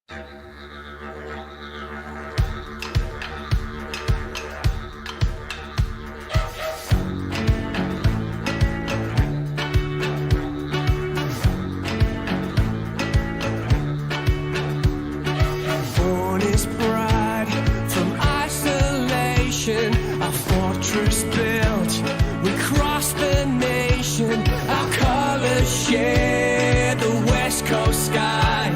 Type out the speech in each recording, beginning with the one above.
Born is pride from isolation, a fortress built, we cross the nation, our colors share the West Coast sky,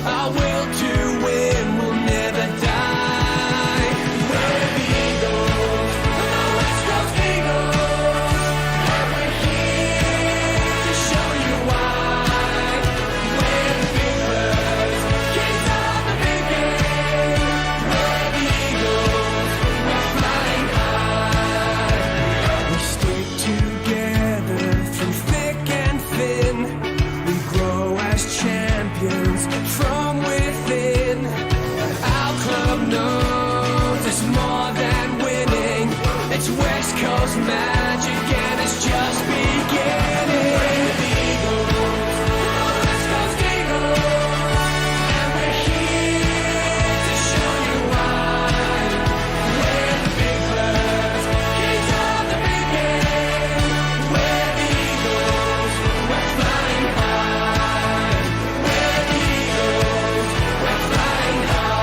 our will to win will never die. We're the Eagles, the West Coast Eagles, and we're here to show you why. We're the big birds, kids of the big game. We're the Eagles, we're flying high. We stick together through thick and thin. We grow as champions from within. Our club knows it's more than winning. It's West Coast magic and it's just beginning. We're the Eagles, the West Coast Eagles, and we're here to show you why. We're the big birds, kings of the big game. We're the Eagles, we're flying high. We're the Eagles, we're flying high.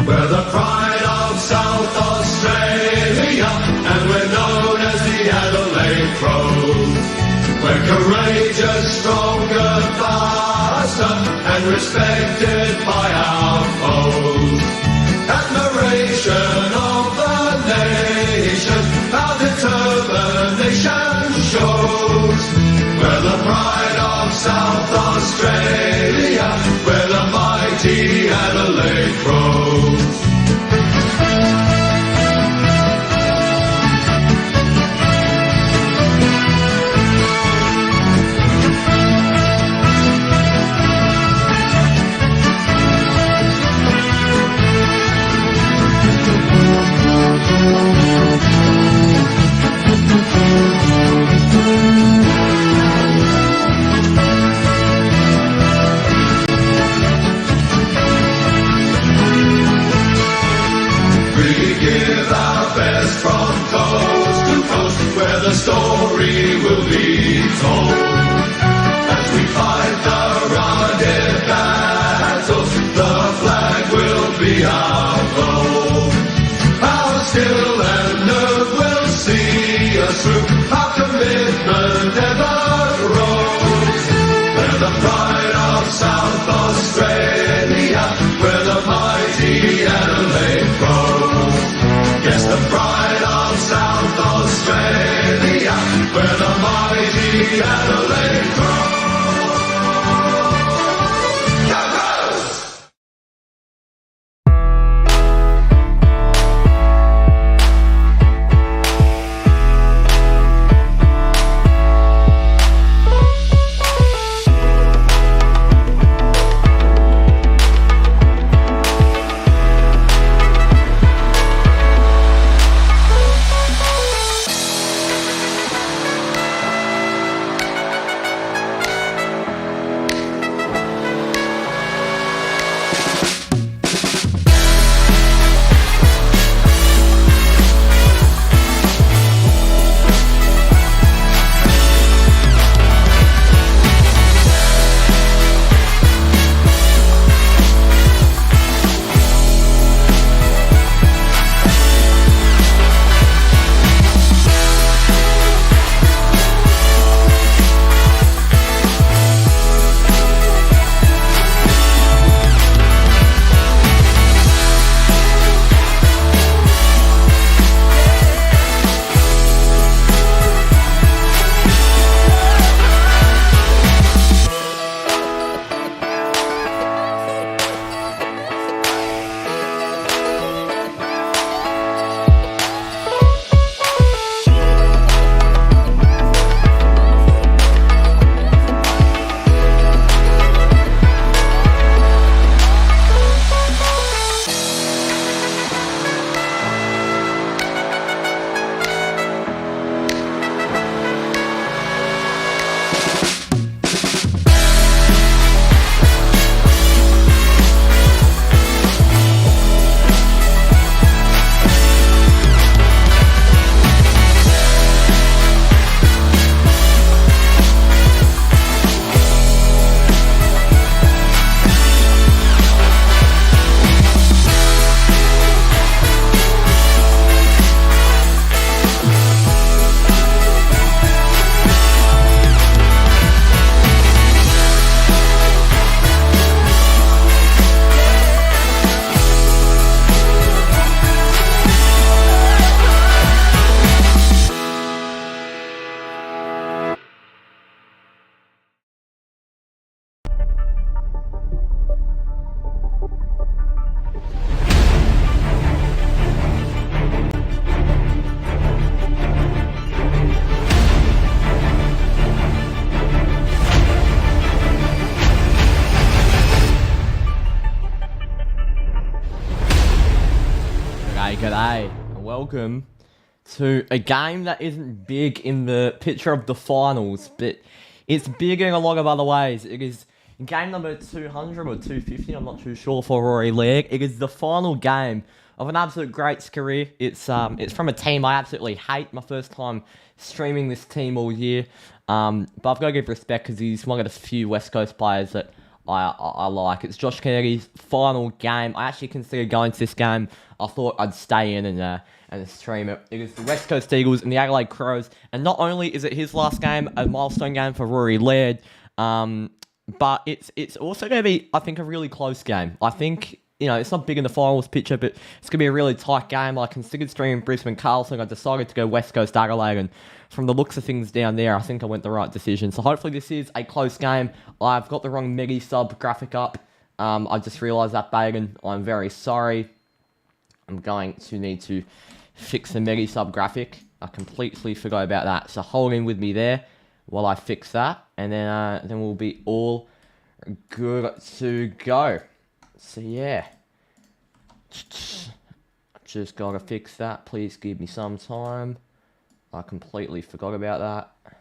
We're the pride of South Australia, and we're known as the Adelaide Crows. We're courageous, stronger, faster, and respected by our foes. Admiration of the nation, our determination shows. We're the pride of South Australia, we're the mighty Adelaide Crows. We give our best from coast to coast, where the story will be told. As we fight the rugged battles, the flag will be our goal. Our skill and nerve will see us through, our commitment ever grows. We're the pride of South Australia, we're the mighty Adelaide Crows. Yes, the pride of South Australia, we're the mighty Adelaide Crows. Go Crows! G'day, and welcome to a game that isn't big in the picture of the finals, but it's big in a lot of other ways. It is game number 200 or 250, I'm not too sure, for Rory Laird. It is the final game of an absolute great's career. It's from a team I absolutely hate. My first time streaming this team all year. But I've got to give respect because he's one of the few West Coast players that I like. It's Josh Kennedy's final game. I actually considered going to this game. I thought I'd stay in and stream it. It is the West Coast Eagles and the Adelaide Crows. And not only is it his last game, a milestone game for Rory Laird, but it's also going to be, I think, a really close game. I think, it's not big in the finals picture, but it's going to be a really tight game. I considered streaming Brisbane Carlton. I decided to go West Coast Adelaide, and from the looks of things down there, I think I went the right decision. So hopefully this is a close game. I've got the wrong Medi sub graphic up. I just realised that, Bagan. I'm very sorry. I'm going to need to fix the Medi sub graphic. I completely forgot about that. So hold in with me there while I fix that, and then we'll be all good to go. So yeah, just gotta fix that. Please give me some time. I completely forgot about that.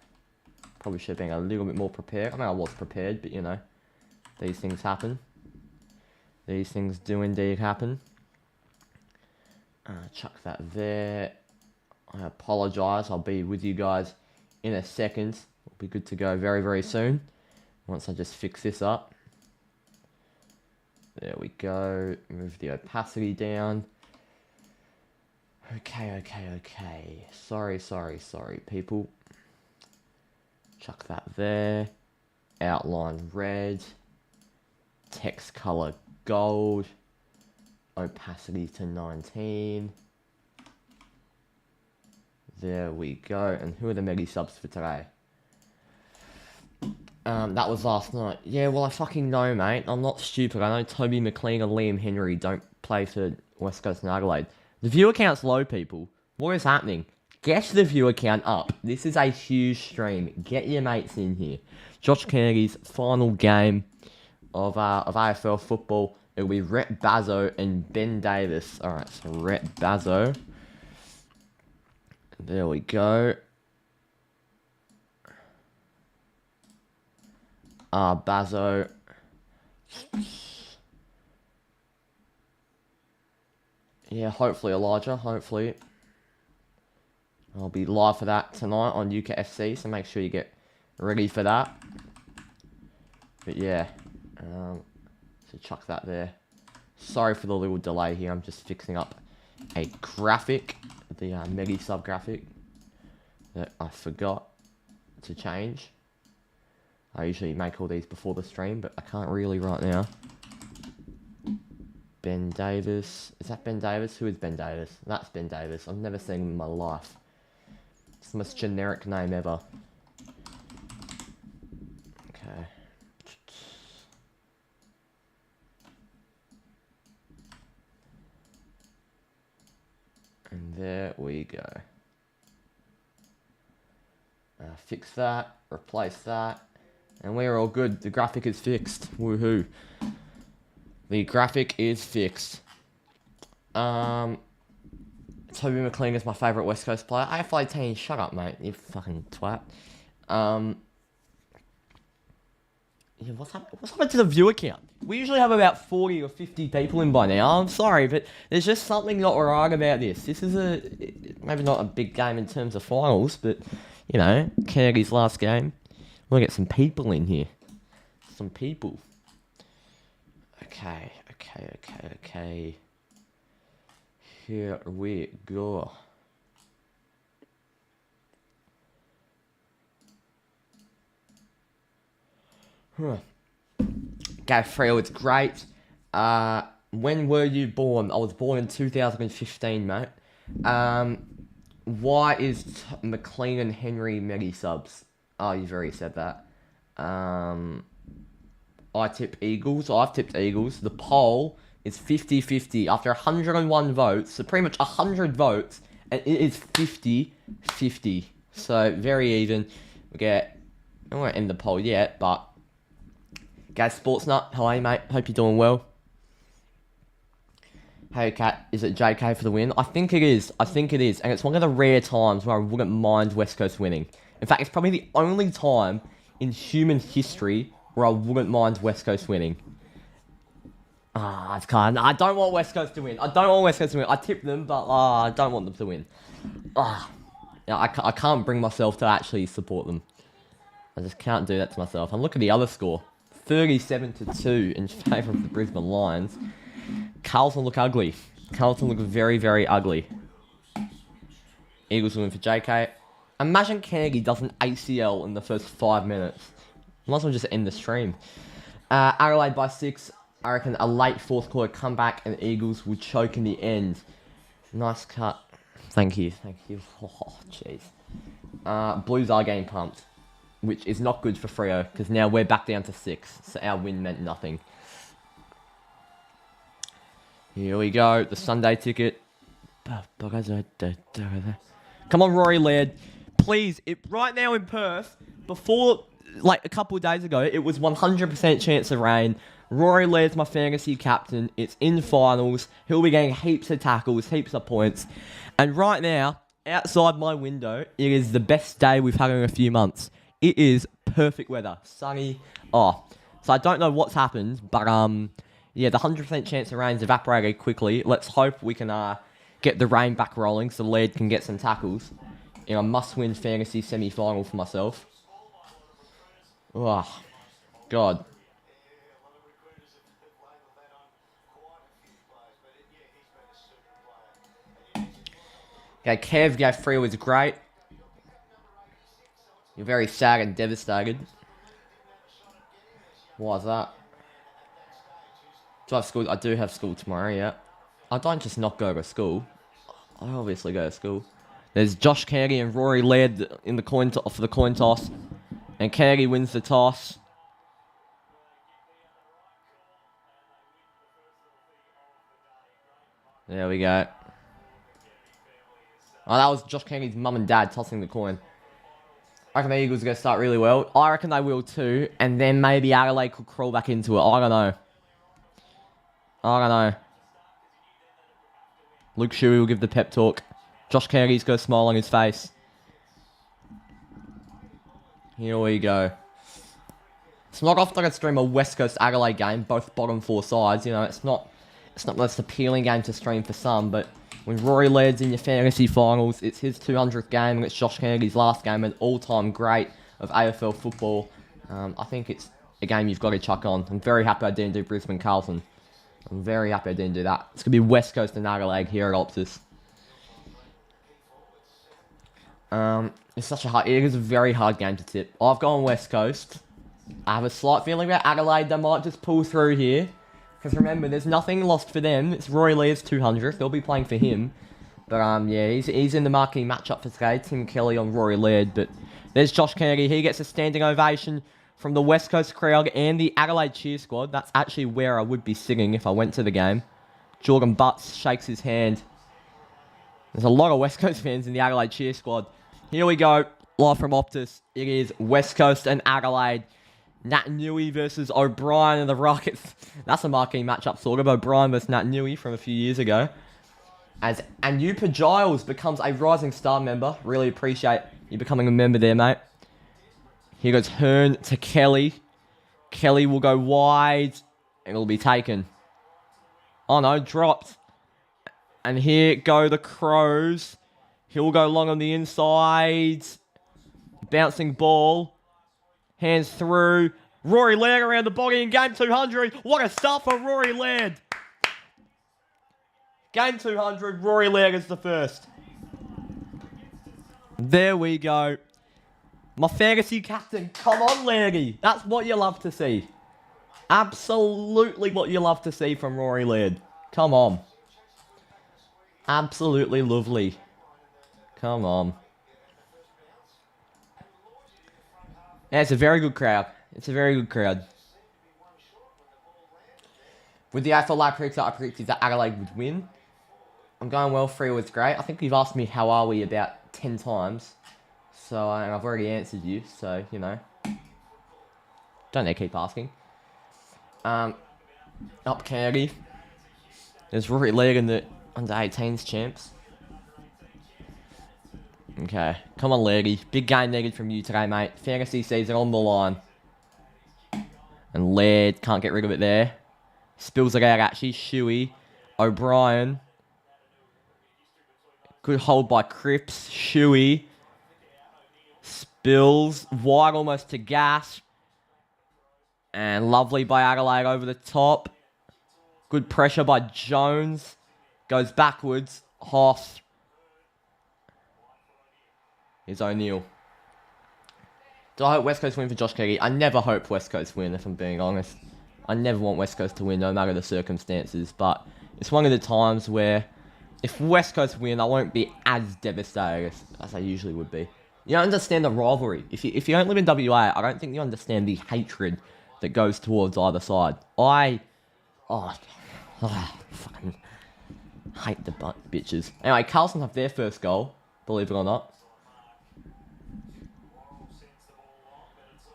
Probably should have been a little bit more prepared. I mean, I was prepared, but these things happen. These things do indeed happen. Chuck that there. I apologise. I'll be with you guys in a second. We'll be good to go very, very soon. Once I just fix this up. There we go. Move the opacity down. Okay. Sorry, people. Chuck that there. Outline red. Text color gold. Opacity to 19. There we go. And who are the Medi subs for today? That was last night. Yeah, well, I fucking know, mate. I'm not stupid. I know Toby McLean and Liam Henry don't play for West Coast and Adelaide. The viewer count's low, people. What is happening? Get the viewer count up. This is a huge stream. Get your mates in here. Josh Kennedy's final game of AFL football. It'll be Rhett Bazzo and Ben Davis. Alright, so Rhett Bazzo. There we go. Bazzo. Yeah, hopefully Elijah, hopefully. I'll be live for that tonight on UCATT, so make sure you get ready for that. But yeah, so chuck that there. Sorry for the little delay here, I'm just fixing up a graphic, the Medi sub graphic that I forgot to change. I usually make all these before the stream, but I can't really right now. Ben Davis. Is that Ben Davis? Who is Ben Davis? That's Ben Davis. I've never seen him in my life. It's the most generic name ever. Okay. And there we go. Fix that. Replace that. And we're all good. The graphic is fixed. Woohoo. The graphic is fixed. Toby McLean is my favourite West Coast player. AFL 18, shut up, mate. You fucking twat. Yeah, what's happened to the viewer count? We usually have about 40 or 50 people in by now. I'm sorry, but there's just something not right about this. This is maybe not a big game in terms of finals, but, Kennedy's last game. We'll get some people in here. Some people. Okay. Here we go. Okay, Freo, it's great. When were you born? I was born in 2015, mate. Why is McLean and Henry Medi subs? Oh, you've already said that. I tip Eagles. I've tipped Eagles. The poll is 50-50. After 101 votes, so pretty much 100 votes, and it is 50-50. So, very even. I won't end the poll yet, but... Guys, Sportsnut, hello, mate. Hope you're doing well. Hey Cat, is it JK for the win? I think it is. I think it is. And it's one of the rare times where I wouldn't mind West Coast winning. In fact, it's probably the only time in human history where I wouldn't mind West Coast winning. It's kind of... I don't want West Coast to win. I don't want West Coast to win. I tipped them, but I don't want them to win. Yeah, I can't bring myself to actually support them. I just can't do that to myself. And look at the other score. 37-2 in favour of the Brisbane Lions. Carlton look ugly. Carlton look very, very ugly. Eagles win for JK. Imagine Kennedy does an ACL in the first 5 minutes. Might as well just end the stream. Adelaide by 6. I reckon a late fourth quarter comeback and Eagles will choke in the end. Nice cut. Thank you. Thank you. Oh, jeez. Blues are getting pumped, which is not good for Freo because now we're back down to 6. So our win meant nothing. Here we go, the Sunday ticket. Come on, Rory Laird. Please, right now in Perth, before, like a couple of days ago, it was 100% chance of rain. Rory Laird's my fantasy captain. It's in finals. He'll be getting heaps of tackles, heaps of points. And right now, outside my window, it is the best day we've had in a few months. It is perfect weather, sunny. So I don't know what's happened, but yeah, the 100% chance of rain's evaporated quickly. Let's hope we can get the rain back rolling so Laird can get some tackles in a must-win fantasy semi-final for myself. Oh, God. Okay, Kev gave 3 was great. You're very sad and devastated. Why is that? Do I have school? I do have school tomorrow, yeah. I don't just not go to school. I obviously go to school. There's Josh Kennedy and Rory Laird in the for the coin toss. And Kennedy wins the toss. There we go. Oh, that was Josh Kennedy's mum and dad tossing the coin. I reckon the Eagles are going to start really well. I reckon they will too. And then maybe Adelaide could crawl back into it. I don't know. Luke Shuey will give the pep talk. Josh Kennedy's got a smile on his face. Here we go. It's not often I stream a West Coast Adelaide game, both bottom 4 sides. You know, it's not the most appealing game to stream for some, but when Rory Laird's in your fantasy finals, it's his 200th game and it's Josh Kennedy's last game, an all-time great of AFL football. I think it's a game you've got to chuck on. I'm very happy I didn't do Brisbane Carlton. I'm very happy I didn't do that. It's going to be West Coast and Adelaide here at Optus. It is a very hard game to tip. I've gone West Coast. I have a slight feeling about Adelaide. They might just pull through here. Because remember, there's nothing lost for them. It's Rory Laird's 200th. They'll be playing for him. But yeah, he's in the marquee matchup for today. Tim Kelly on Rory Laird. But there's Josh Kennedy. He gets a standing ovation from the West Coast crowd and the Adelaide cheer squad. That's actually where I would be sitting if I went to the game. Jordan Butts shakes his hand. There's a lot of West Coast fans in the Adelaide cheer squad. Here we go. Live from Optus. It is West Coast and Adelaide. Nat Nui versus O'Brien and the Rockets. That's a marquee matchup sort of. O'Brien versus Nat Nui from a few years ago. As Anupa Giles becomes a Rising Star member. Really appreciate you becoming a member there, mate. Here goes Hearn to Kelly. Kelly will go wide. And it'll be taken. Oh no, dropped. And here go the Crows. He'll go long on the inside. Bouncing ball. Hands through. Rory Laird around the body in game 200. What a start for Rory Laird. Game 200, Rory Laird is the first. There we go. My fantasy captain. Come on, Lairdy. That's what you love to see. Absolutely what you love to see from Rory Laird. Come on. Absolutely lovely. Come on. Yeah, it's a very good crowd. It's a very good crowd. With the AFL I predicted that Adelaide would win. I'm going well. 3 was great. I think you've asked me how are we about 10 times. So, and I've already answered you. So, you know. Don't need to keep asking. Up Kennedy. There's Rory Laird in the under-18s champs. Okay, come on, Lairdy. Big game needed from you today, mate. Fantasy season on the line. And Laird can't get rid of it there. Spills it out, actually. Shuey. O'Brien. Good hold by Cripps. Shuey. Spills. Wide almost to Gas. And lovely by Adelaide over the top. Good pressure by Jones. Goes backwards. Hoff. Here's O'Neill. Do I hope West Coast win for Josh Kennedy? I never hope West Coast win, if I'm being honest. I never want West Coast to win, no matter the circumstances. But it's one of the times where if West Coast win, I won't be as devastated as I usually would be. You don't understand the rivalry. If you don't live in WA, I don't think you understand the hatred that goes towards either side. I fucking hate the bitches. Anyway, Carlton have their first goal, believe it or not.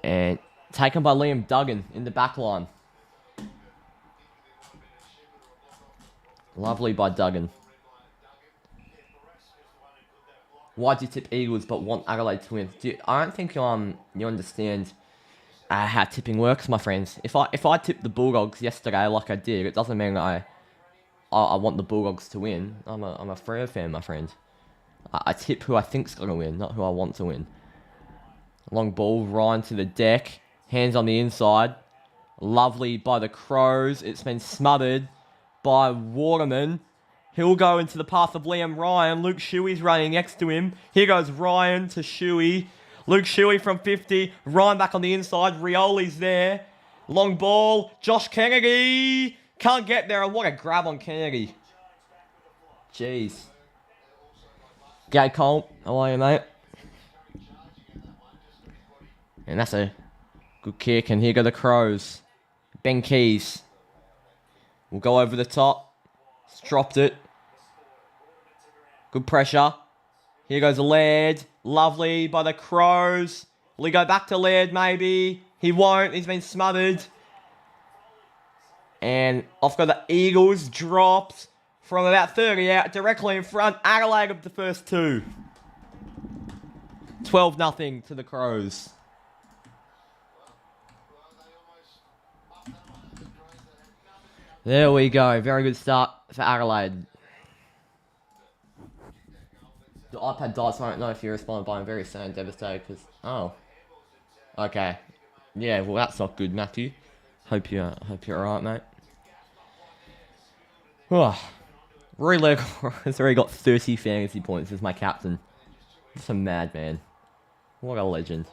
And taken by Liam Duggan in the back line. Lovely by Duggan. Why do you tip Eagles but want Adelaide to win? I don't think you understand how tipping works, my friends. If I tipped the Bulldogs yesterday like I did, it doesn't mean that I want the Bulldogs to win. I'm a Freo fan, my friend. I tip who I think's gonna win, not who I want to win. Long ball, Ryan to the deck. Hands on the inside. Lovely by the Crows. It's been smothered by Waterman. He'll go into the path of Liam Ryan. Luke Shuey's running next to him. Here goes Ryan to Shuey. Luke Shuey from 50. Ryan back on the inside. Rioli's there. Long ball. Josh Kennedy. Can't get there. And what a grab on Kennedy. Jeez. Gay Cole. How are you, mate? And that's a good kick. And here go the Crows. Ben Keys. Will go over the top. He's dropped it. Good pressure. Here goes Laird. Lovely by the Crows. Will he go back to Laird maybe? He won't. He's been smothered. And off go the Eagles. Dropped from about 30 out. Directly in front. Adelaide of the first two. 12-0 to the Crows. There we go. Very good start for Adelaide. The iPad died, so I don't know if you responded, but I'm very sad and devastated because... Oh. Okay. Yeah, well, that's not good, Matthew. Hope you're alright, mate. Rory Laird has already got 30 fantasy points as my captain. Just a madman. What a legend.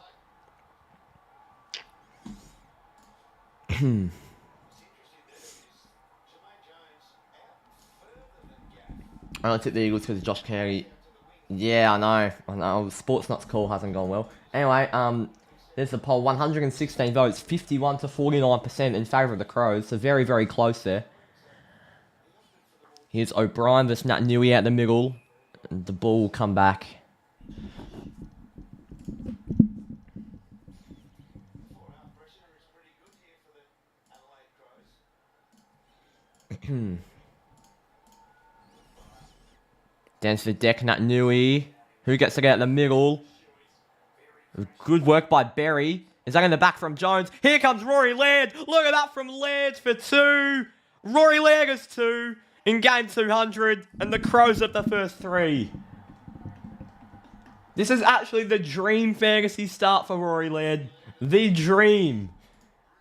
I only tipped the Eagles because of Josh Carey. Yeah, I know. Sports Nuts call hasn't gone well. Anyway, there's the poll. 116 votes. 51 to 49% in favour of the Crows. So very, very close there. Here's O'Brien versus Nui out the middle. And the ball will come back. Down to the deck, Nui. Who gets to get out the middle? Good work by Berry. Is that in the back from Jones? Here comes Rory Laird. Look at that from Laird for 2. Rory Laird is 2 in game 200. And the Crows at the first 3. This is actually the dream fantasy start for Rory Laird. The dream.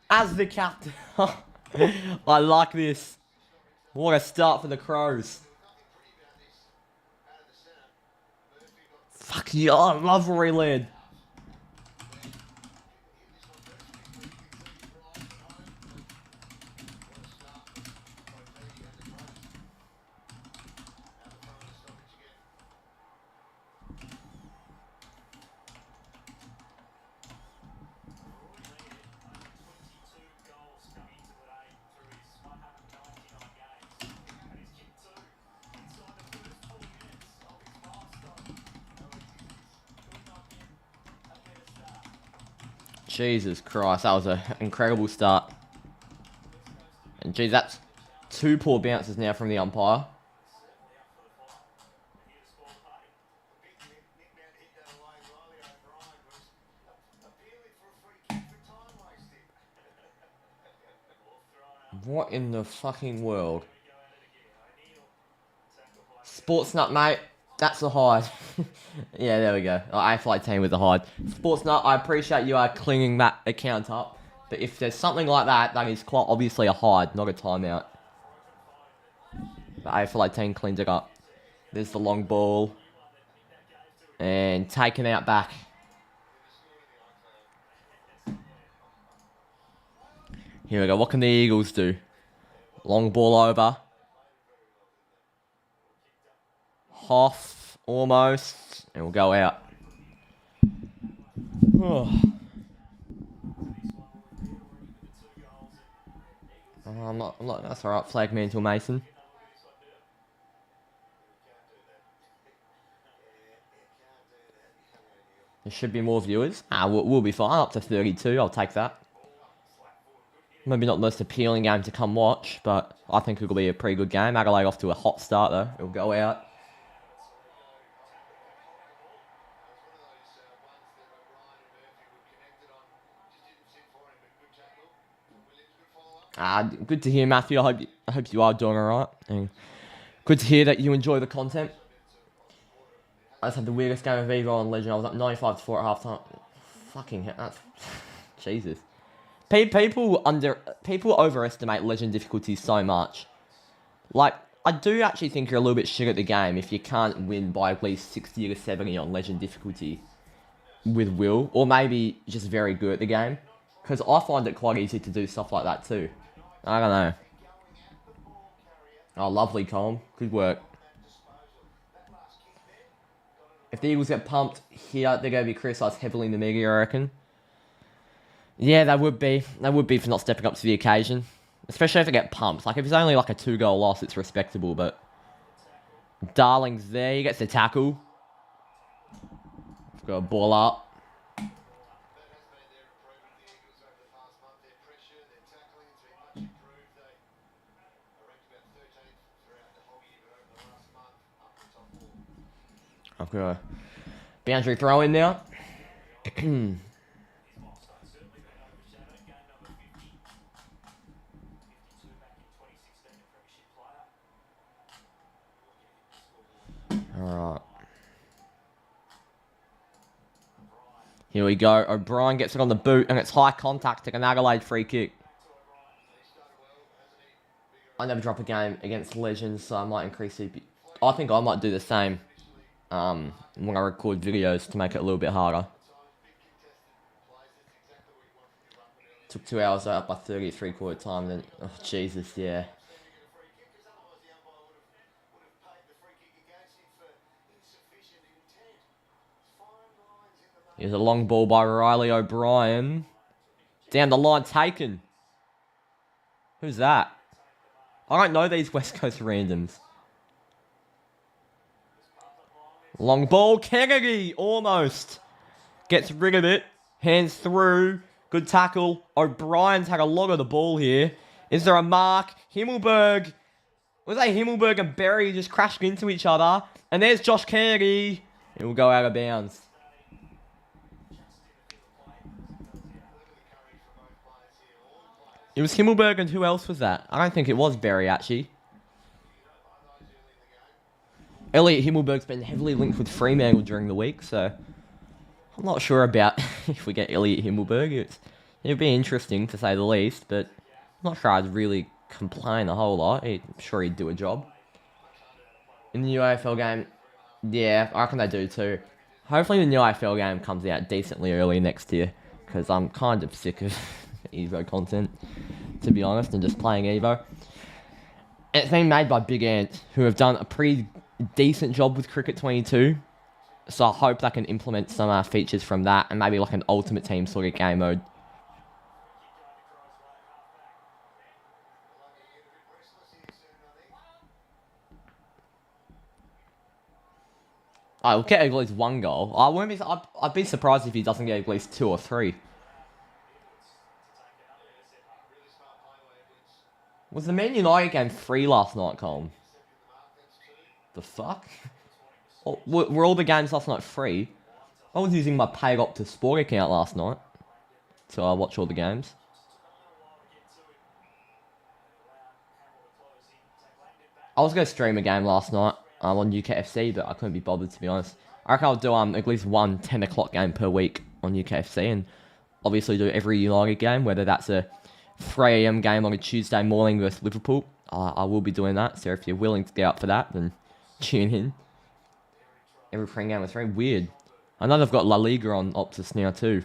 As the captain. I like this. What a start for the Crows. Fuck yeah, I love Rory Laird. Jesus Christ, that was an incredible start. And geez, that's 2 poor bounces now from the umpire. What in the fucking world? Sports nut, mate. That's the hide. Yeah, there we go. Oh, AFL team with the hide. Sports nut, I appreciate you are cleaning that account up. But if there's something like that, that is quite obviously a hide, not a timeout. The AFL team cleaned it up. There's the long ball. And taken out back. Here we go. What can the Eagles do? Long ball over. Half, almost. And we'll go out. Oh. I'm not, that's alright. Flag mantle Mason. There should be more viewers. We'll be fine. Up to 32. I'll take that. Maybe not the most appealing game to come watch, but I think it'll be a pretty good game. Adelaide off to a hot start, though. It'll go out. Good to hear, Matthew. I hope you are doing alright. And good to hear that you enjoy the content. I just had the weirdest game of Evo on Legend. I was up 95-4 at half time. Fucking hell, that's... Jesus. People overestimate Legend difficulty so much. Like, I do actually think you're a little bit shit at the game if you can't win by at least 60 to 70 on Legend difficulty with will. Or maybe just very good at the game. Because I find it quite easy to do stuff like that too. I don't know. Oh, lovely, Colm. Good work. If the Eagles get pumped here, they're going to be criticised heavily in the media, I reckon. Yeah, they would be. They would be for not stepping up to the occasion. Especially if they get pumped. Like, if it's only like a 2-goal loss, it's respectable, but... Darling's there. He gets the tackle. Got a ball up. I've got a boundary throw in now. Alright. Here we go. O'Brien gets it on the boot, and it's high contact to an Adelaide free kick. I never drop a game against Legends, so I might increase CP. I think I might do the same when I record videos to make it a little bit harder. Took 2 hours up by 30 at 3/4 time, then... Oh, Jesus, yeah. Here's a long ball by Riley O'Brien. Down the line, taken. Who's that? I don't know these West Coast randoms. Long ball, Kennedy, almost. Gets rid of it. Hands through. Good tackle. O'Brien's had a lot of the ball here. Is there a mark? Himmelberg. Was that Himmelberg and Berry just crashed into each other? And there's Josh Kennedy. It will go out of bounds. It was Himmelberg, and who else was that? I don't think it was Berry, actually. Elliot Himmelberg's been heavily linked with Fremantle during the week, so... I'm not sure about if we get Elliot Himmelberg. It'd be interesting, to say the least, but... I'm not sure I'd really complain a whole lot. I'm sure he'd do a job. In the new AFL game... Yeah, I reckon they do too. Hopefully the new AFL game comes out decently early next year, because I'm kind of sick of Evo content, to be honest, and just playing Evo. It's been made by Big Ant, who have done a pretty decent job with Cricket 22, so I hope they can implement some features from that, and maybe like an Ultimate Team sort of game mode. I'll get at least 1 goal. I'd be surprised if he doesn't get at least 2 or 3. Was the Man United game free last night, Colin? The fuck? Were all the games last night free? I was using my paid Optus Sport account last night to watch all the games. I was going to stream a game last night on UCATT, but I couldn't be bothered, to be honest. I reckon I'll do at least one 10 o'clock game per week on UCATT, and obviously do every United game, whether that's a 3 AM game on a Tuesday morning versus Liverpool. I will be doing that, so if you're willing to get up for that, then tune in. Every free game is very weird. I know they've got La Liga on Optus now too.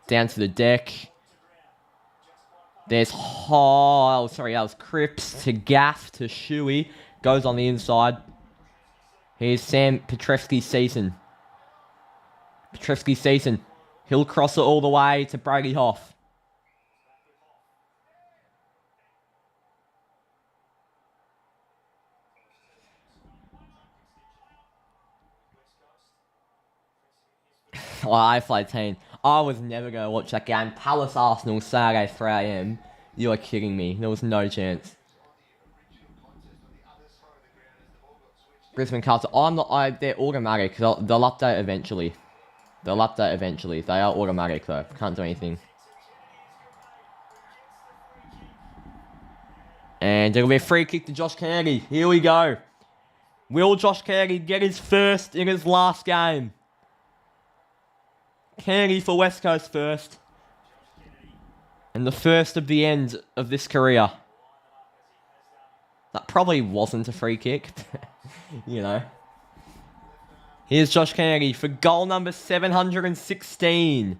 Down to the deck. There's that was Cripps to Gaff to Shuey. Goes on the inside. Here's Sam Petrevski-Season. Petrevski-Season. He'll cross it all the way to Brady Hoff. AFL 18. I was never going to watch that game. Palace Arsenal Saturday 3 AM. You are kidding me. There was no chance. Brisbane Carlton. They're automatic. They'll update eventually. They are automatic though. Can't do anything. And it'll be a free kick to Josh Kennedy. Here we go. Will Josh Kennedy get his first in his last game? Kennedy for West Coast first. And the first of the end of this career. That probably wasn't a free kick. You know. Here's Josh Kennedy for goal number 716.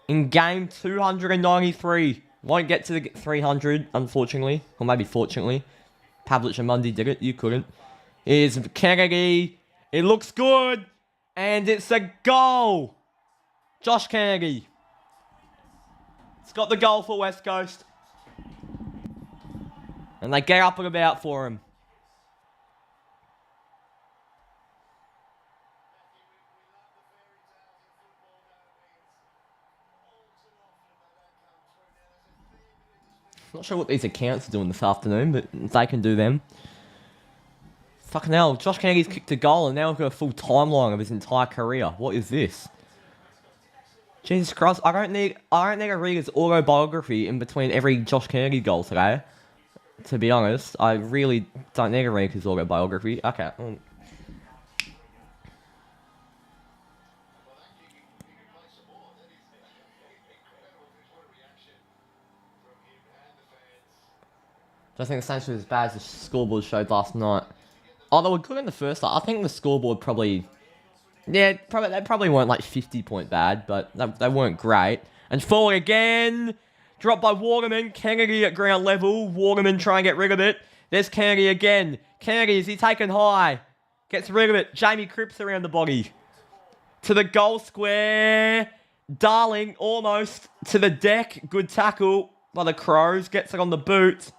In game 293. Won't get to the 300, unfortunately. Or maybe fortunately. Pavlich and Mundy did it. You couldn't. Here's Kennedy. It looks good. And it's a goal. Josh Kennedy. It's got the goal for West Coast. And they get up and about for him. Not sure what these accounts are doing this afternoon, but they can do them. Fucking hell, Josh Kennedy's kicked a goal and now we've got a full timeline of his entire career. What is this? Jesus Christ, I don't need to read his autobiography in between every Josh Kennedy goal today. To be honest, I really don't need to read his autobiography. Okay. I think the Saints were as bad as the scoreboard showed last night. Oh, they were good in the first half. I think the scoreboard probably... Yeah, they probably weren't like 50-point bad, but they weren't great. And forward again. Dropped by Waterman. Kennedy at ground level. Waterman trying to get rid of it. There's Kennedy again. Kennedy, is he taken high? Gets rid of it. Jamie Cripps around the body. To the goal square. Darling almost to the deck. Good tackle by the Crows. Gets it on the boot.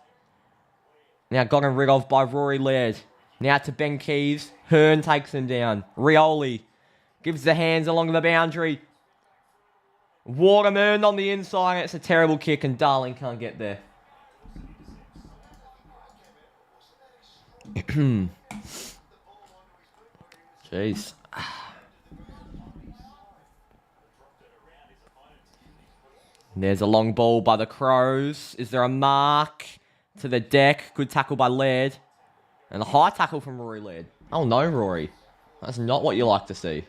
Now gotten rid of by Rory Laird. Now to Ben Keys. Hearn takes him down. Rioli gives the hands along the boundary. Waterman on the inside. It's a terrible kick and Darling can't get there. Jeez. There's a long ball by the Crows. Is there a mark? To the deck. Good tackle by Laird. And a high tackle from Rory Laird. Oh no, Rory. That's not what you like to see.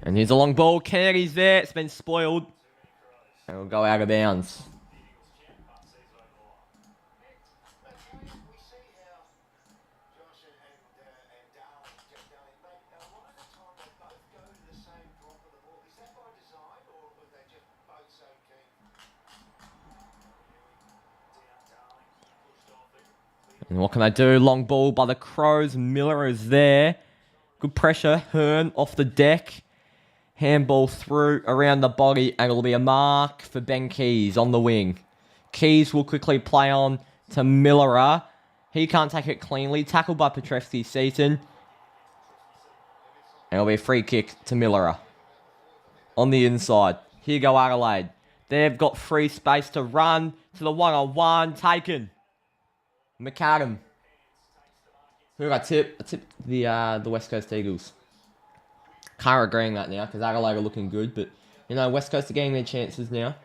And here's a long ball. Kennedy's there. It's been spoiled. And it'll go out of bounds. And what can they do? Long ball by the Crows. Miller is there. Good pressure. Hearn off the deck. Handball through around the body. And it'll be a mark for Ben Keys on the wing. Keys will quickly play on to Miller. He can't take it cleanly. Tackled by Petrevski-Seaton. it'll be a free kick to Millerer. On the inside. Here go Adelaide. They've got free space to run to the one-on-one. Taken. McAdam. Who got tip? I tipped the West Coast Eagles. Can't regret that now because Adelaide are looking good, but you know West Coast are getting their chances now.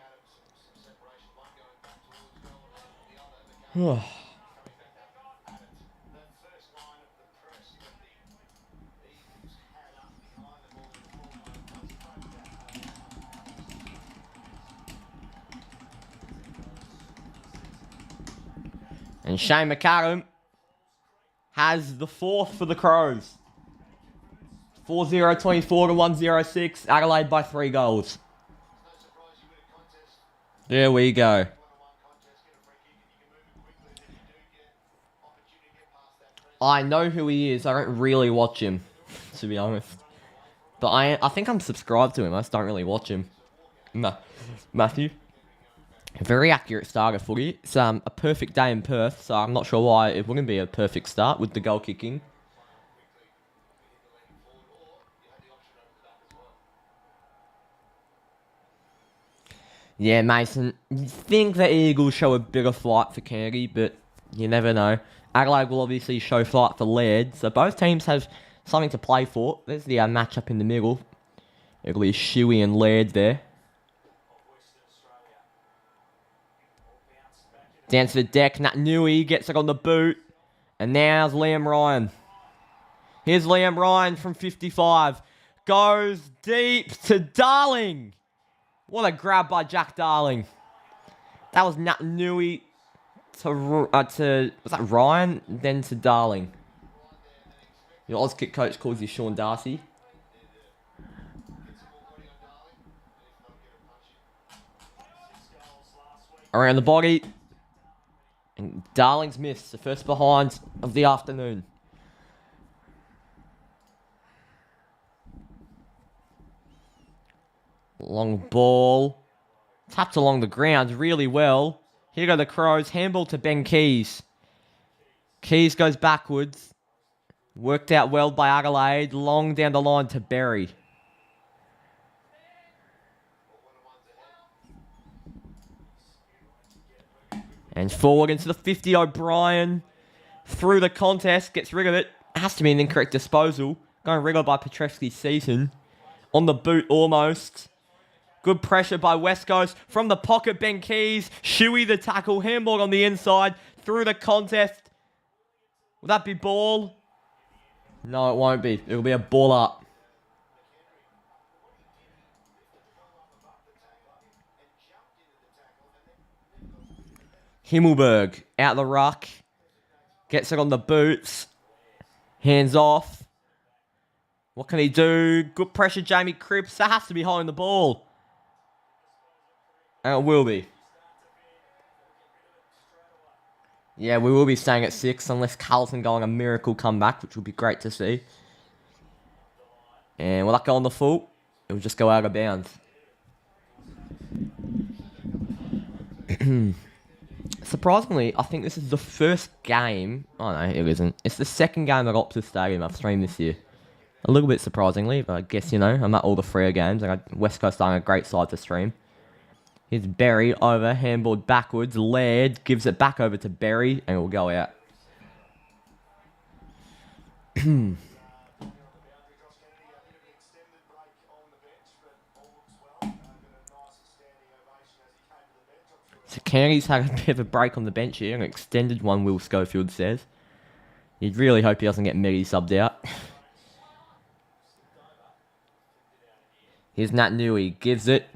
And Shane McAdam has the fourth for the Crows. 4-0-24 to 1-0-6. Adelaide by 3 goals. There we go. I know who he is. I don't really watch him, to be honest. But I think I'm subscribed to him. I just don't really watch him. No. Matthew. Very accurate start of footy. It's a perfect day in Perth, so I'm not sure why it wouldn't be a perfect start with the goal kicking. Yeah, Mason, you think the Eagles show a bigger fight for Kennedy, but you never know. Adelaide will obviously show fight for Laird, so both teams have something to play for. There's the matchup in the middle. It'll be Shuey and Laird there. Down to the deck, Nat Nui gets it on the boot. And now's Liam Ryan. Here's Liam Ryan from 55. Goes deep to Darling. What a grab by Jack Darling. That was Nat Nui to was that Ryan? Then to Darling. Your Auskick coach calls you Sean Darcy. Around the body. And Darling's missed. The first behind of the afternoon. Long ball. Tapped along the ground really well. Here go the Crows. Handball to Ben Keys. Keys goes backwards. Worked out well by Adelaide. Long down the line to Berry. And forward into the 50, O'Brien. Through the contest, gets rid of it. Has to be an incorrect disposal. Going wriggled by Petreski's season. On the boot almost. Good pressure by West Coast. From the pocket, Ben Keys. Shuey the tackle. Handball on the inside. Through the contest. Will that be ball? No, it won't be. It'll be a ball up. Himmelberg out the ruck. Gets it on the boots. Hands off. What can he do? Good pressure, Jamie Cripps. That has to be holding the ball. And it will be. Yeah, we will be staying at 6 unless Carlton go on a miracle comeback, which will be great to see. And will that go on the full? It will just go out of bounds. Surprisingly, I think this is the first game... Oh, no, it isn't. It's the second game at Optus Stadium I've streamed this year. A little bit surprisingly, but I guess, you know, I'm at all the Freo games. West Coast are a great side to stream. Here's Berry over, handballed backwards. Laird gives it back over to Berry, and it will go out. So Kennedy's had a bit of a break on the bench here, an extended one, Will Schofield says. You'd really hope he doesn't get Medi subbed out. Here's Nat Nui, gives it.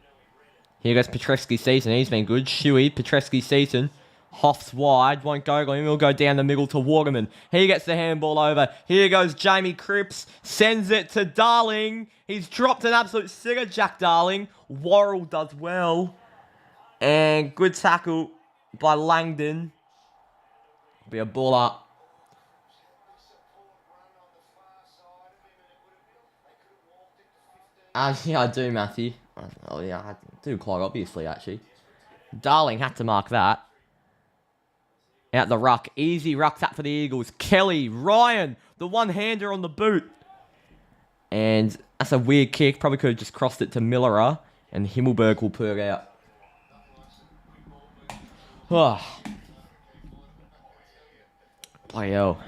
Here goes Petreski Season, he's been good. Shuey, Petreski Season. Hoff's wide, won't go on him, he'll go down the middle to Waterman. He gets the handball over. Here goes Jamie Cripps, sends it to Darling. He's dropped an absolute sitter, Jack Darling. Worrell does well. And good tackle by Langdon. Be a ball up. Yeah, I do, Matthew. Oh, yeah, I do quite obviously, actually. Darling had to mark that. Out the ruck. Easy ruck tap for the Eagles. Kelly, Ryan, the one-hander on the boot. And that's a weird kick. Probably could have just crossed it to Millerer. And Himmelberg will put it out. Oh. Bloody hell.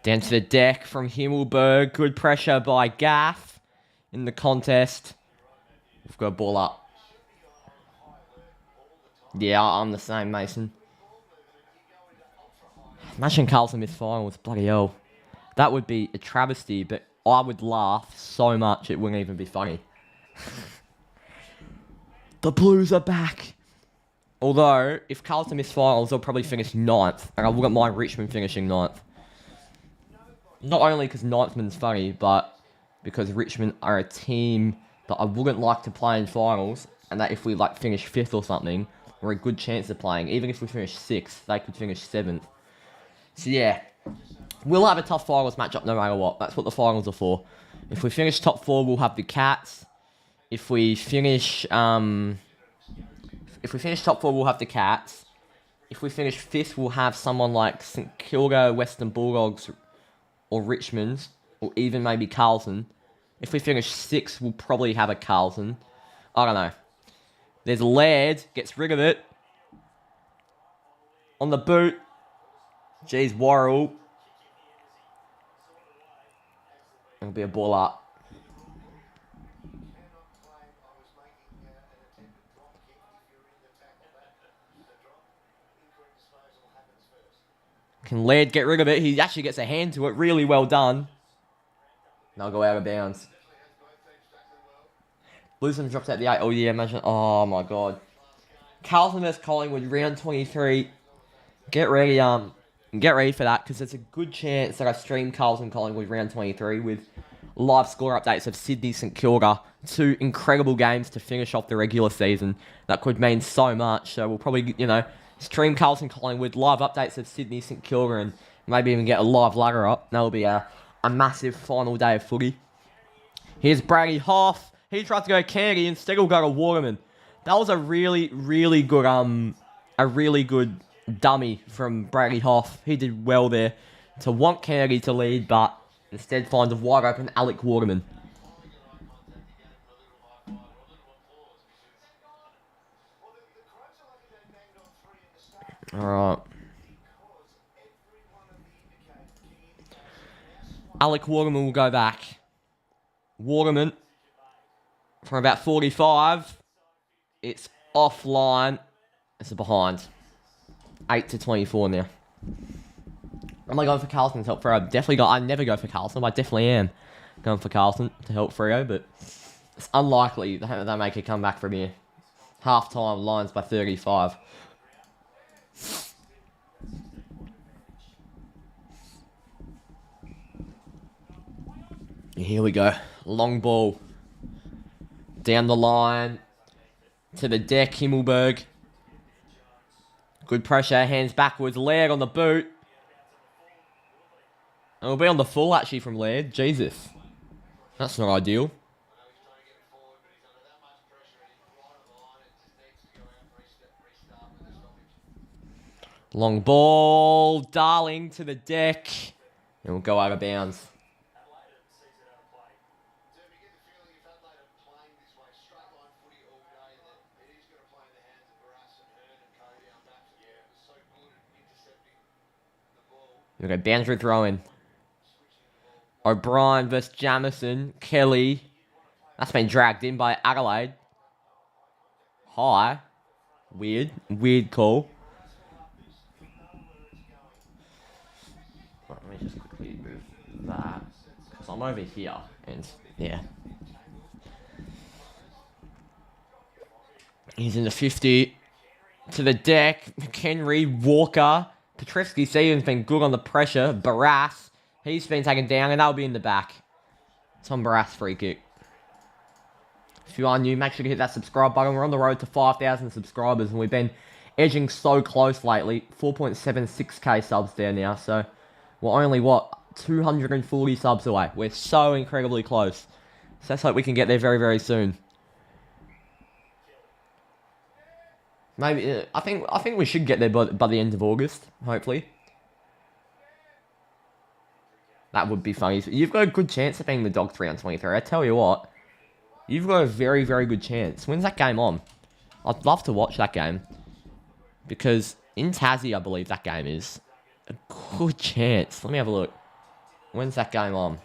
Down to the deck from Himmelberg. Good pressure by Gaff in the contest. We've got a ball up. Yeah, I'm the same, Mason. Imagine Carlton miss finals. Bloody hell. That would be a travesty, but I would laugh so much it wouldn't even be funny. The Blues are back. Although, if Carlton miss finals, they'll probably finish 9th. And I wouldn't mind Richmond finishing 9th. Not only because Ninthman's funny, but because Richmond are a team that I wouldn't like to play in finals, and that if we like finish 5th or something, we're a good chance of playing. Even if we finish 6th, they could finish 7th. So yeah, we'll have a tough finals matchup no matter what. That's what the finals are for. If we finish top 4, we'll have the Cats. If we finish top 4, we'll have the Cats. If we finish 5th, we'll have someone like St Kilda, Western Bulldogs, or Richmond, or even maybe Carlton. If we finish 6th, we'll probably have a Carlton. I don't know. There's Laird, gets rid of it. On the boot. Jeez, Worrell. It'll be a ball up. Can Laird get rid of it? He actually gets a hand to it. Really well done. They'll go out of bounds. Bluesman drops out the 8. Oh, yeah, imagine. Oh, my God. Carlton vs Collingwood, round 23. Get ready for that, because there's a good chance that I stream Carlton Collingwood round 23 with live score updates of Sydney St Kilda. 2 incredible games to finish off the regular season. That could mean so much. So we'll probably, stream Carlton Collingwood, live updates of Sydney St Kilda, and maybe even get a live ladder up. That'll be a massive final day of footy. Here's Brady Hoff. He tries to go Candy, instead he'll go to Waterman. That was a really, really good dummy from Brady Hoff. He did well there to want Kennedy to lead, but instead finds a wide open Alec Waterman. Alright. Alec Waterman will go back. Waterman, from about 45, it's offline. It's a behind. 8-24 now. Am I going for Carlton to help Freo? I never go for Carlton, but I definitely am going for Carlton to help Freo, but it's unlikely that they make a comeback from here. Half-time, Lions by 35. Here we go. Long ball. Down the line. To the deck, Himmelberg. Good pressure, hands backwards. Laird on the boot. And it'll be on the full, actually, from Laird. Jesus. That's not ideal. Long ball. Darling to the deck. And we'll go out of bounds. We've got boundary throwing. O'Brien versus Jamison. Kelly. That's been dragged in by Adelaide. High. Weird call. Let me just quickly move that. Because I'm over here. And, yeah. He's in the 50. To the deck. McHenry. Walker. Petrovsky Stevens been good on the pressure. Barras, he's been taken down, and that'll be in the back. Tom Barras free kick. If you are new, make sure to hit that subscribe button. We're on the road to 5,000 subscribers, and we've been edging so close lately. 4.76k subs there now, so we're only, 240 subs away. We're so incredibly close. So let's hope we can get there very, very soon. Maybe I think we should get there by the end of August, hopefully. That would be funny. You've got a good chance of being the Dogs round 23. I tell you what, you've got a very, very good chance. When's that game on? I'd love to watch that game. Because in Tassie, I believe that game is a good chance. Let me have a look. When's that game on?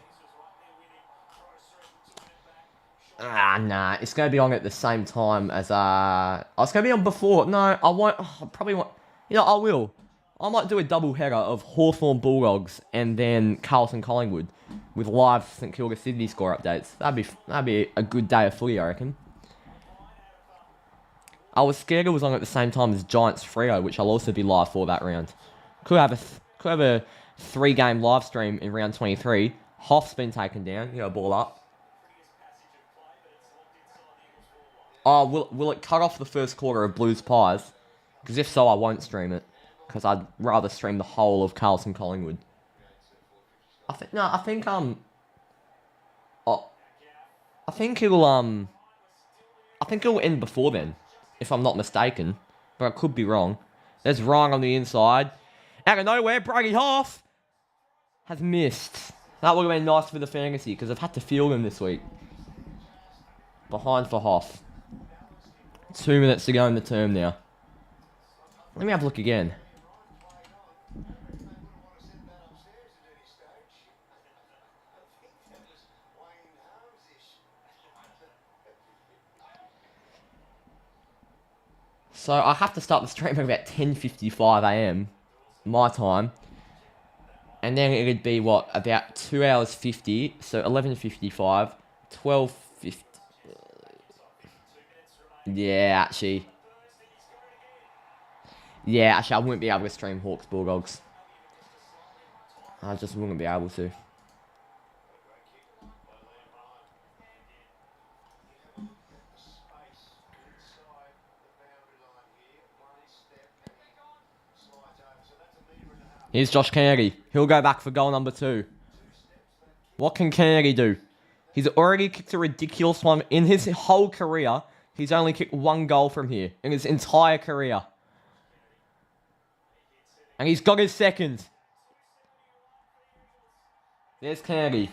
Nah. It's going to be on at the same time as, oh, it's going to be on before. No, I won't. I probably won't. You know, I will. I might do a double header of Hawthorn Bulldogs and then Carlton Collingwood with live St Kilda Sydney score updates. That'd be a good day of footy, I reckon. I was scared it was on at the same time as Giants Freo, which I'll also be live for that round. Could have a 3-game live stream in round 23. Hoff's been taken down. You know, ball up. Oh, will it cut off the first quarter of Blues Pies? Because if so, I won't stream it. Because I'd rather stream the whole of Carlton Collingwood. I think it'll end before then, if I'm not mistaken. But I could be wrong. There's Ryan on the inside. Out of nowhere, Brady Hoff has missed. That would have been nice for the fantasy, because I've had to field him this week. Behind for Hoff. 2 minutes to go in the term now. Let me have a look again. So I have to start the stream at about 10:55 AM, my time. And then it'd be, what, about 2 hours 50, so 11:55, 12:50. Yeah, actually, I wouldn't be able to stream Hawks Bulldogs. I just wouldn't be able to. Here's Josh Kennedy. He'll go back for goal number 2. What can Kennedy do? He's already kicked a ridiculous one. In his whole career, he's only kicked 1 goal from here. In his entire career. And he's got his second. There's Kennedy.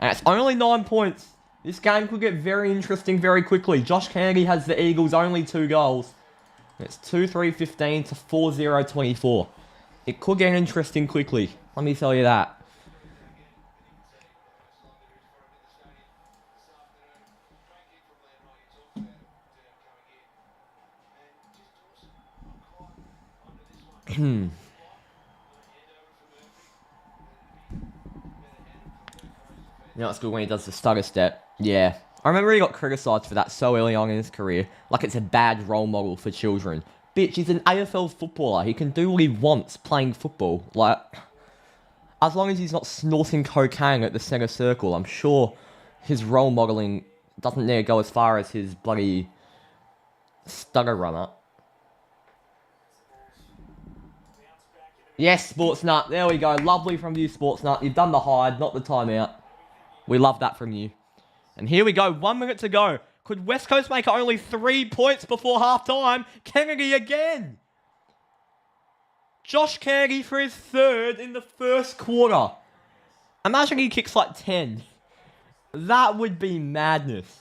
And it's only 9 points. This game could get very interesting very quickly. Josh Kennedy has the Eagles' only 2 goals. It's 2-3-15 to 4-0-24. It could get interesting quickly. Let me tell you that. You know, it's good when he does the stutter step. Yeah. I remember he got criticised for that so early on in his career. Like it's a bad role model for children. Bitch, he's an AFL footballer. He can do what he wants playing football. Like, as long as he's not snorting cocaine at the centre circle, I'm sure his role modelling doesn't need to go as far as his bloody stutter runner. Yes, Sportsnut. There we go. Lovely from you, Sportsnut. You've done the hide, not the timeout. We love that from you. And here we go. 1 minute to go. Could West Coast make only 3 points before half-time? Kennedy again. Josh Kennedy for his 3rd in the first quarter. Imagine he kicks like 10. That would be madness.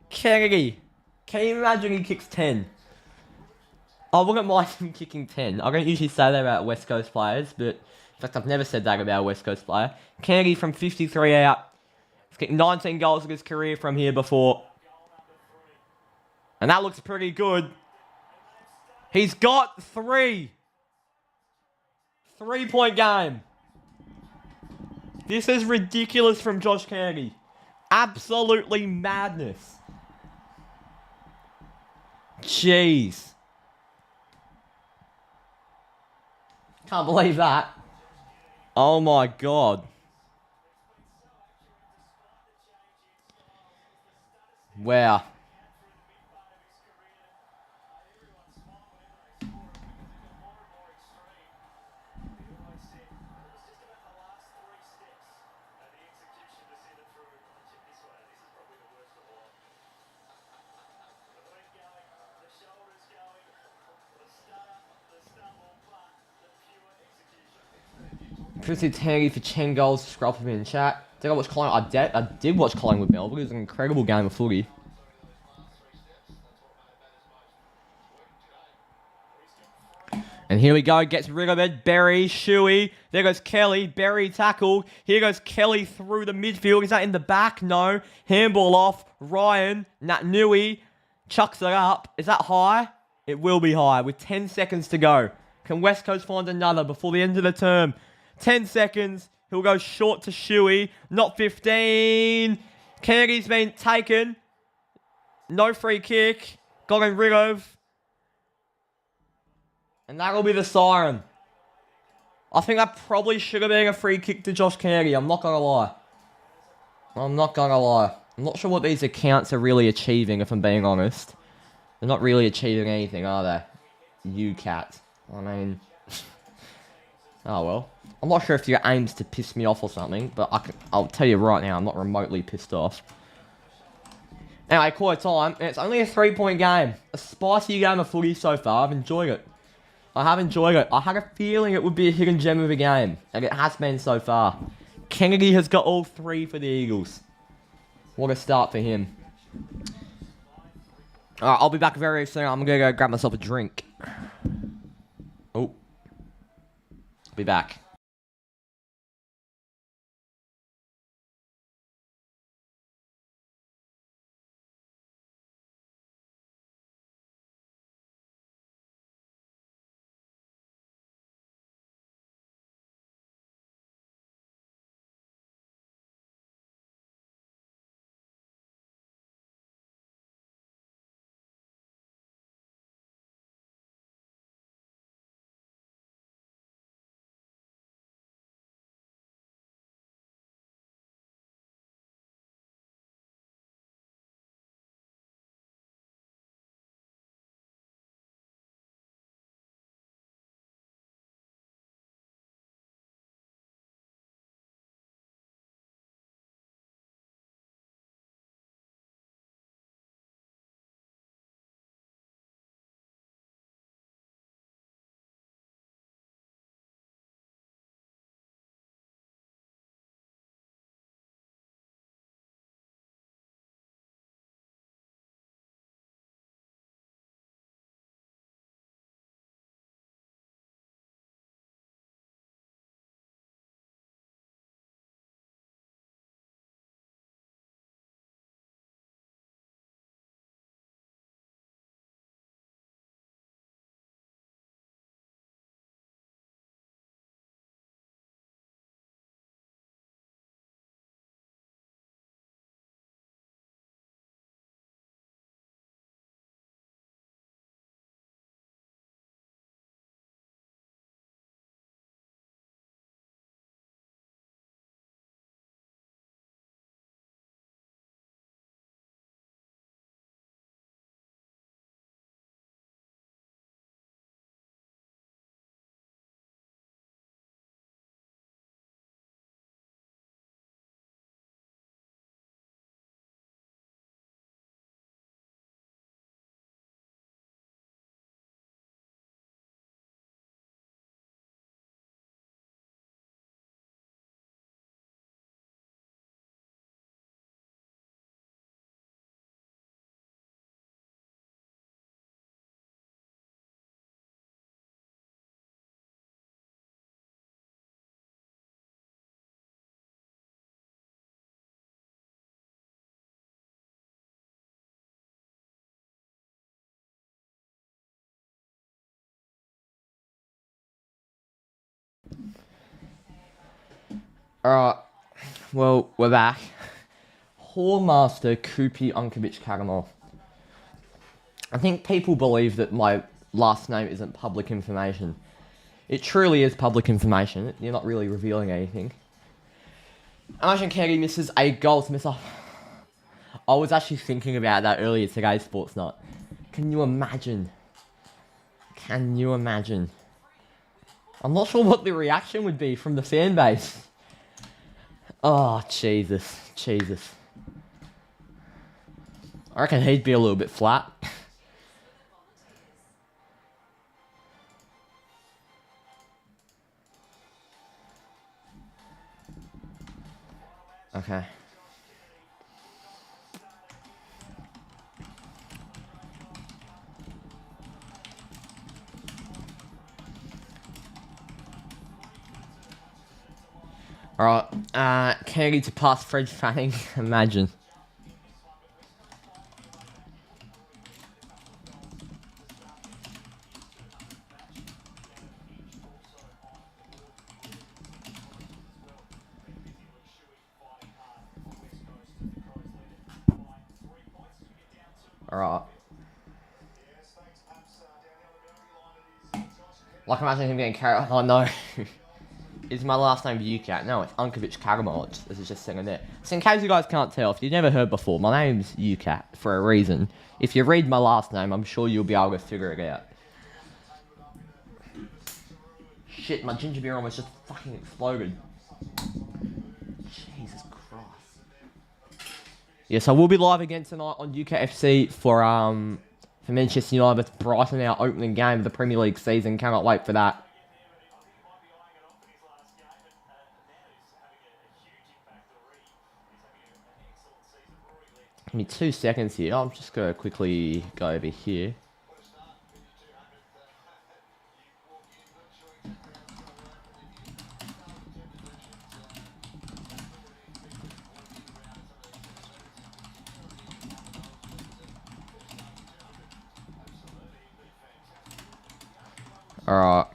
Kennedy. Can you imagine he kicks 10? I wouldn't mind him kicking 10. I don't usually say that about West Coast players, but in fact, I've never said that about a West Coast player. Kennedy from 53 out. He's kicked 19 goals of his career from here before. And that looks pretty good. He's got 3. 3-point game. This is ridiculous from Josh Kennedy. Absolutely madness. Jeez. Can't believe that. Oh my god. Wow. Chrissy Tangy for 10 goals. Scroll for me in chat. Did I watch Collingwood? I did watch Collingwood Melbourne. It was an incredible game of footy. And here we go. Gets rid of it. Berry, Shuey. There goes Kelly. Berry tackle. Here goes Kelly through the midfield. Is that in the back? No. Handball off. Ryan. Nui. Chucks it up. Is that high? It will be high with 10 seconds to go. Can West Coast find another before the end of the term? 10 seconds. He'll go short to Shuey. Not 15. Kennedy's been taken. No free kick. Gotten rid of. And that'll be the siren. I think that probably should have been a free kick to Josh Kennedy. I'm not going to lie. I'm not sure what these accounts are really achieving, if I'm being honest. They're not really achieving anything, are they? UCATT. I mean... oh well. I'm not sure if your aim's to piss me off or something, but I'll tell you right now, I'm not remotely pissed off. Anyway, quarter time, and it's only a 3-point game. A spicy game of footy so far. I've enjoyed it. I have enjoyed it. I had a feeling it would be a hidden gem of a game, and it has been so far. Kennedy has got all 3 for the Eagles. What a start for him. Alright, I'll be back very soon. I'm gonna go grab myself a drink. Oh. Be back. Alright, well, we're back. Hallmaster Kupi Unkovic Karamov. I think people believe that my last name isn't public information. It truly is public information. You're not really revealing anything. Imagine Kennedy misses a goal to miss off. I was actually thinking about that earlier today, Sports Night. Can you imagine? Can you imagine? I'm not sure what the reaction would be from the fan base. Oh, Jesus. Jesus. I reckon he'd be a little bit flat. Alright, Kennedy to pass Fred Fanning. Imagine. Alright. Like, imagine him getting carried. Oh no. Is my last name UCATT? No, it's Unkovic Karamoj. This is just sitting there. So, in case you guys can't tell, if you've never heard before, my name's UCATT for a reason. If you read my last name, I'm sure you'll be able to figure it out. Shit, my ginger beer almost just fucking exploded. Jesus Christ. Yes, I will be live again tonight on UCATT for Manchester United, Brighton, our opening game of the Premier League season. Cannot wait for that. Give me 2 seconds here. I'm just going to quickly go over here. Alright.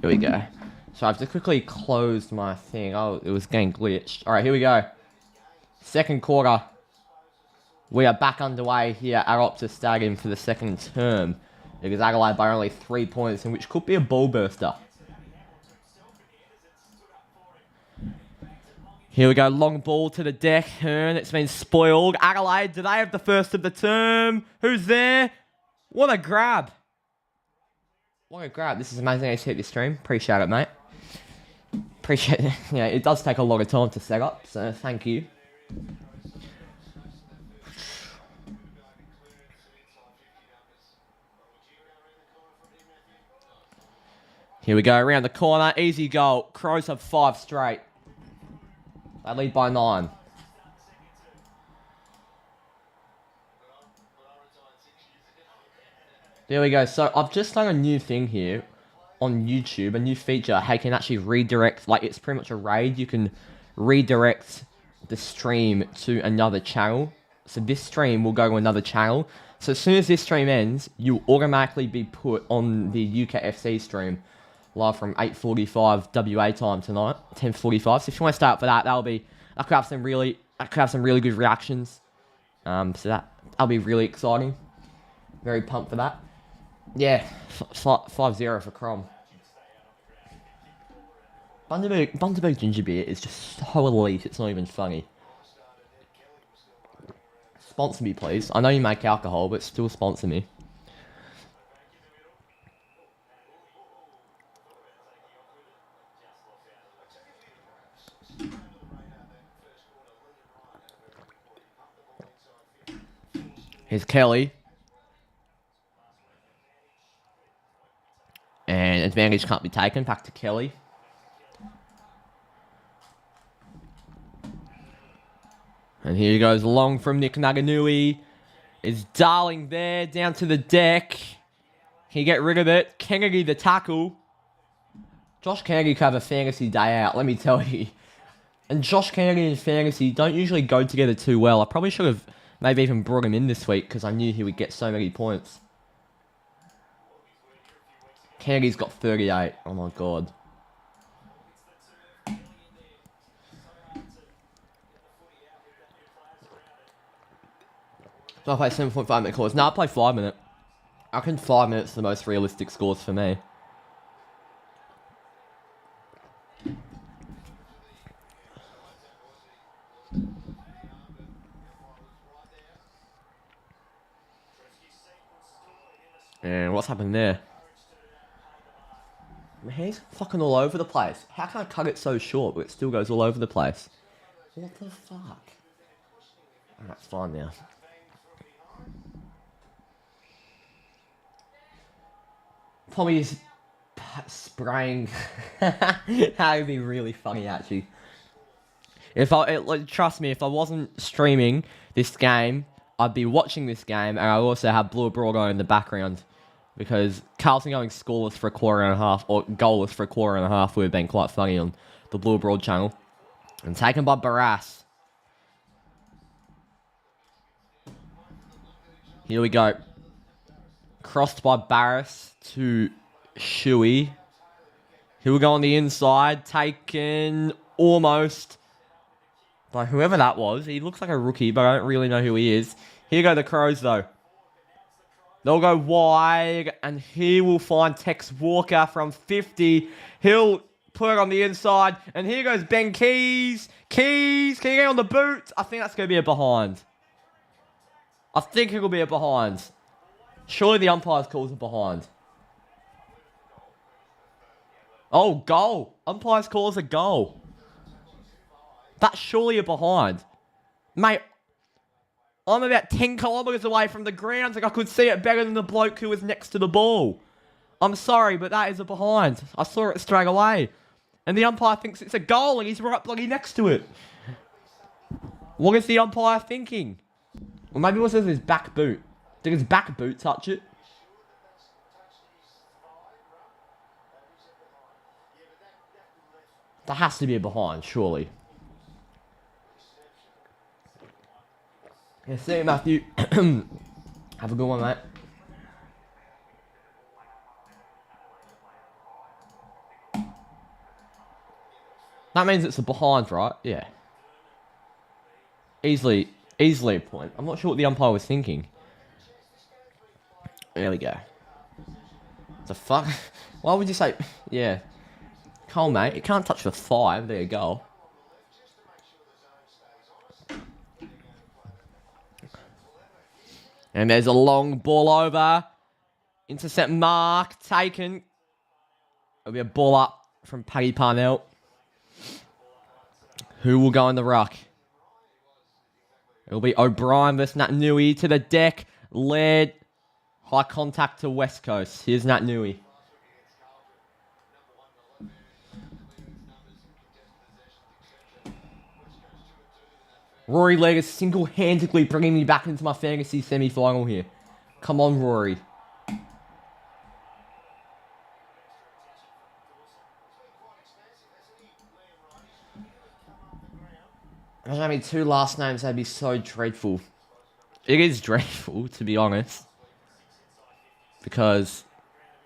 Here we go. So I've just quickly closed my thing. Oh, it was getting glitched. Alright, here we go. Second quarter. We are back underway here at Optus Stadium for the second term. It is Adelaide by only 3 points, in which could be a ball burster. Here we go, long ball to the deck. Hearn, it's been spoiled. Adelaide, do they have the first of the term? Who's there? What a grab. What a grab. This is amazing. I hit this stream. Appreciate it, mate. Appreciate it. Yeah, it does take a lot of time to set up, so thank you. Here we go, around the corner. Easy goal. Crows have 5 straight. They lead by 9. There we go. So I've just done a new thing here on YouTube, a new feature. How you can actually redirect, like it's pretty much a raid. You can redirect the stream to another channel. So this stream will go to another channel. So as soon as this stream ends, you'll automatically be put on the UCATT stream live from 8:45 WA time tonight, 10:45. So if you want to start for that, I could have some really good reactions. So that'll be really exciting. Very pumped for that. Yeah, 5-0 for Crom. Bundaberg ginger beer is just so elite, it's not even funny. Sponsor me, please. I know you make alcohol, but still sponsor me. Here's Kelly. And advantage can't be taken. Back to Kelly. And here he goes long from Nick Naganui. Is Darling there, down to the deck. Can you get rid of it? Kennedy the tackle. Josh Kennedy could have a fantasy day out, let me tell you. And Josh Kennedy and fantasy don't usually go together too well. I probably should have maybe even brought him in this week because I knew he would get so many points. Kennedy's got 38. Oh my god. So I play 7.5 minute scores. No, I play 5 minute. I reckon 5 minutes are the most realistic scores for me. And what's happened there? My hair's fucking all over the place. How can I cut it so short but it still goes all over the place? What the fuck? Oh, that's fine now. Tommy's spraying. That would be really funny, actually. Trust me, if I wasn't streaming this game, I'd be watching this game, and I also have Blue Abroad on in the background, Because Carlton going scoreless for a quarter and a half, or goalless for a quarter and a half, would have been quite funny on the Blue Broad channel. And taken by Barras. Here we go. Crossed by Barras to Shuey. He will go on the inside. Taken almost by whoever that was. He looks like a rookie, but I don't really know who he is. Here go the Crows, though. They'll go wide, and he will find Tex Walker from 50. He'll put it on the inside, and here goes Ben Keys. Keys, can you get on the boot? I think that's going to be a behind. I think it will be a behind. Surely the umpire's calls a behind. Oh, goal. Umpire's calls a goal. That's surely a behind. Mate, I'm about 10 kilometres away from the grounds. Like I could see it better than the bloke who was next to the ball. I'm sorry, but that is a behind. I saw it straight away. And the umpire thinks it's a goal and he's right bloody next to it. What is the umpire thinking? Or maybe it was his back boot. Did his back boot touch it? That has to be a behind, surely. Yeah, see you, Matthew. Have a good one, mate. That means it's a behind, right? Yeah. Easily a point. I'm not sure what the umpire was thinking. There we go. The fuck? Why would you say... Yeah. Cole, mate, it can't touch the 5. There you go. And there's a long ball over. Intercept mark. Taken. It'll be a ball up from Paddy Parnell. Who will go in the ruck? It'll be O'Brien versus Nat Nui to the deck. Led. High contact to West Coast. Here's Nat Nui. Rory Leg is single-handedly bringing me back into my fantasy semi-final here. Come on, Rory. Imagine having 2 last names, that'd be so dreadful. It is dreadful, to be honest. Because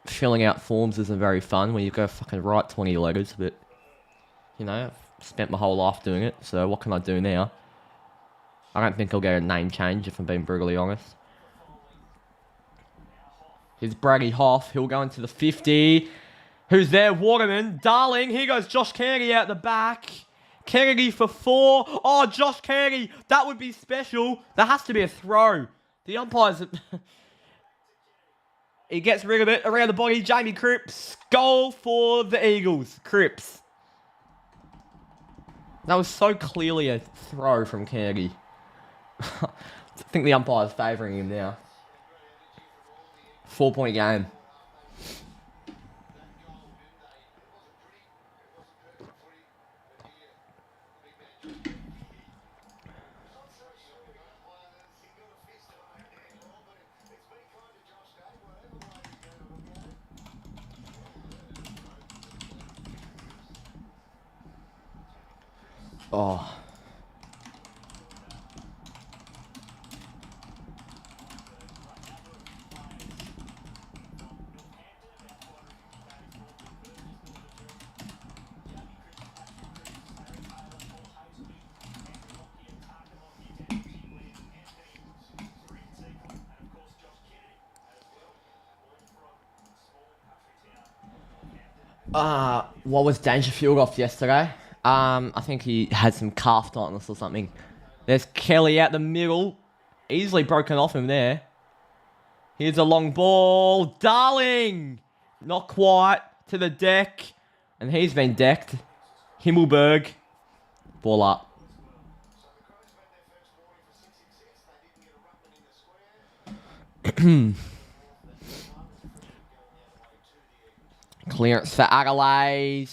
filling out forms isn't very fun when you've got to fucking write 20 letters, but, you know, I've spent my whole life doing it, so what can I do now? I don't think I'll get a name change, if I'm being brutally honest. Here's Brady Hoff. He'll go into the 50. Who's there? Waterman. Darling. Here goes Josh Kennedy out the back. Kennedy for 4. Oh, Josh Kennedy. That would be special. That has to be a throw. The umpire's... He gets rid of it around the body. Jamie Cripps. Goal for the Eagles. Cripps. That was so clearly a throw from Kennedy. I think the umpire's favouring him now. 4-point game. Oh. What was Dangerfield off yesterday? I think he had some calf tightness or something. There's Kelly out the middle. Easily broken off him there. Here's a long ball. Darling! Not quite. To the deck. And he's been decked. Himmelberg. Ball up. Clearance for Adelaide.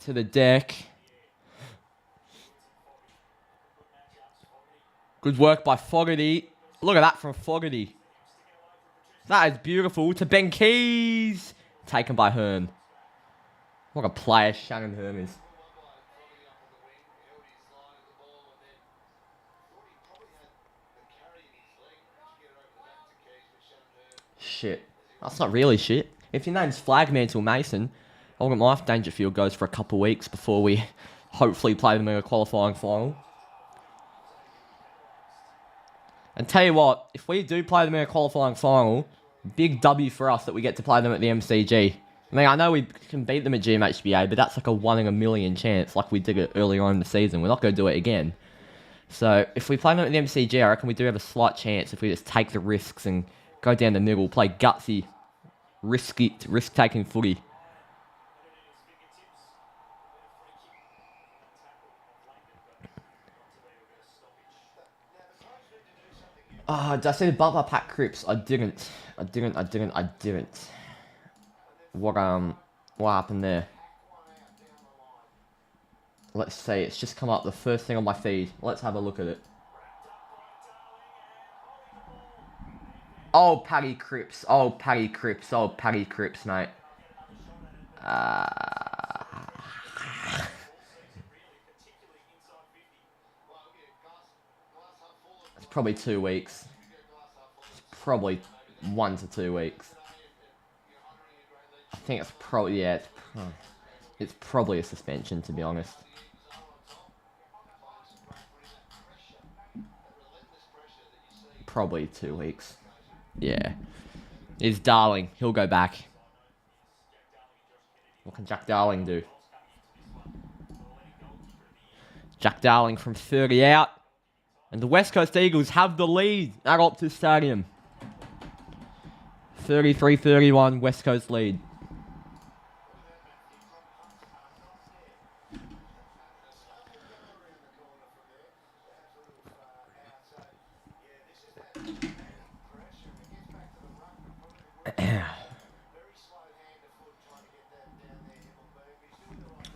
To the deck. Good work by Fogarty. Look at that from Fogarty. That is beautiful to Ben Keys. Taken by Hearn. What a player Shannon Hearn is. Shit. That's not really shit. If your name's Flagmantle Mason, I wouldn't mind if Dangerfield goes for a couple of weeks before we hopefully play them in a qualifying final. And tell you what, if we do play them in a qualifying final, big W for us that we get to play them at the MCG. I mean, I know we can beat them at GMHBA, but that's like a 1 in a million chance, like we did it earlier on in the season. We're not going to do it again. So, if we play them at the MCG, I reckon we do have a slight chance if we just take the risks and go down the middle, play gutsy, risk-taking footy. Did I say the Butler Pack Crips? I didn't. What happened there? Let's see, it's just come up, the first thing on my feed. Let's have a look at it. Oh, Paddy Cripps, mate. It's probably 2 weeks. It's probably 1 to 2 weeks. I think it's probably, yeah, it's probably a suspension, to be honest. Probably 2 weeks. Yeah. It's Darling. He'll go back. What can Jack Darling do? Jack Darling from 30 out. And the West Coast Eagles have the lead at Optus Stadium. 33-31 West Coast lead.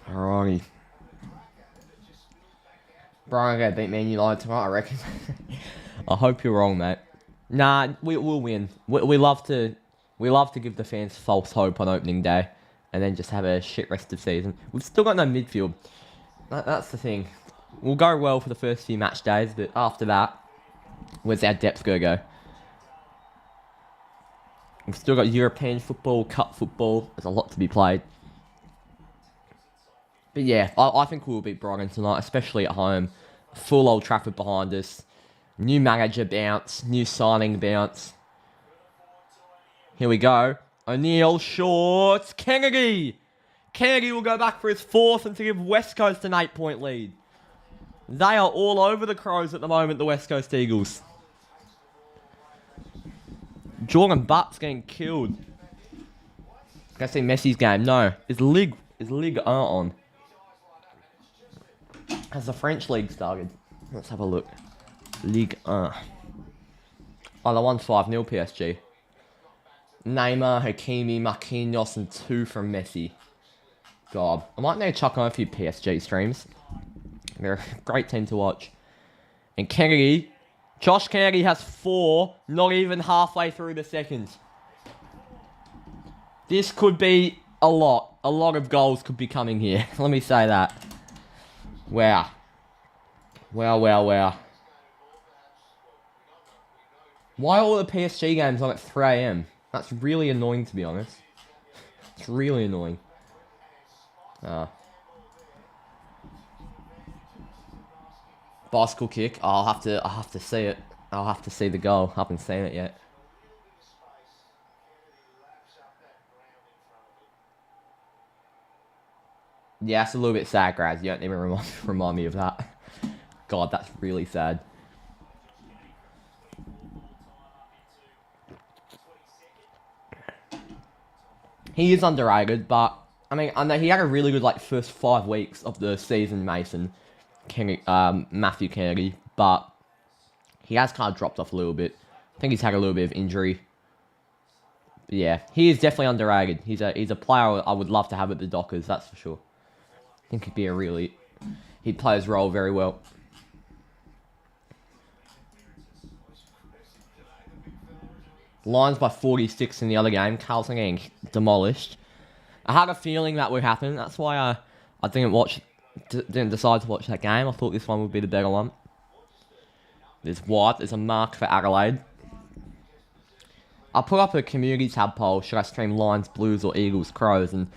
Alrighty. Brian gonna beat Man United tonight, I reckon. I hope you're wrong, mate. Nah, we'll win. We love to give the fans false hope on opening day, and then just have a shit rest of season. We've still got no midfield. That's the thing. We'll go well for the first few match days, but after that, where's our depth gonna go? We've still got European football, cup football. There's a lot to be played. But yeah, I think we'll beat Brighton tonight, especially at home. Full Old Trafford behind us. New manager bounce. New signing bounce. Here we go. O'Neill, shorts. Kennedy! Kennedy will go back for his 4th and to give West Coast an 8-point lead. They are all over the Crows at the moment, the West Coast Eagles. Jordan Butt's getting killed. Can I see Messi's game? No. Is Ligue 1 on? Has the French league started? Let's have a look. Ligue 1. Oh, they won 5-0 PSG. Neymar, Hakimi, Marquinhos, and 2 from Messi. God. I might need to chuck on a few PSG streams. They're a great team to watch. And Kennedy. Josh Kennedy has 4, not even halfway through the second. This could be a lot. A lot of goals could be coming here. Let me say that. Wow. Wow. Why are all the PSG games on at 3 AM? That's really annoying, to be honest. It's really annoying. Bicycle kick. Oh, I'll have to see it. I'll have to see the goal. I haven't seen it yet. Yeah, it's a little bit sad, Graz. You don't even remind me of that. God, that's really sad. He is underrated, but I mean, I know he had a really good first 5 weeks of the season, Mason. Matthew Kennedy, but he has kind of dropped off a little bit. I think he's had a little bit of injury. But yeah, he is definitely underrated. He's a player I would love to have at the Dockers, that's for sure. I think he'd play his role very well. Lions by 46 in the other game. Carlton getting demolished. I had a feeling that would happen. That's why I didn't decide to watch that game. I thought this one would be the better one. There's white. There's a mark for Adelaide. I'll put up a community tab poll. Should I stream Lions, Blues, or Eagles, Crows? And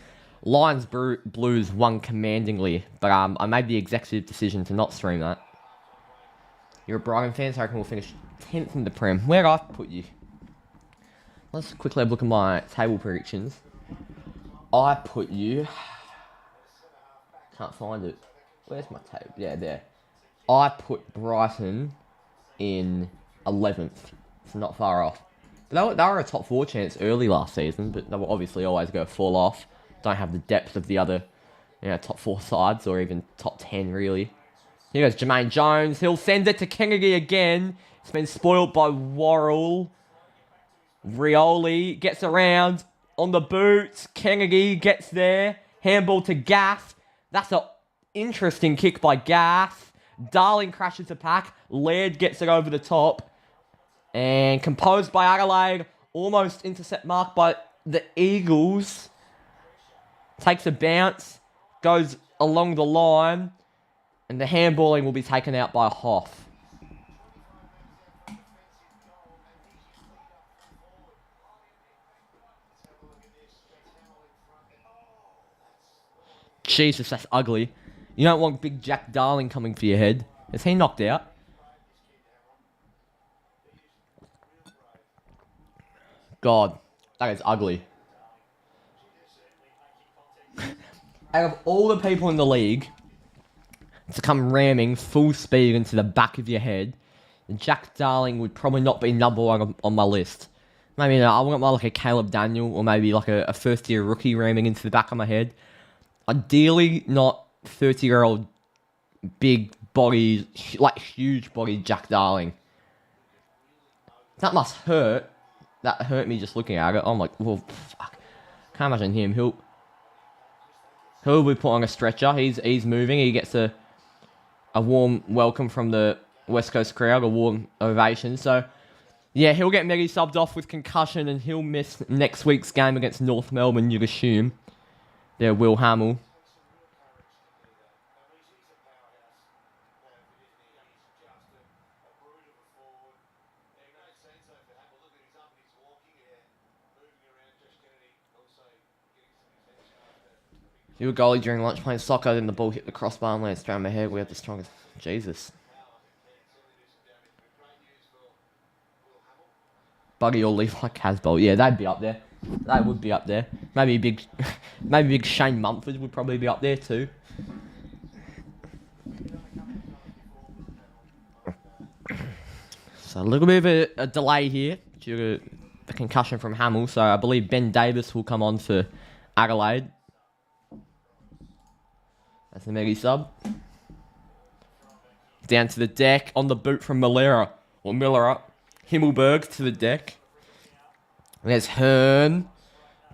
Lions, Blues won commandingly. But I made the executive decision to not stream that. You're a Brighton fan, so I reckon we'll finish 10th in the Prem. Where I put you? Let's quickly have a look at my table predictions. I put you... Can't find it. Where's my table? Yeah, there. I put Brighton in 11th. It's not far off. They were a top 4 chance early last season, but they will obviously always go fall off. Don't have the depth of the other top 4 sides, or even top 10, really. Here goes Jermaine Jones. He'll send it to Kennedy again. It's been spoiled by Worrell. Rioli gets around on the boots. Kennedy gets there. Handball to Gaff. That's an interesting kick by Gaff. Darling crashes the pack. Laird gets it over the top. And composed by Adelaide. Almost intercept mark by the Eagles. Takes a bounce. Goes along the line. And the handballing will be taken out by Hoff. Jesus, that's ugly. You don't want big Jack Darling coming for your head. Is he knocked out? God, that is ugly. Out of all the people in the league to come ramming full speed into the back of your head, Jack Darling would probably not be number one on my list. Maybe I want more like a Caleb Daniel, or maybe like a first-year rookie ramming into the back of my head. Ideally, not 30-year-old big body, like huge body Jack Darling. That must hurt. That hurt me just looking at it. I'm like, well, fuck. Can't imagine him. He'll be put on a stretcher. He's moving. He gets a warm welcome from the West Coast crowd, a warm ovation. So, yeah, he'll get Meggy subbed off with concussion, and he'll miss next week's game against North Melbourne, you'd assume. There, Will Hamill. You were goalie during lunch playing soccer, then the ball hit the crossbar and landed straight on my head. We had the strongest. Jesus. Buggy or Levi Casbolt. Yeah, they'd be up there. They would be up there. Maybe big Shane Mumford would probably be up there too. So a little bit of a delay here due to the concussion from Hamill. So I believe Ben Davis will come on for Adelaide. That's the Meggy sub. Down to the deck on the boot from Miller. Himmelberg to the deck. There's Hearn.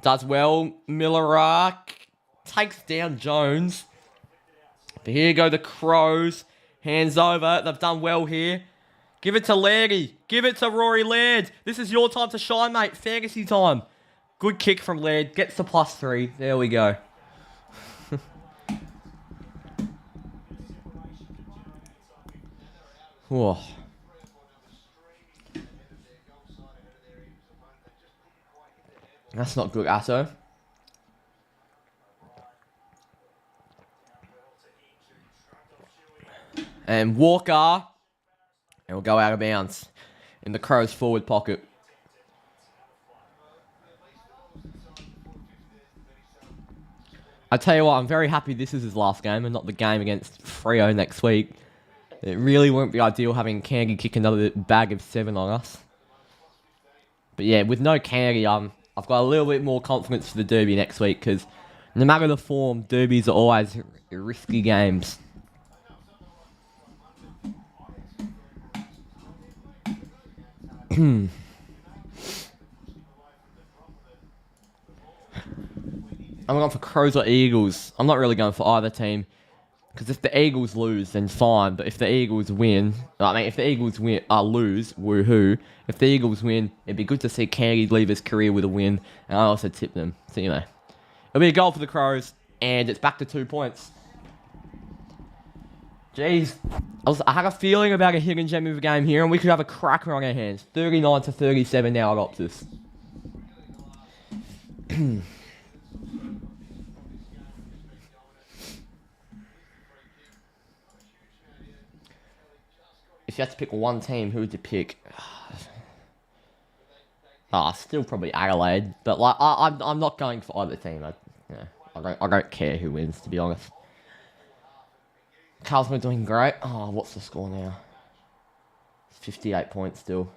Does well. Miller takes down Jones. But here go the Crows. Hands over. They've done well here. Give it to Lairdy. Give it to Rory Laird. This is your time to shine, mate. Fantasy time. Good kick from Laird. Gets the +3. There we go. Whoa. That's not good, Asso. And Walker. And we'll go out of bounds in the Crows' forward pocket. I tell you what, I'm very happy this is his last game and not the game against Freo next week. It really won't be ideal having Candy kick another bag of 7 on us. But yeah, with no Candy, I've got a little bit more confidence for the Derby next week, because no matter the form, Derbies are always risky games. I'm going for Crows or Eagles. I'm not really going for either team. Because if the Eagles lose, then fine. But if the Eagles win, if the Eagles lose, woohoo. If the Eagles win, it'd be good to see Candy leave his career with a win. And I also tip them. So, you know. It'll be a goal for the Crows. And it's back to 2 points. Jeez. I had a feeling about a hidden gem of a game here. And we could have a cracker on our hands. 39-37 now at Optus. If you had to pick one team, who would you pick? Still probably Adelaide, but like I'm not going for either team. I don't care who wins, to be honest. Carl's been doing great. Oh, what's the score now? 58 points still.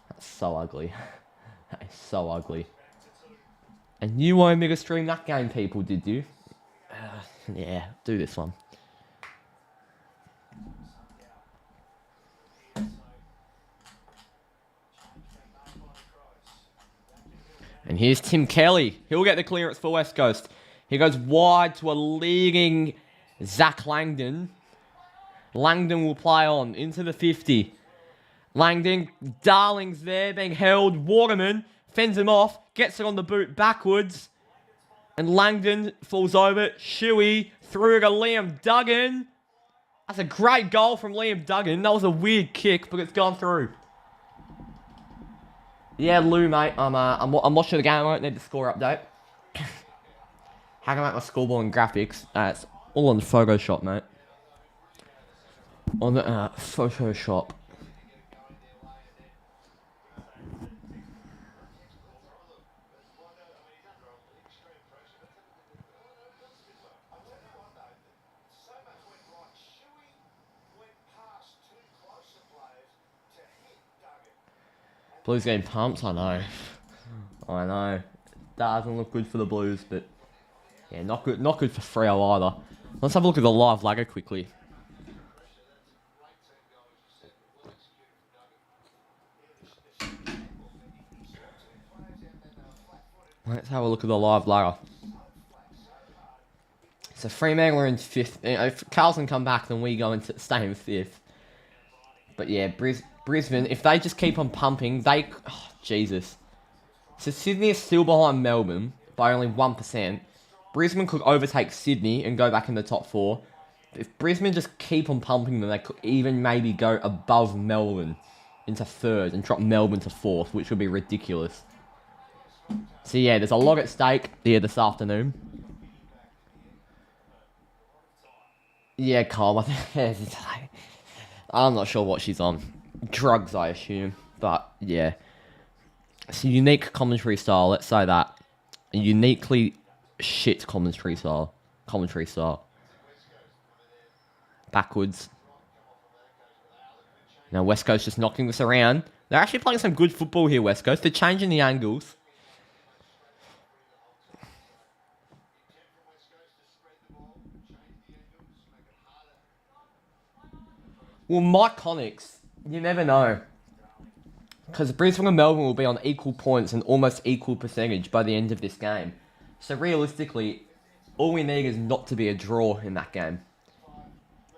That's so ugly. That is so ugly. And you wanted me to stream that game, people, did you? Yeah, do this one. And here's Tim Kelly. He'll get the clearance for West Coast. He goes wide to a leading Zach Langdon. Langdon will play on into the 50. Langdon, Darling's there, being held. Waterman fends him off, gets it on the boot backwards. And Langdon falls over. Shuey through to Liam Duggan. That's a great goal from Liam Duggan. That was a weird kick, but it's gone through. Yeah, Lou, mate. I'm watching the game. I won't need the score update. How can I make my scoreboard and graphics? It's all on Photoshop, mate. On the Photoshop. Blues getting pumped, I know. I know. That doesn't look good for the Blues, but yeah, not good for Freo either. Let's have a look at the live lagger quickly. Let's have a look at the live lagger. So Fremantle are in 5th. If Carlton come back, then we go into stay in 5th. But yeah, Brisbane, if they just keep on pumping, Jesus. So Sydney is still behind Melbourne by only 1%. Brisbane could overtake Sydney and go back in the top 4. If Brisbane just keep on pumping them, they could even maybe go above Melbourne into 3rd and drop Melbourne to 4th, which would be ridiculous. So yeah, there's a lot at stake here this afternoon. Yeah, Carl, I'm not sure what she's on. Drugs, I assume. But, yeah. It's a unique commentary style, let's say that. A uniquely shit commentary style. Backwards. Now, West Coast just knocking this around. They're actually playing some good football here, West Coast. They're changing the angles. Well, Mike Connick's, you never know. Because Brisbane and Melbourne will be on equal points and almost equal percentage by the end of this game. So realistically, all we need is not to be a draw in that game.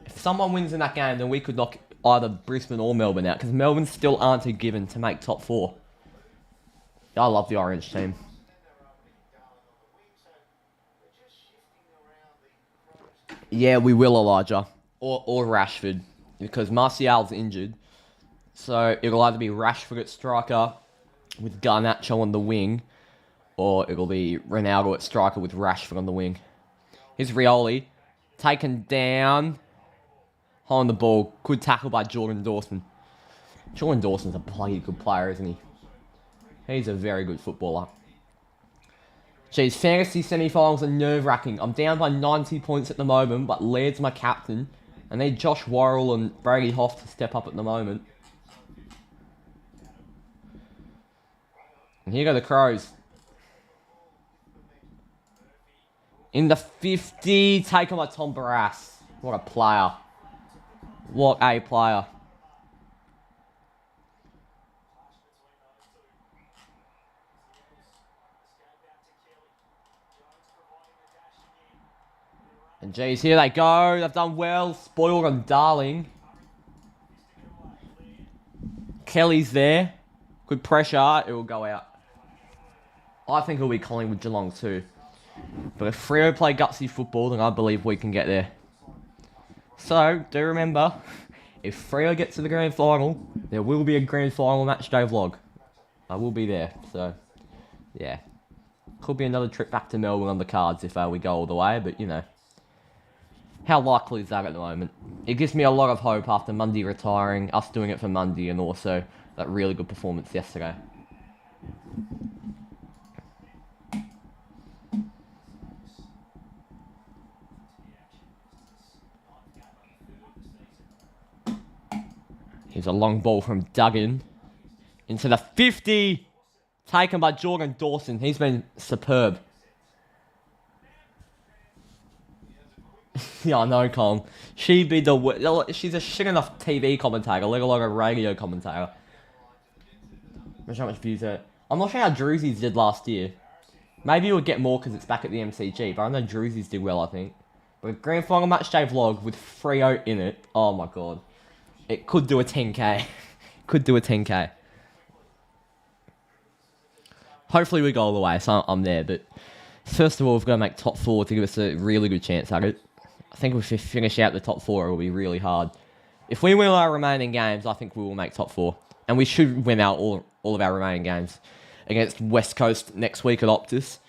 If someone wins in that game, then we could knock either Brisbane or Melbourne out. Because Melbourne still aren't a given to make top 4. I love the Orange team. Yeah, we will, Elijah. Or Rashford. Because Martial's injured. So it'll either be Rashford at striker with Garnacho on the wing, or it'll be Ronaldo at striker with Rashford on the wing. Here's Rioli. Taken down. On the ball. Good tackle by Jordan Dawson. Jordan Dawson's a bloody good player, isn't he? He's a very good footballer. Geez, fantasy semi-finals are nerve-wracking. I'm down by 90 points at the moment, but Laird's my captain. I need Josh Worrell and Brady Hoff to step up at the moment. And here go the Crows. In the 50, taken by Tom Barras. What a player. What a player. And geez, here they go. They've done well. Spoiled on Darling. Kelly's there. Good pressure. It will go out. I think it'll be Collingwood Geelong too. But if Freo play gutsy football, then I believe we can get there. So, do remember, if Freo get to the grand final, there will be a grand final match day vlog. I will be there. So, yeah. Could be another trip back to Melbourne on the cards if we go all the way, but you know. How likely is that at the moment? It gives me a lot of hope after Mundy retiring, us doing it for Mundy, and also that really good performance yesterday. Here's a long ball from Duggan into the 50. Taken by Jordan Dawson. He's been superb. Yeah, I know, Colin. She'd be she's a shit enough TV commentator, let alone a radio commentator. Imagine how much views are. I'm not sure how Drewsies did last year. Maybe it would get more because it's back at the MCG, but I know Drewsies did well, I think. But grand final match day vlog with Freo in it, oh my god. It could do a 10k. Could do a 10k. Hopefully we go all the way, so I'm there, but first of all, we've got to make top 4 to give us a really good chance at it. I think if we finish out the top 4, it will be really hard. If we win all our remaining games, I think we will make top 4. And we should win out all of our remaining games against West Coast next week at Optus.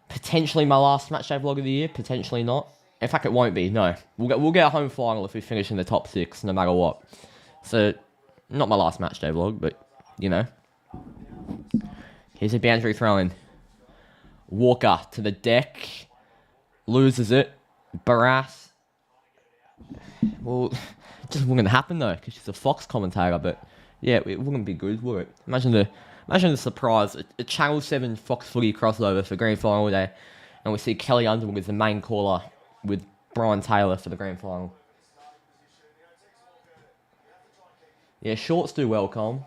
Potentially my last matchday vlog of the year, potentially not. In fact, it won't be, no. We'll get a home final if we finish in the top 6, no matter what. So, not my last matchday vlog, but, you know. Here's a boundary throw-in. Walker to the deck. Loses it. Barras. Well, it just wouldn't happen though, because she's a Fox commentator, but yeah, it wouldn't be good, would it? Imagine the surprise. A Channel 7 Fox footy crossover for grand final day, and we see Kelly Underwood as the main caller with Brian Taylor for the grand final. Yeah, shorts do well, Colm.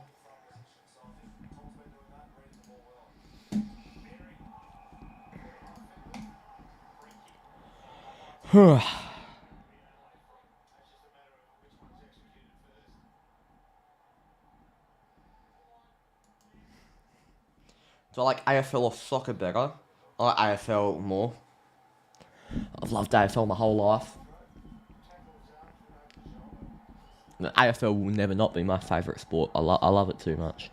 Do I like AFL or soccer better? I like AFL more. I've loved AFL my whole life. The AFL will never not be my favourite sport. I love it too much.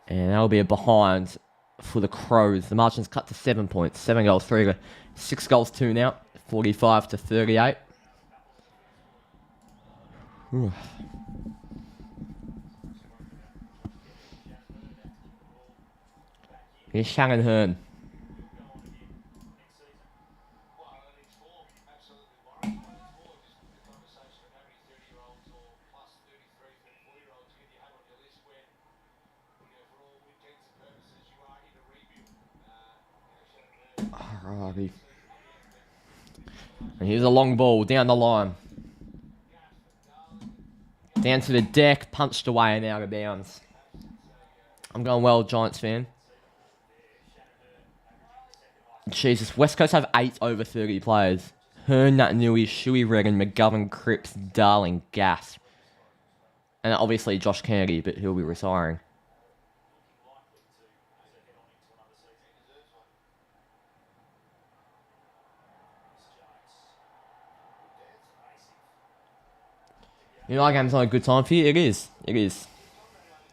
And that'll be a behind for the Crows. The margin's cut to 7 points. 7 goals, 3 goals. 6 goals, 2 now. 45 to 38. Whew. Here's Shannon Hearn. Alrighty. And here's a long ball down the line. Down to the deck, punched away and out of bounds. I'm going well, Giants fan. Jesus, West Coast have 8 over 30 players. Hearn, Nui, Shuey, Regan, McGovern, Cripps, Darling, Gas. And obviously Josh Kennedy, but he'll be retiring. You know, our game's not a good time for you? It is. It is.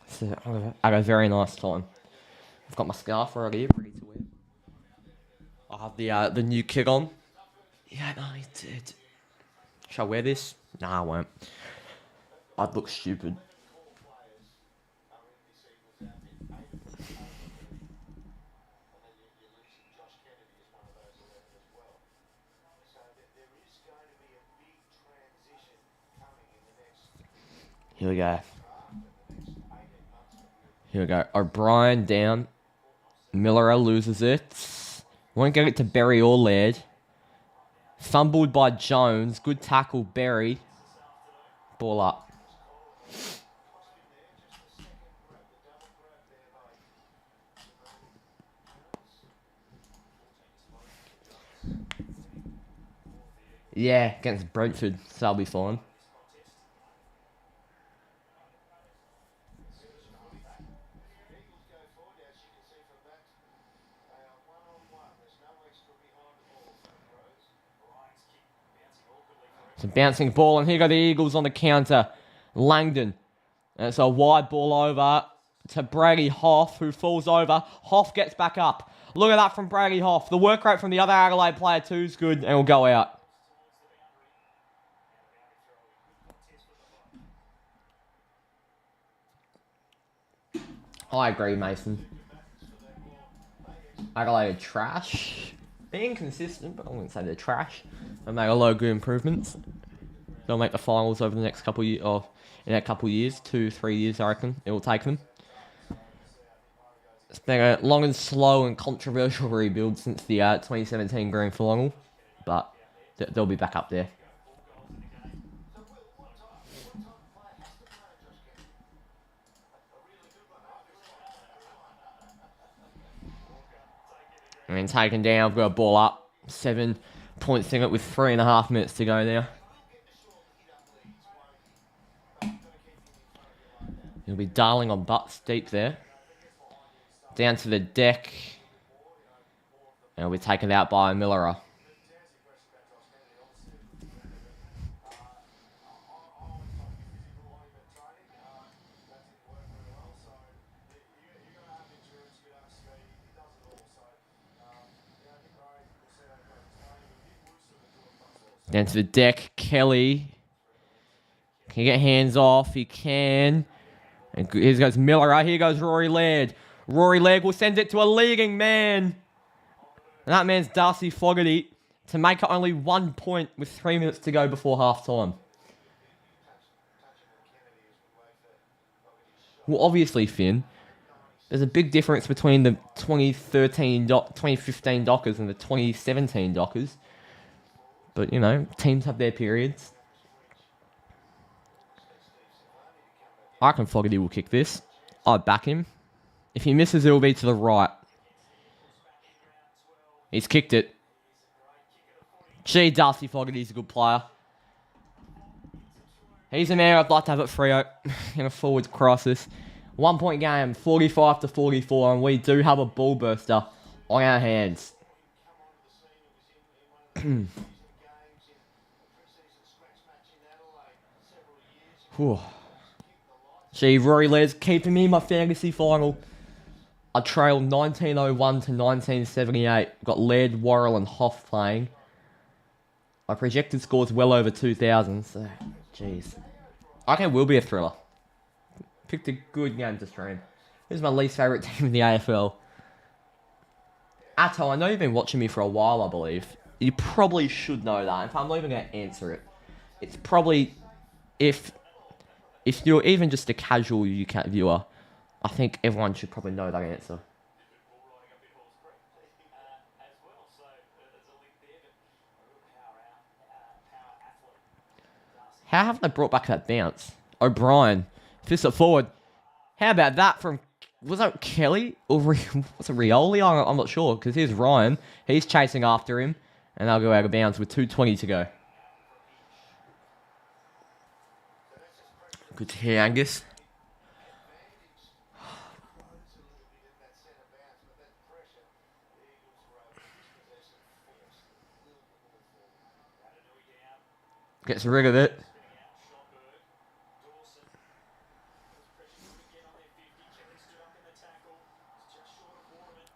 So, I had a very nice time. I've got my scarf right here, ready to wear. I have the new kit on. Yeah, no, it's it. Shall I wear this? Nah, I won't. I'd look stupid. Here we go. Here we go. O'Brien down. Miller loses it. Won't get it to Berry or Laird. Fumbled by Jones. Good tackle, Berry. Ball up. Yeah, against Brentford, so that'll be fine. It's a bouncing ball, and here go the Eagles on the counter. Langdon. And it's a wide ball over to Brady Hoff, who falls over. Hoff gets back up. Look at that from Brady Hoff. The work rate from the other Adelaide player too is good, and will go out. I agree, Mason. Adelaide are trash. They're inconsistent, but I wouldn't say they're trash. They make a lot of good improvements. They'll make the finals over the next couple of years, or in a couple of years, 2-3 years, I reckon it will take them. It's been a long and slow and controversial rebuild since the 2017 grand final, but they'll be back up there. And taken down, we've got a ball up. 7 points in it with 3.5 minutes to go now. He'll be Darling on butts deep there. Down to the deck. And we'll be taken out by Miller. Down to the deck, Kelly. Can he get hands off? He can. And here goes Miller. Here goes Rory Laird. Rory Laird will send it to a leading man. And that man's Darcy Fogarty to make it only 1 point with 3 minutes to go before half time. Well, obviously, Finn, there's a big difference between the 2015 Dockers and the 2017 Dockers. But, you know, teams have their periods. I reckon Fogarty will kick this. I'd back him. If he misses, it will be to the right. He's kicked it. Gee, Darcy Fogarty's a good player. He's a man I'd like to have at Freo in a forwards crisis. 1 point game, 45-44, and we do have a ball burster on our hands. Gee, Rory Laird's keeping me in my fantasy final. I trailed 1901 to 1978. Got Laird, Worrell and Hoff playing. My projected score's well over 2,000, so jeez. I reckon it will be a thriller. Picked a good game to stream. This is my least favourite team in the AFL. Atto, I know you've been watching me for a while, I believe. You probably should know that. In fact, I'm not even going to answer it. It's probably... If you're even just a casual UCATT viewer, I think everyone should probably know that answer. How haven't they brought back that bounce? O'Brien, fist it forward. How about that from... Was that Kelly? Or was it Rioli? I'm not sure, because here's Ryan. He's chasing after him, and they'll go out of bounds with 2:20 to go. Good to hear, Angus. Gets rid of it.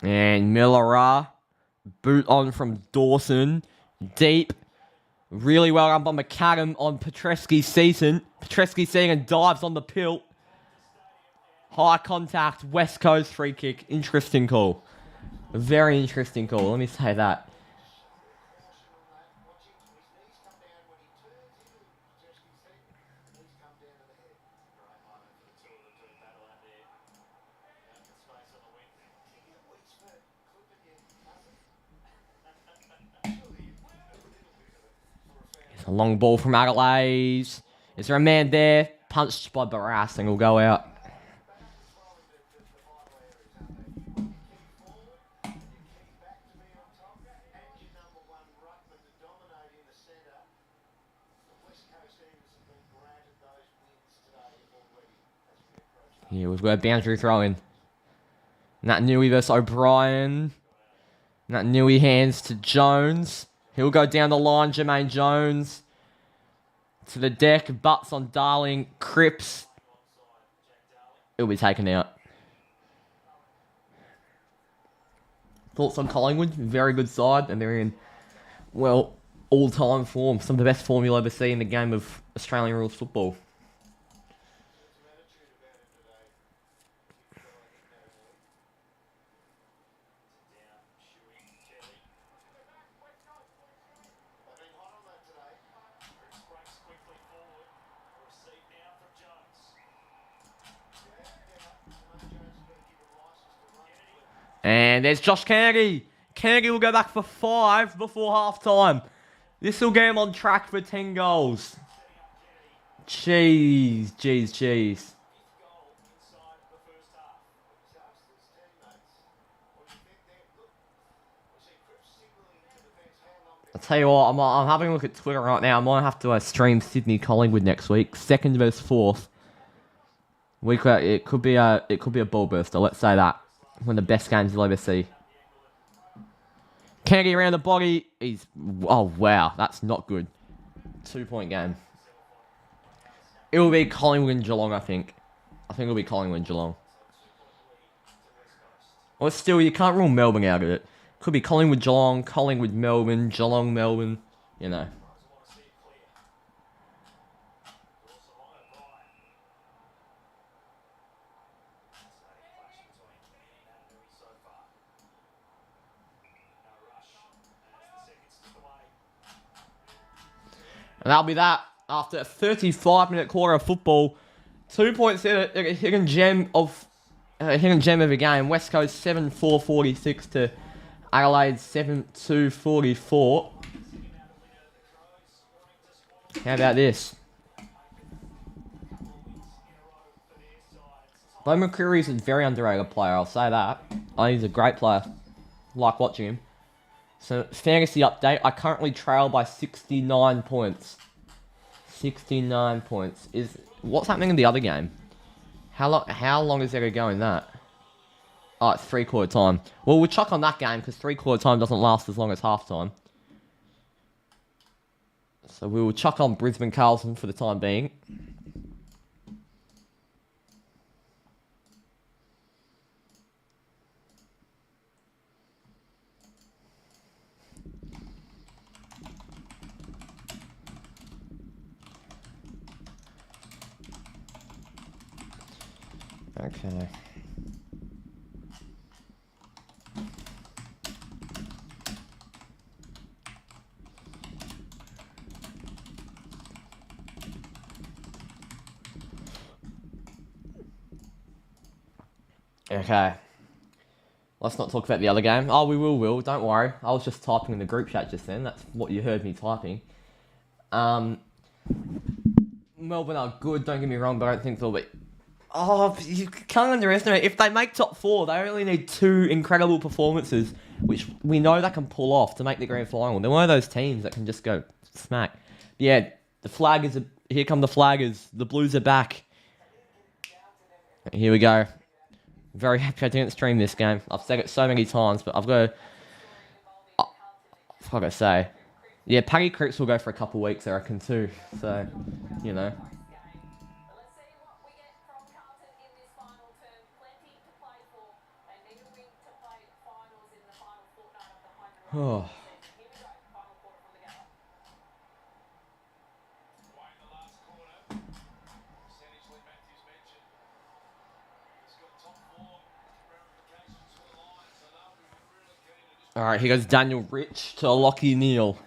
And Miller, boot on from Dawson. Deep. Really well run by McAdam on Petreski-Seaton. Petreski-Seaton dives on the pilt. High contact, West Coast free kick. Interesting call. A very interesting call, let me say that. A long ball from Adelaide. Is there a man there? Punched by Barras and will go out. Yeah, we've got a boundary throw in. Nat Nui versus O'Brien. Nat Nui hands to Jones. He'll go down the line. Jermaine Jones to the deck. Butts on Darling. Cripps. It'll be taken out. Thoughts on Collingwood? Very good side, and they're in, well, all-time form. Some of the best form you'll ever see in the game of Australian rules football. And there's Josh Kennedy. Kennedy will go back for 5 before half-time. This will get him on track for 10 goals. Jeez. I'll tell you what, I'm having a look at Twitter right now. I might have to stream Sydney Collingwood next week. 2nd versus 4th. It could be a ball burster, let's say that. One of the best games you'll ever see. Kennedy around the body. Oh, wow. That's not good. 2-point game. It will be Collingwood and Geelong, I think. I think it'll be Collingwood and Geelong. Or still, you can't rule Melbourne out of it. Could be Collingwood, Geelong, Collingwood, Melbourne, Geelong, Melbourne. You know. And that'll be that after a 35-minute quarter of football. 2 points in a hidden gem of a game. West Coast 7-4-46 to Adelaide 7-2-44. How about this? Bo McCreary is a very underrated player, I'll say that. I think he's a great player. Like watching him. So, fantasy update. I currently trail by 69 points. 69 points. What's happening in the other game? How long is there to go in that? Oh, it's 3/4 time. Well, we'll chuck on that game because 3/4 time doesn't last as long as half time. So we will chuck on Brisbane Carlton for the time being. Okay. Okay. Let's not talk about the other game. Oh, we will. Don't worry. I was just typing in the group chat just then. That's what you heard me typing. Melbourne are good, don't get me wrong, but I don't think they'll be... Oh, you can't underestimate. If they make top 4, they only need 2 incredible performances, which we know they can pull off to make the grand final. They're one of those teams that can just go smack. Yeah, the Flaggers are... Here come the Flaggers. The Blues are back. Here we go. Very happy I didn't stream this game. I've said it so many times, but I've got to... I've got to say... Yeah, Paddy Cripps will go for a couple weeks, I reckon, too. So, you know... Oh. Alright, here goes Daniel Rich to Lockie Neal.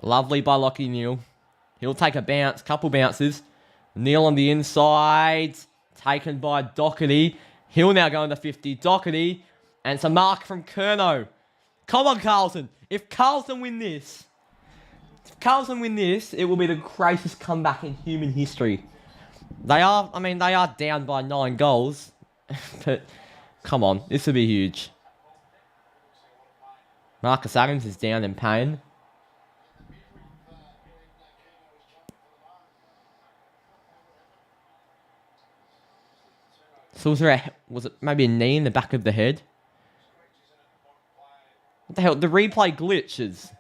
Lovely by Lockie Neal. He'll take a bounce, couple bounces. Neal on the inside. Taken by Doherty. He'll now go on the 50. Doherty. And it's a mark from Curnow. Come on, Carlton. If Carlton win this, it will be the greatest comeback in human history. They are down by 9 goals. But, come on. This will be huge. Marcus Adams is down in pain. So was it maybe a knee in the back of the head? What the hell? The replay glitches.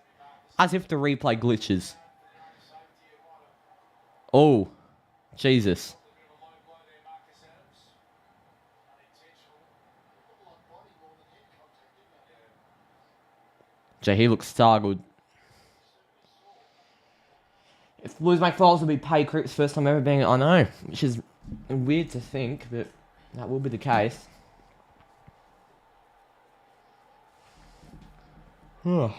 As if the replay glitches. Oh, Jesus. Jay, he looks startled. If Blues make finals will be paid Cripps first time ever being, I know, which is weird to think, but that will be the case. Alrighty.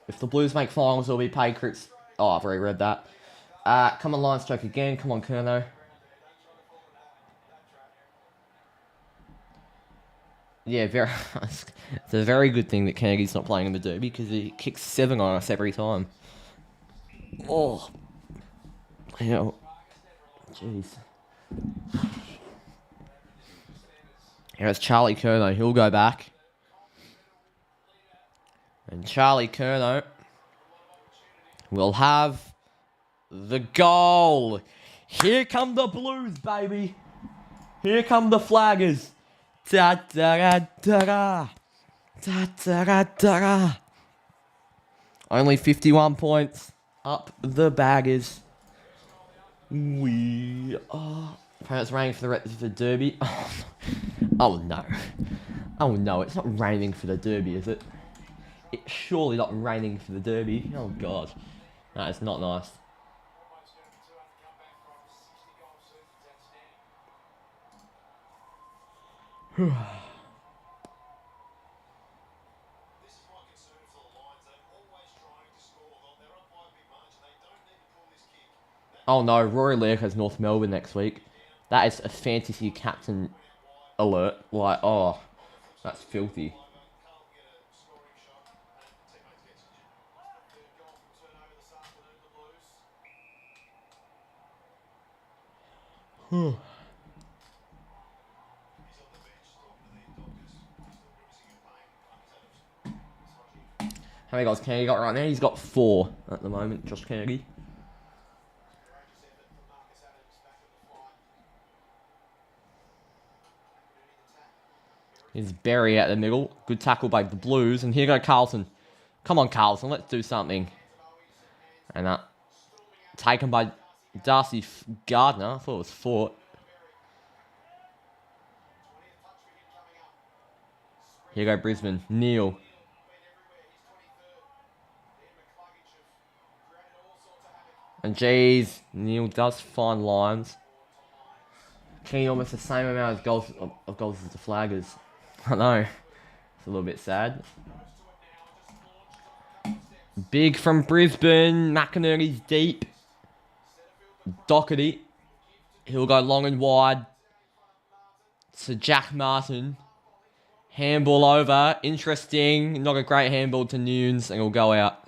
If the Blues make finals, they'll be paid Cripps. Oh, I've already read that. Come on, line stroke again. Come on, Kerno. Yeah, it's a very good thing that Kennedy's not playing in the Derby because he kicks 7 on us every time. Oh. Yeah. Jeez. Here it's Charlie Kerno. He'll go back. And Charlie Kerno will have the goal. Here come the Blues, baby. Here come the Flaggers. Da da da da da da da da. Only 51 points up the baggers. We are. Apparently it's raining for the rest of the Derby. Oh no. Oh no, it's not raining for the Derby, is it? It's surely not raining for the Derby. Oh god. That is not nice. Oh no, Rory Laird has North Melbourne next week. That is a fantasy captain alert. Like, oh, that's filthy. How many goals Kennedy got right now? He's got 4 at the moment, Josh Kennedy. Here's Berry at the middle. Good tackle by the Blues. And here go Carlton. Come on, Carlton. Let's do something. And taken by Darcy Gardner. I thought it was Fort. Here go Brisbane. Neil. And geez, Neil does find lines. Kenny almost the same amount of goals as the Flaggers. I know. It's a little bit sad. Big from Brisbane. McInerney's deep. Doherty. He'll go long and wide. To Jack Martin. Handball over. Interesting. Not a great handball to Nunes. And he'll go out.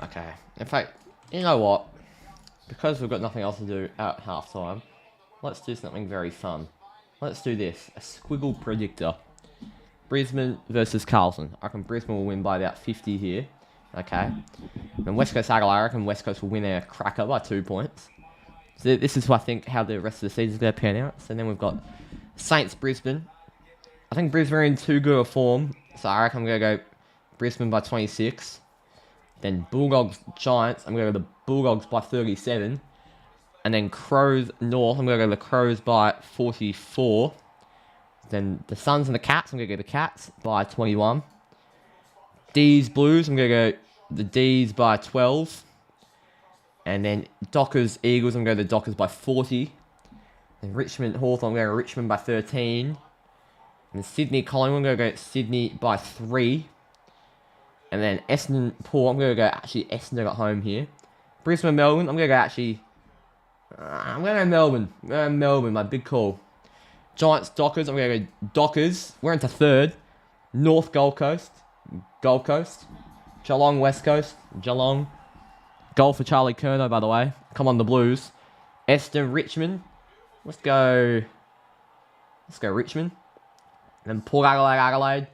Okay. In fact, you know what? Because we've got nothing else to do at halftime, let's do something very fun. Let's do this. A squiggle predictor. Brisbane versus Carlton. I reckon Brisbane will win by about 50 here. Okay. Then West Coast Adelaide, I reckon West Coast will win a cracker by 2 points. So this is, I think, how the rest of the season is going to pan out. So then we've got Saints Brisbane. I think Brisbane are in too good a form. So I reckon I'm going to go Brisbane by 26. Then Bulldogs Giants. I'm going to go the Bulldogs by 37. And then Crows North. I'm going to go the Crows by 44. Then the Suns and the Cats, I'm going to go the Cats by 21. D's Blues, I'm going to go the D's by 12. And then Dockers Eagles, I'm going to go the Dockers by 40. And Richmond Hawthorn, I'm going to go Richmond by 13. And Sydney Collingwood, I'm going to go Sydney by 3. And then Essendon Port, I'm going to go actually Essendon at home here. Brisbane Melbourne, I'm going to go actually. I'm going to go Melbourne. I'm going to go Melbourne, my big call. Giants Dockers, I'm going to go Dockers. We're into 3rd. North Gold Coast. Gold Coast. Geelong West Coast. Geelong. Goal for Charlie Curnow, by the way. Come on, the Blues. Eston Richmond. Let's go Richmond. And then Port Adelaide.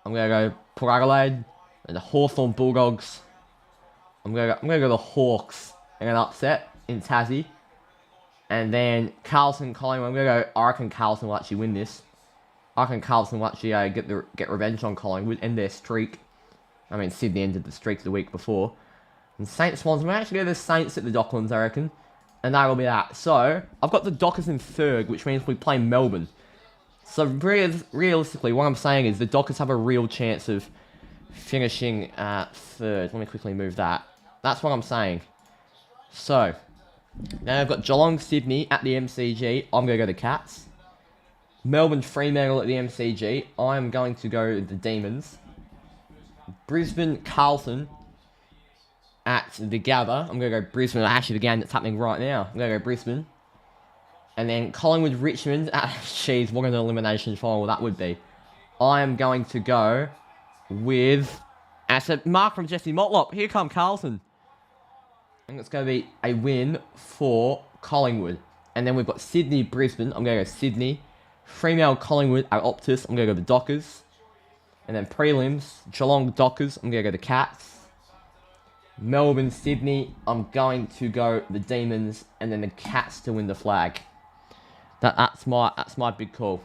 I'm going to go Port Adelaide. And the Hawthorn Bulldogs. I'm going to go the Hawks in an upset in Tassie. And then Carlton Collingwood. I'm going to go. I reckon Carlton will actually win this. I reckon Carlton will actually get revenge on Collingwood, end their streak. I mean, Sydney ended the streak the week before. And Saints Swans, we'll actually go the Saints at the Docklands, I reckon. And that will be that. So, I've got the Dockers in 3rd, which means we play Melbourne. So, realistically, what I'm saying is the Dockers have a real chance of finishing at 3rd. Let me quickly move that. That's what I'm saying. So, now I've got Geelong Sydney at the MCG. I'm going to go the Cats. Melbourne Fremantle at the MCG. I'm going to go the Demons. Brisbane Carlton at the Gather. I'm going to go Brisbane. Actually, the game that's happening right now. I'm going to go Brisbane. And then Collingwood Richmond. Jeez, what an elimination final that would be. I am going to go with... As a mark from Jesse Motlop. Here come Carlton. I think it's going to be a win for Collingwood. And then we've got Sydney Brisbane. I'm going to go Sydney. Fremantle Collingwood at Optus. I'm going to go the Dockers. And then prelims. Geelong Dockers. I'm going to go the Cats. Melbourne Sydney. I'm going to go the Demons. And then the Cats to win the flag. That's my big call.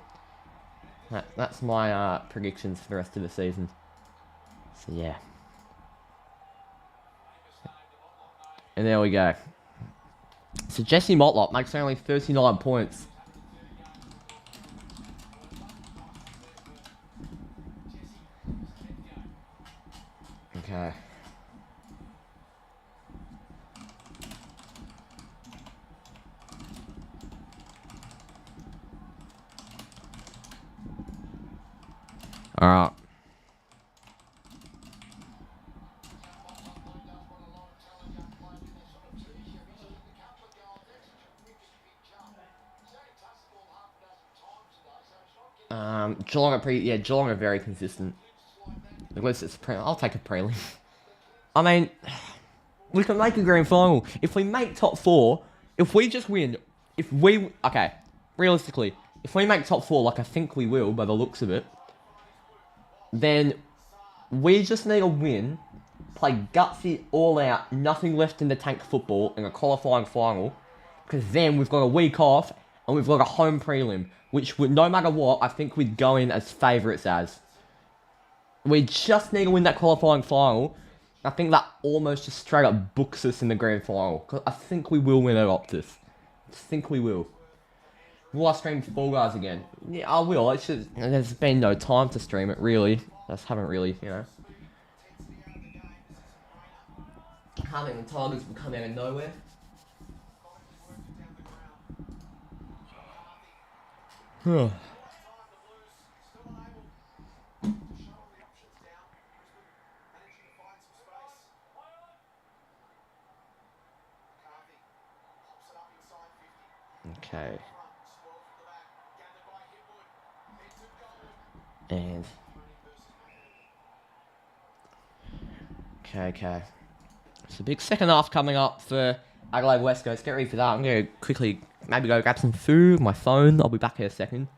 That's my predictions for the rest of the season. So yeah. And there we go. So Jesse Motlop makes only 39 points. Okay. Alright. Geelong are very consistent. At least it's I'll take a prelim. I mean, we can make a grand final. If we make top 4, if we just win, realistically, if we make top 4, like I think we will by the looks of it, then we just need a win, play gutsy, all out, nothing left in the tank football in a qualifying final, because then we've got a week off and we've got a home prelim, which would, no matter what, I think we'd go in as favourites as. We just need to win that qualifying final. I think that almost just straight up books us in the grand final. Because I think we will win at Optus. I think we will. Will I stream Fall Guys again? Yeah, I will. It's just, there's been no time to stream it, really. I just haven't really, Having the Tigers will come out of nowhere. Okay. And... Okay. It's a big second half coming up for Adelaide West Coast. Get ready for that. I'm going to quickly maybe go grab some food, my phone. I'll be back in a second.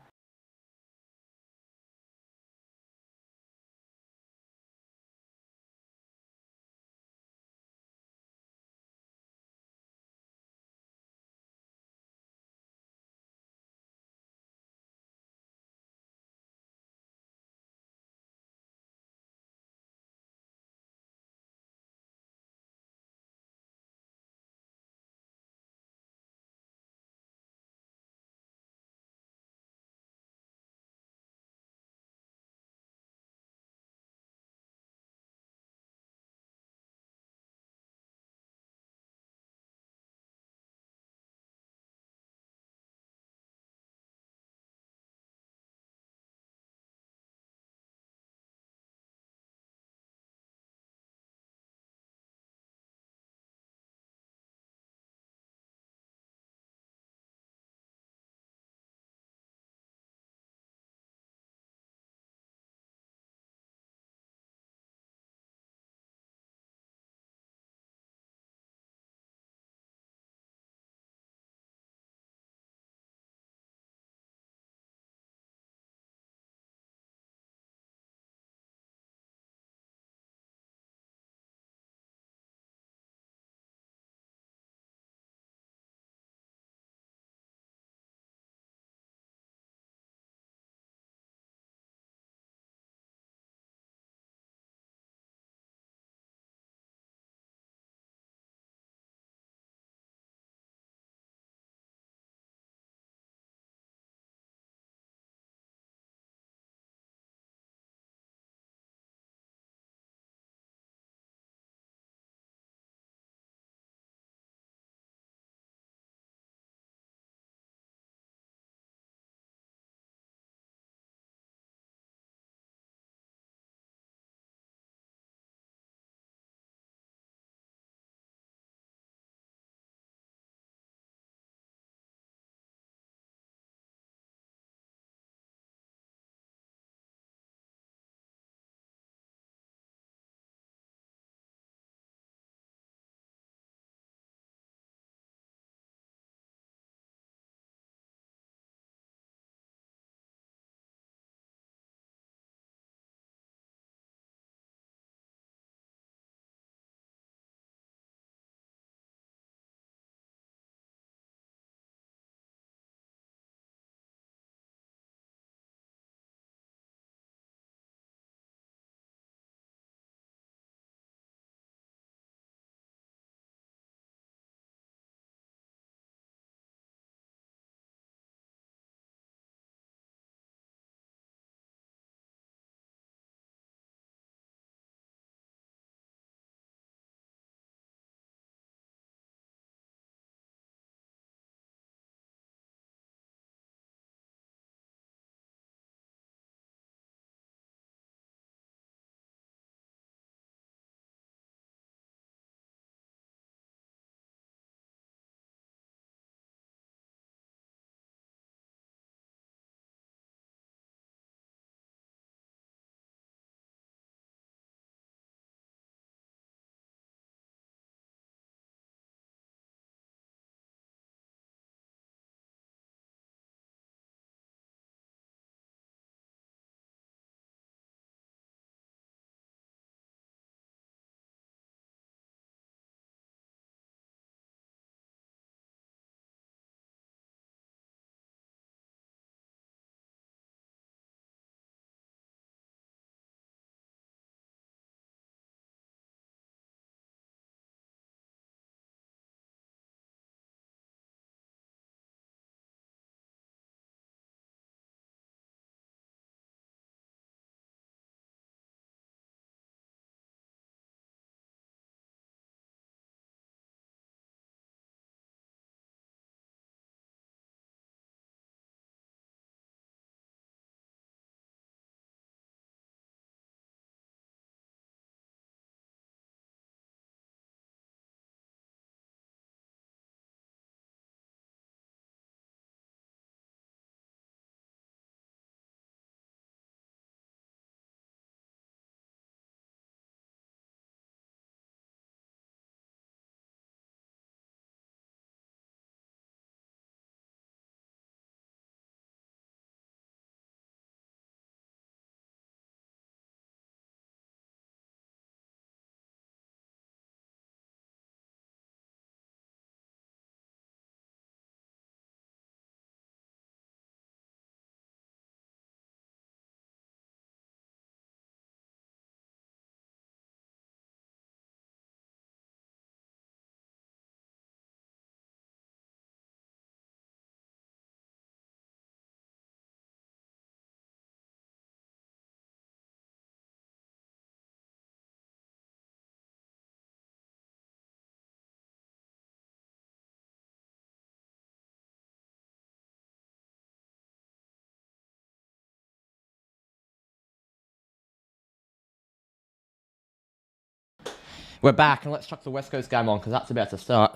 We're back, and let's chuck the West Coast game on, because that's about to start.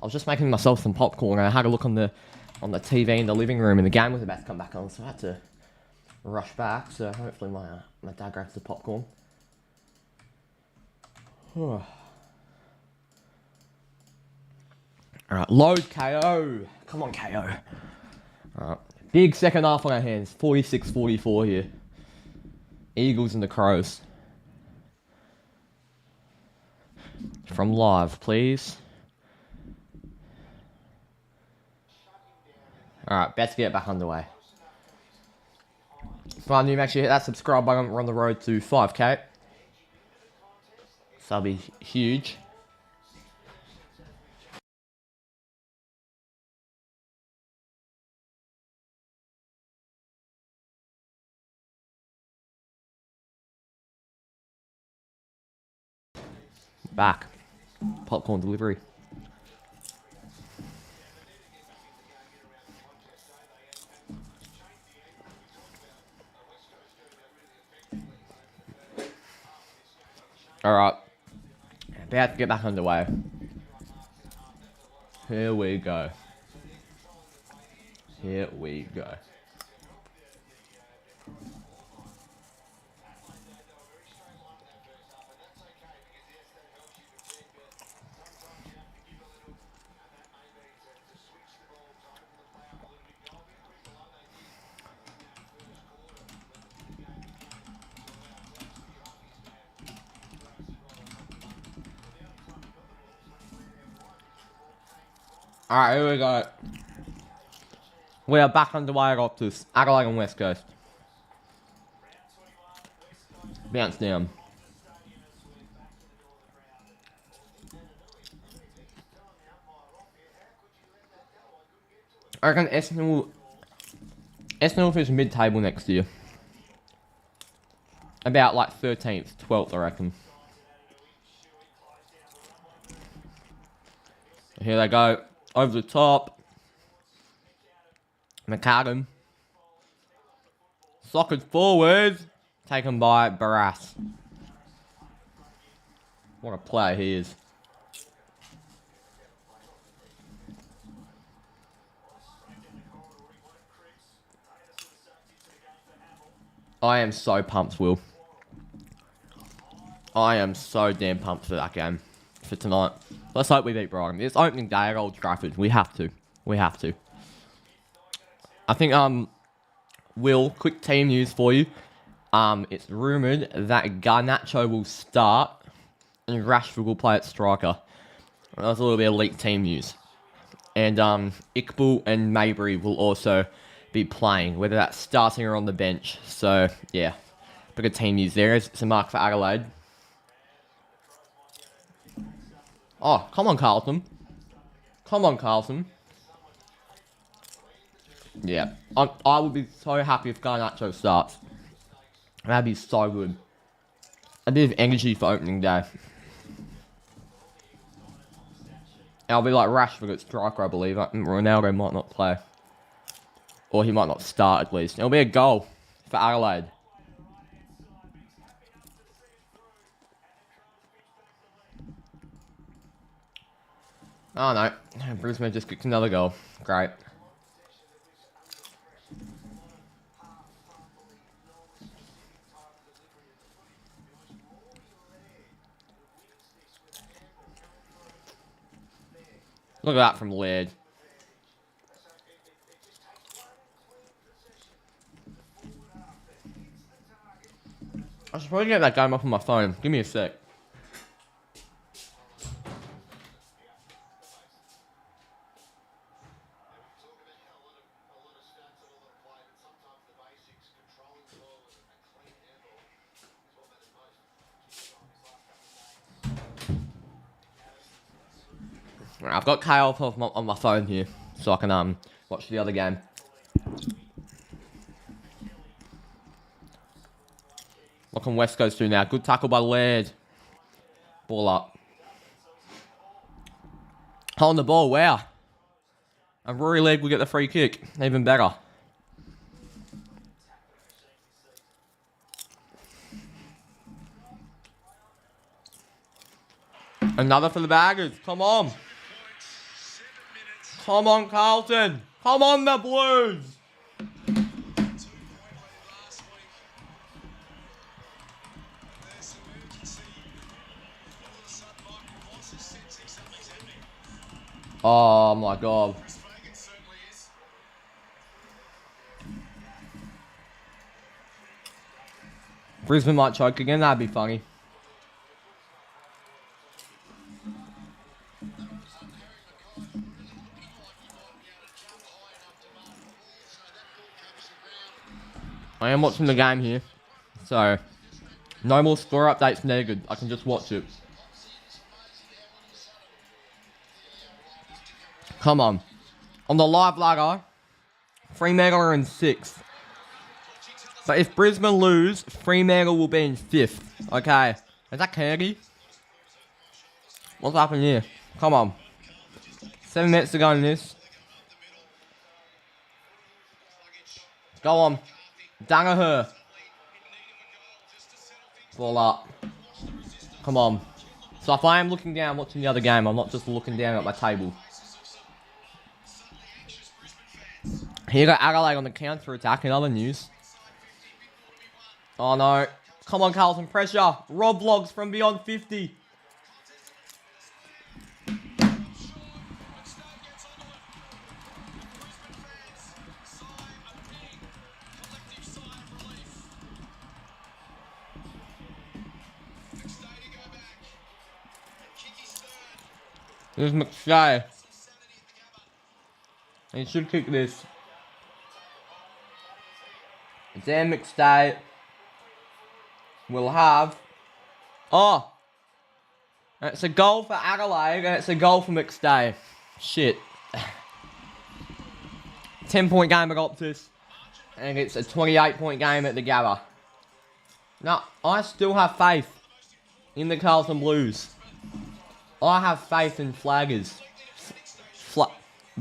I was just making myself some popcorn, and I had a look on the TV in the living room, and the game was about to come back on, so I had to rush back. So hopefully my dad grabs the popcorn. Alright, load KO. Come on, KO. Alright, big second half on our hands. 46-44 here. Eagles and the Crows. From live, please. Alright, about to get back underway. Find you, make sure you hit that subscribe button. We're on the road to 5K. So that'll be huge. Back. Popcorn delivery. Alright. About to get back underway. Here we go. Here we go. Alright, here we go. We are back underway at Optus. Adelaide and West Coast. Bounce down. I reckon Essendon will finish mid-table next year. About like 13th, 12th, I reckon. Here they go. Over the top. McAdam. Socked forwards. Taken by Barras. What a player he is. I am so pumped, Will. I am so damn pumped for that game. For tonight. Let's hope we beat Brighton. It's opening day at Old Trafford. We have to. We have to. I think, Will, quick team news for you. It's rumoured that Garnacho will start and Rashford will play at striker. That's a little bit of leaked team news. And, Iqbal and Mabry will also be playing, whether that's starting or on the bench. So, yeah. Bit of team news there. It's a mark for Adelaide. Oh, come on, Carlton. Come on, Carlton. Yeah. I would be so happy if Garnacho starts. That'd be so good. A bit of energy for opening day. I'll be like Rashford at striker, I believe. Ronaldo might not play. Or he might not start, at least. It'll be a goal for Adelaide. Oh no, Brisbane just kicked another goal. Great. Look at that from Laird. I should probably get that game up on my phone. Give me a sec. I've got Kyle on my phone here, so I can watch the other game. What can West Coast do now? Good tackle by Laird. Ball up. On the ball, wow. And Rory Laird will get the free kick. Even better. Another for the Baggers. Come on. Come on, Carlton. Come on, the Blues. Oh my God. Brisbane might choke again. That'd be funny. I am watching the game here, so no more score updates needed. I can just watch it. Come on. On the live ladder, Fremantle are in 6th. But if Brisbane lose, Fremantle will be in 5th. Okay. Is that candy? What's happening here? Come on. 7 minutes to go in this. Go on. Danaher. Ball up. Come on. So if I am looking down watching the other game, I'm not just looking down at my table. Here you go, Adelaide on the counter-attack in other news. Oh no. Come on, Carlton, pressure. Rob Logs from beyond 50. Here's McShay. He should kick this. Dan McStay will have... Oh! It's a goal for Adelaide and it's a goal for McStay. Shit. 10-point game at Optus. And it's a 28-point game at the Gabba. Now, I still have faith in the Carlton Blues. I have faith in Flaggers.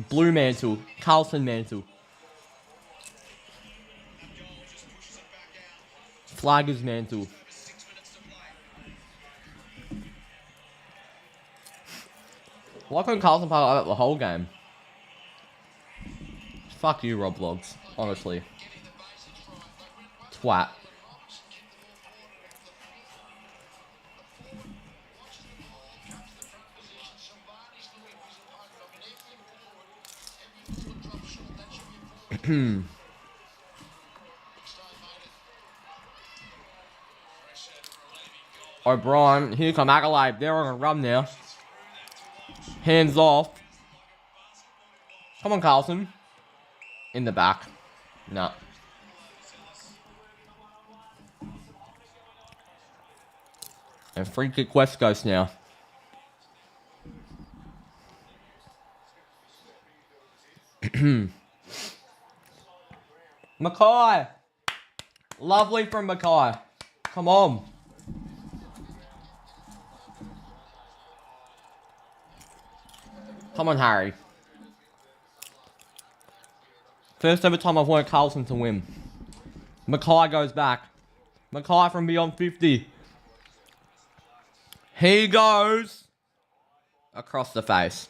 Blue Mantle. Carlton Mantle. Flaggers Mantle. Why couldn't Carlton play like that the whole game? Fuck you, Rob Logs. Honestly. Twat. O'Brien, here come Adelaide. They're on a run now. Hands off. Come on, Carlton. In the back. No. And free kick West Coast now. Mackay. Lovely from Mackay. Come on. Come on, Harry. First ever time I've wanted Carlton to win. Mackay goes back. Mackay from beyond 50. He goes across the face.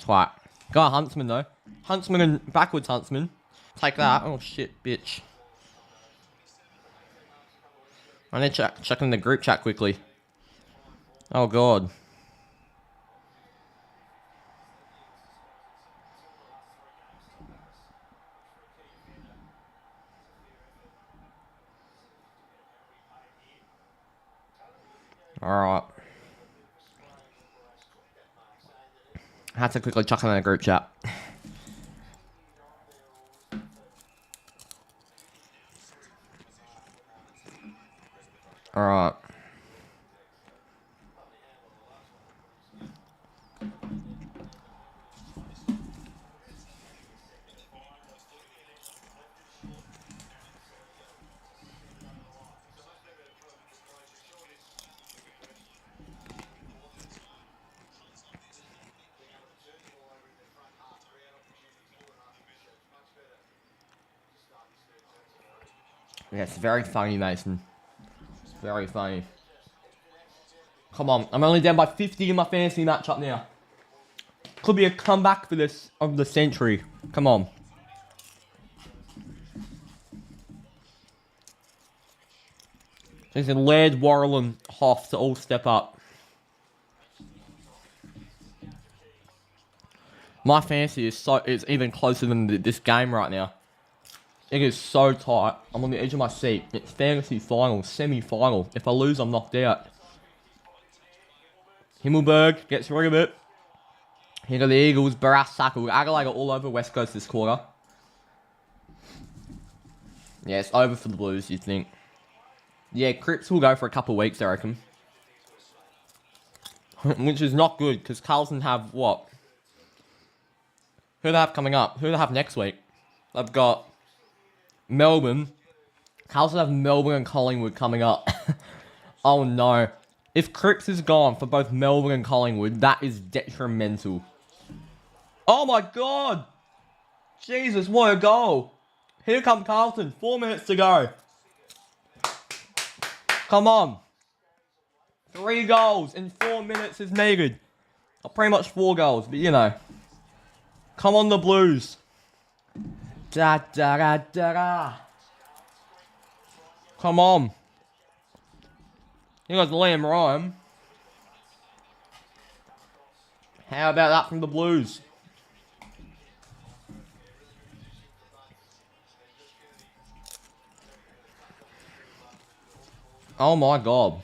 Twat. Go on, Huntsman though. Huntsman and backwards Huntsman. Take that. Oh shit, bitch. I need to check in the group chat quickly. Oh god. Alright. I had to quickly chuck in the group chat. Alright. Yeah, it's very funny, Mason. It's very funny. Come on. I'm only down by 50 in my fantasy matchup now. Could be a comeback for this of the century. Come on. There's Laird, Worrell, and Hoff to all step up. My fantasy is even closer than this game right now. It is so tight. I'm on the edge of my seat. It's fantasy final, semi-final. If I lose, I'm knocked out. Himmelberg gets rid of it. Here go the Eagles. Barras, Sackle. Adelaide are all over West Coast this quarter. Yeah, it's over for the Blues, you think. Yeah, Cripps will go for a couple of weeks, I reckon. Which is not good, because Carlton have what? Who do they have coming up? Who do they have next week? They've got Melbourne. Carlton have Melbourne and Collingwood coming up. Oh no. If Cripps is gone for both Melbourne and Collingwood, that is detrimental. Oh my god! Jesus, what a goal! Here come Carlton. 4 minutes to go. Come on. 3 goals in 4 minutes is needed. Pretty much 4 goals, but you know. Come on, the Blues. Da da da da da. Come on. Here goes Liam Ryan. How about that from the Blues? Oh my god.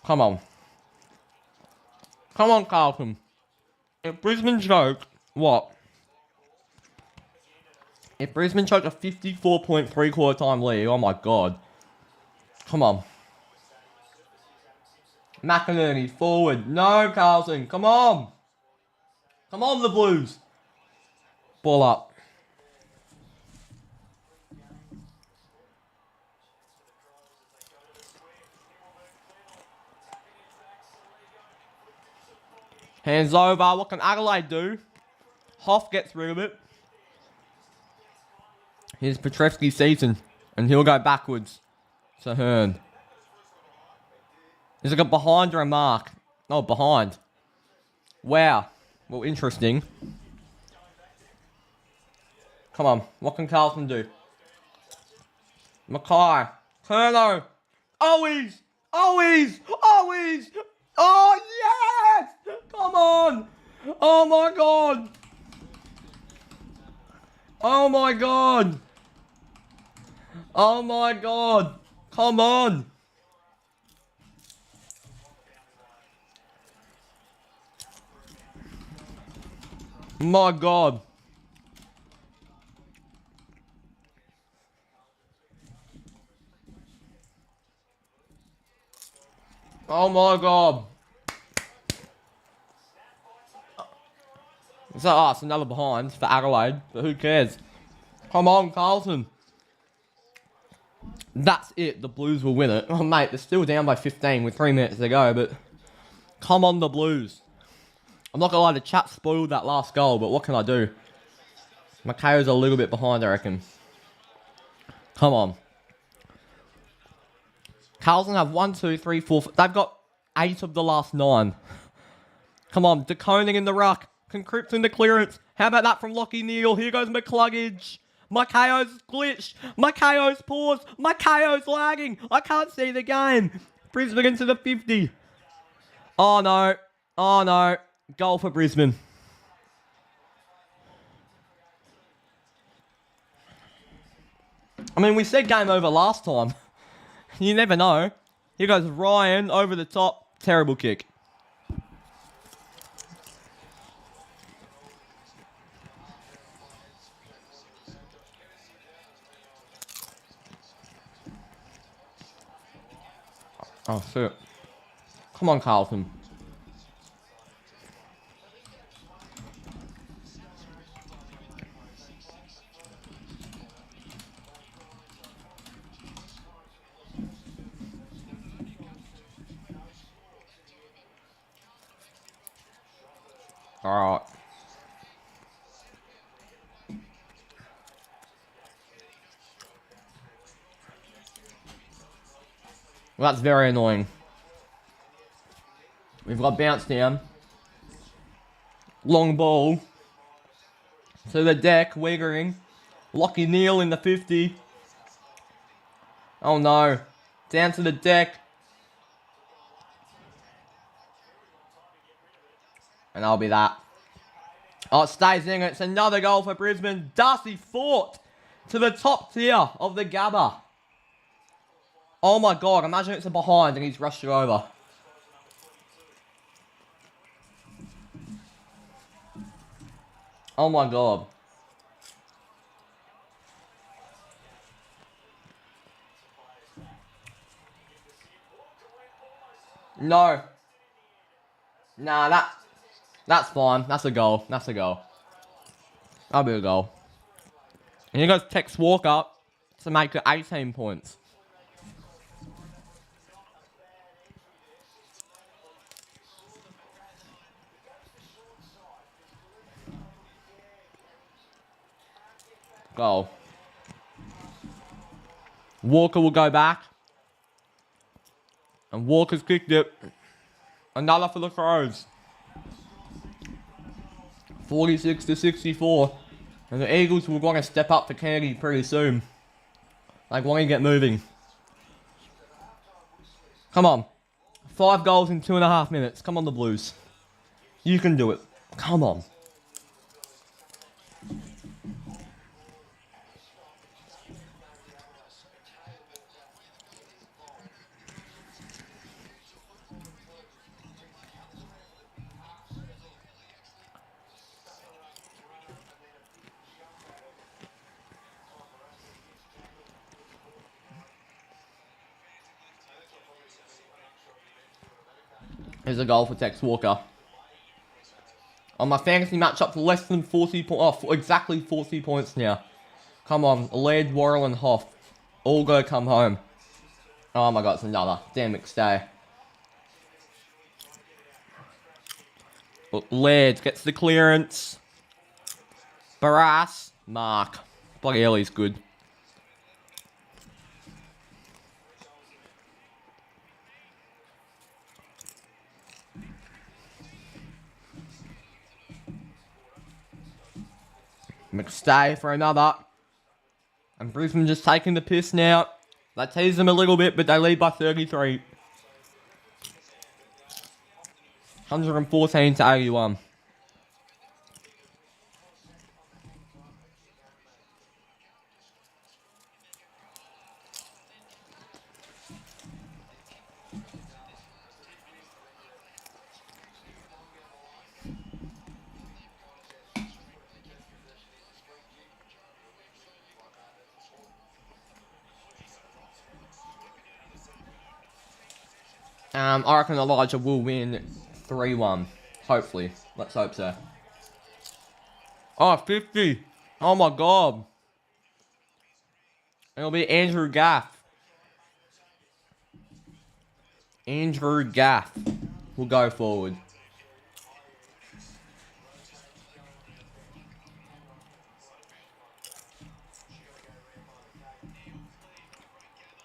Come on. Come on, Carlton. If Brisbane choke, what? If Brisbane choke a 54.3 quarter time lead, oh my god. Come on. McInerney, forward. No, Carlton. Come on. Come on, the Blues. Ball up. Hands over. What can Adelaide do? Hoff gets rid of it. Here's Petrevsky season. And he'll go backwards to Hearn. Is it a behind or a mark? Oh, behind. Wow. Well, interesting. Come on. What can Carlton do? Mackay. Kerno. Always. Always. Always. Oh, yes! Come on! Oh, my God! Oh, my God! Oh, my God! Come on! My God! Oh my god. So, it's another behind for Adelaide, but who cares? Come on, Carlton. That's it. The Blues will win it. Oh, mate, they're still down by 15 with 3 minutes to go, but come on, the Blues. I'm not going to lie, the chat spoiled that last goal, but what can I do? Makayo's a little bit behind, I reckon. Come on. Carlton have 1, 2, 3, 4. They've got 8 of the last 9. Come on, De Koning in the ruck. Cripps in the clearance. How about that from Lockie Neal? Here goes McCluggage. Makayo's glitched. Makayo's paused. Makayo's lagging. I can't see the game. Brisbane into the 50. Oh no. Oh no. Goal for Brisbane. I mean, we said game over last time. You never know. Here goes Ryan over the top. Terrible kick. Oh, shit. Come on, Carlton. All right. Well, that's very annoying. We've got bounce down. Long ball. To the deck, Wiggering. Lockie Neal in the 50. Oh no. Down to the deck. And that'll be that. Oh, it stays in. It's another goal for Brisbane. Darcy Fort to the top tier of the Gabba. Oh my god, imagine it's a behind and he's rushed it over. Oh my god. No. Nah, that's fine. That's a goal. That's a goal. That'll be a goal. And here goes Tex Walker to make it 18 points. Goal. Walker will go back. And Walker's kicked it. Another for the Crows. 46-64. And the Eagles will want to step up for Kennedy pretty soon. Like, want to get moving. Come on. 5 goals in 2.5 minutes. Come on, the Blues. You can do it. Come on. Here's a goal for Tex Walker. On my fantasy matchup for less than 40 points. Oh, exactly 40 points now. Come on. Laird, Worrell and Hoff. All go come home. Oh my god, it's another. Dan McStay. But Laird gets the clearance. Barras. Mark. Bloody hell, he's good. McStay for another. And Brisbane just taking the piss now. They tease them a little bit, but they lead by 33. 114-81. I reckon Elijah will win 3-1. Hopefully. Let's hope so. Oh, 50. Oh my god. It'll be Andrew Gaff. Andrew Gaff will go forward.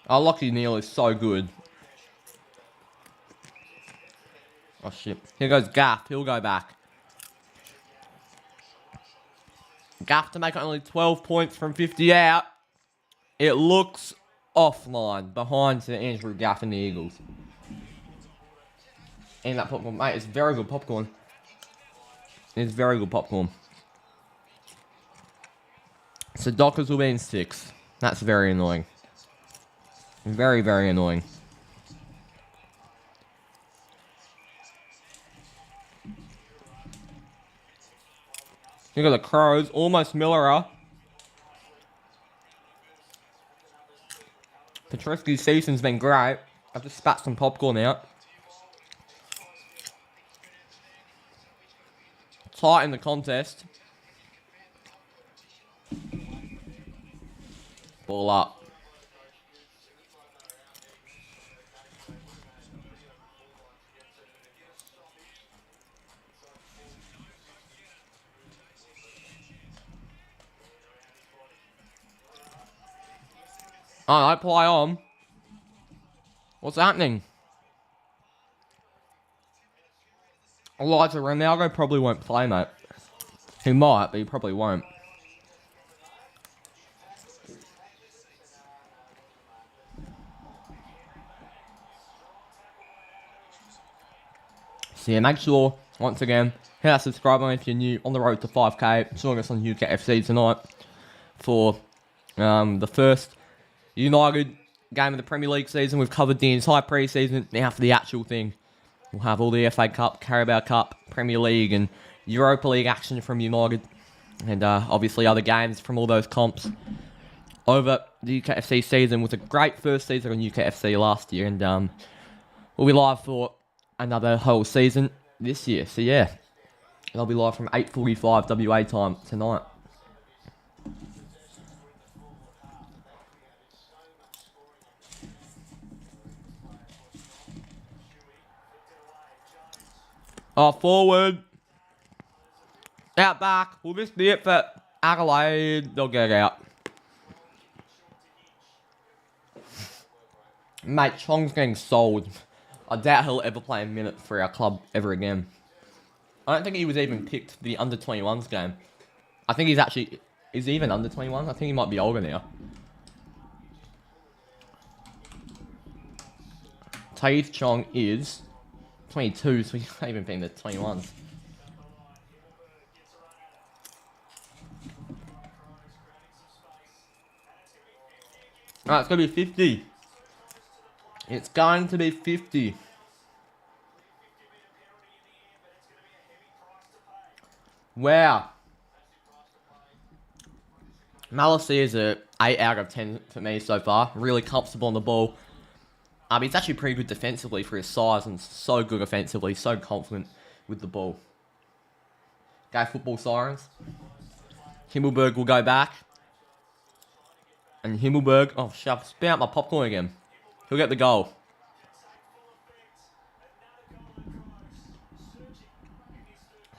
Oh, Lockie Neal is so good. Oh shit. Here goes Gaff. He'll go back. Gaff to make it only 12 points from 50 out. It looks offline behind to Andrew Gaff and the Eagles. And that popcorn, mate, it's very good popcorn. It's very good popcorn. So Dockers will be in 6. That's very annoying. Very, very annoying. You got the Crows, almost Millerer. Petrescu's season's been great. I've just spat some popcorn out. Tight in the contest. Ball up. Oh, I play on. What's happening? Elijah Ronaldo probably won't play, mate. He might, but he probably won't. So yeah, make sure, once again, hit that subscribe button if you're new on the road to 5k. Join us on UCATT FC tonight for the first United game of the Premier League season. We've covered the entire pre-season. Now for the actual thing, we'll have all the FA Cup, Carabao Cup, Premier League and Europa League action from United. And obviously other games from all those comps over the UCATT FC season. It was a great first season on UCATT FC last year. And we'll be live for another whole season this year. So yeah, they'll be live from 8:45 WA time tonight. Forward. Out back. Will this be it for Adelaide? They'll get out. Mate, Chong's getting sold. I doubt he'll ever play a minute for our club ever again. I don't think he was even picked for the under-21s game. I think he's actually... Is he even under-21? I think he might be older now. Taith Chong is 22, so he's not even been the 21s. Alright, it's going to be 50. It's going to be 50. Wow. Malassi is a 8 out of 10 for me so far. Really comfortable on the ball. He's actually pretty good defensively for his size and so good offensively. So confident with the ball. Go football sirens. Himmelberg will go back. And Himmelberg... Oh, shit, I've spit out my popcorn again. He'll get the goal.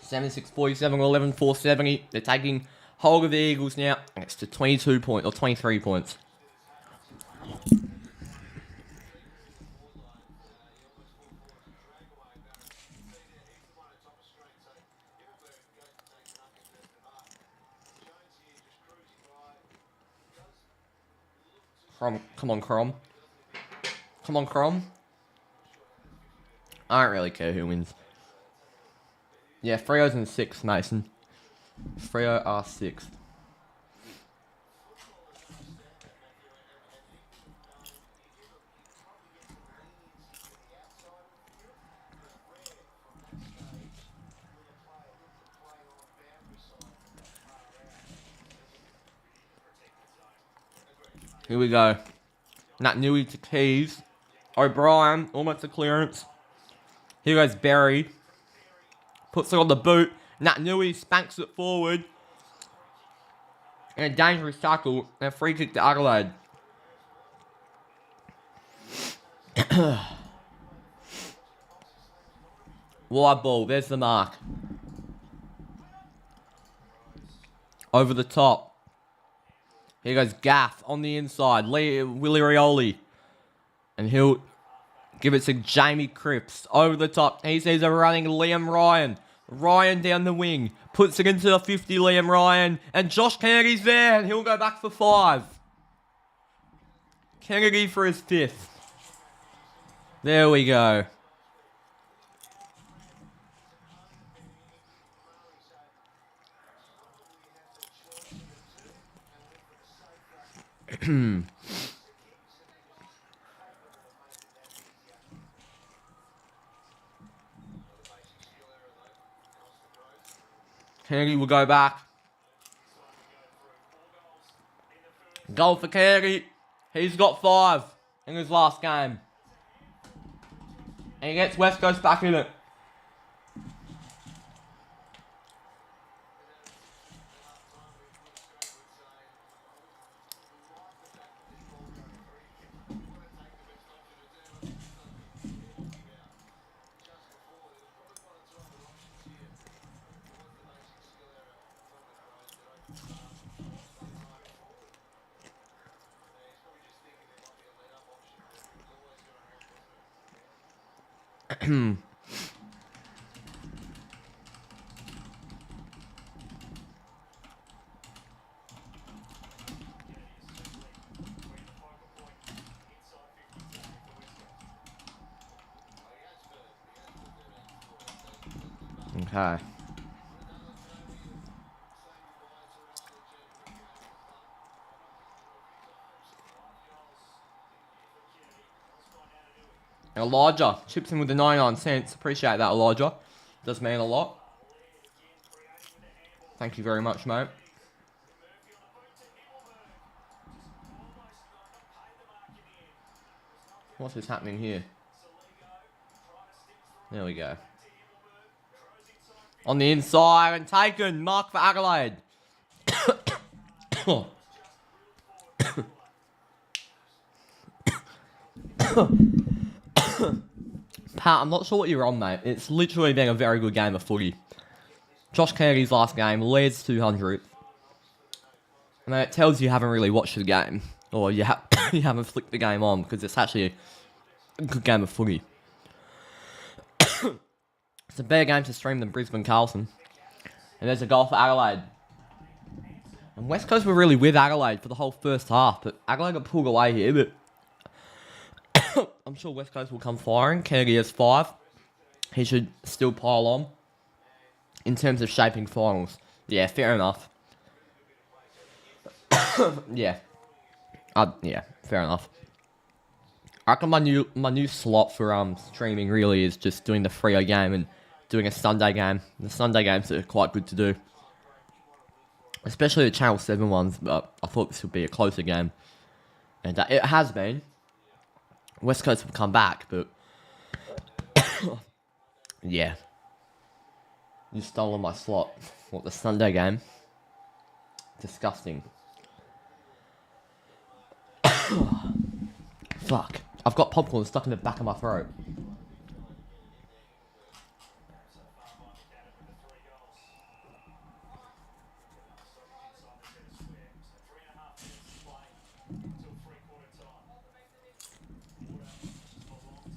$76.47 or 11.470. They're taking hold of the Eagles now. It's to 22 points or 23 points. Come on, Crom. Come on, Crom. I don't really care who wins. Yeah, Freo's in 6th, Mason. Freo are 6th. Here we go. Nat Nui to Keys. O'Brien, almost a clearance. Here goes Berry. Puts it on the boot. Nat Nui spanks it forward. And a dangerous tackle. And a free kick to Adelaide. Wide ball. There's the mark. Over the top. Here goes Gaff on the inside. Willie Rioli. And he'll give it to Jamie Cripps. Over the top. He sees a running Liam Ryan. Ryan down the wing. Puts it into the 50, Liam Ryan. And Josh Kennedy's there. And he'll go back for 5. Kennedy for his 5th. There we go. Kennedy will go back. Goal for Kennedy. He's got 5 in his last game. And he gets West Coast back in it. Okay. Elijah chips in with the 99 cents. Appreciate that, Elijah. Does mean a lot. Thank you very much, mate. What's this happening here? There we go. On the inside and taken. Mark for Adelaide. Pat, I'm not sure what you're on, mate. It's literally been a very good game of footy. Josh Kennedy's last game, leads 200. And it tells you haven't really watched the game. Or you, you haven't flicked the game on, because it's actually a good game of footy. It's a better game to stream than Brisbane-Carlton. And there's a goal for Adelaide. And West Coast were really with Adelaide for the whole first half, but Adelaide got pulled away here, but I'm sure West Coast will come firing. Kennedy has 5. He should still pile on. In terms of shaping finals. Yeah, fair enough. Yeah. Yeah, fair enough. I reckon my new slot for streaming really is just doing the Freo game and doing a Sunday game. The Sunday games are quite good to do. Especially the Channel 7 ones, but I thought this would be a closer game. And it has been. West Coast will come back, but yeah. You stole my slot. What, the Sunday game? Disgusting. Fuck. I've got popcorn stuck in the back of my throat.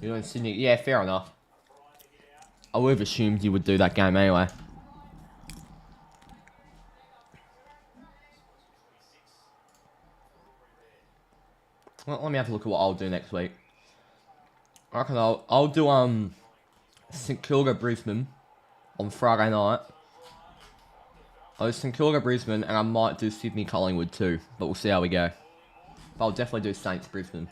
You're in Sydney? Yeah, fair enough. I would have assumed you would do that game anyway. Well, let me have a look at what I'll do next week. I reckon I'll do St Kilda Brisbane on Friday night. I'll do St Kilda Brisbane and I might do Sydney Collingwood too, but we'll see how we go. But I'll definitely do Saints Brisbane.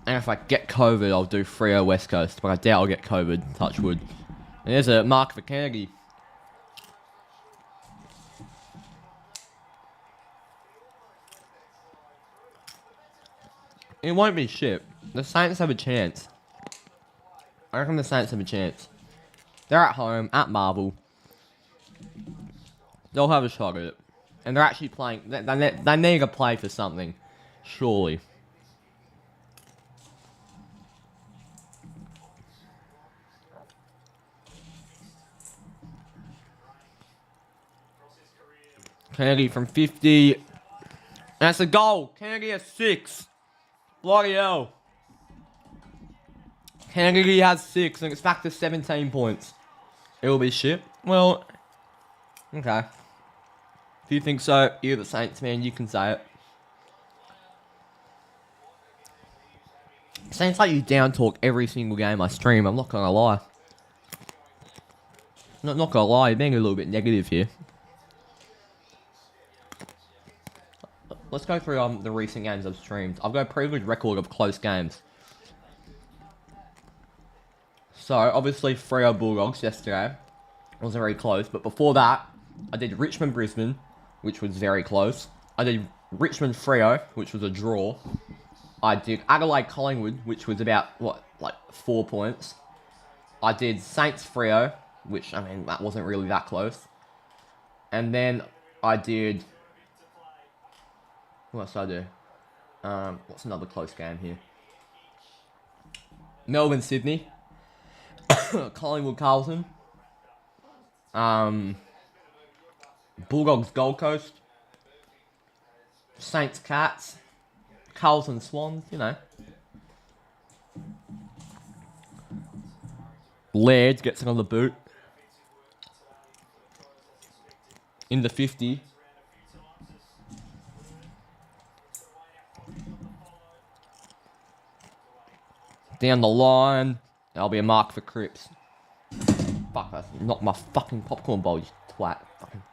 And if I get COVID, I'll do Freo West Coast, but I doubt I'll get COVID, touch wood. And there's a mark for Kennedy. It won't be shit. The Saints have a chance. I reckon the Saints have a chance. They're at home, at Marvel. They'll have a shot at it. And they're actually playing... They need to play for something. Surely. Kennedy from 50. That's a goal. Kennedy has 6. Bloody hell. Kennedy has 6 and it's back to 17 points. It'll be shit. Well, okay. If you think so, you're the Saints, man. You can say it. Saints like you down talk every single game I stream. I'm not gonna lie. Not gonna lie. You're being a little bit negative here. Let's go through the recent games I've streamed. I've got a pretty good record of close games. So, obviously, Freo Bulldogs yesterday was very close. But before that, I did Richmond-Brisbane, which was very close. I did Richmond-Freo, which was a draw. I did Adelaide-Collingwood, which was about, 4 points. I did Saints-Freo, which, I mean, that wasn't really that close. And then I did... What else did I do? What's another close game here? Melbourne, Sydney. Collingwood, Carlton. Bulldogs, Gold Coast. Saints, Cats. Carlton, Swans, you know. Laird gets another boot. In the 50. Down the line. That'll be a mark for Cripps. Fuck, that's not my fucking popcorn bowl, you twat. Fucking.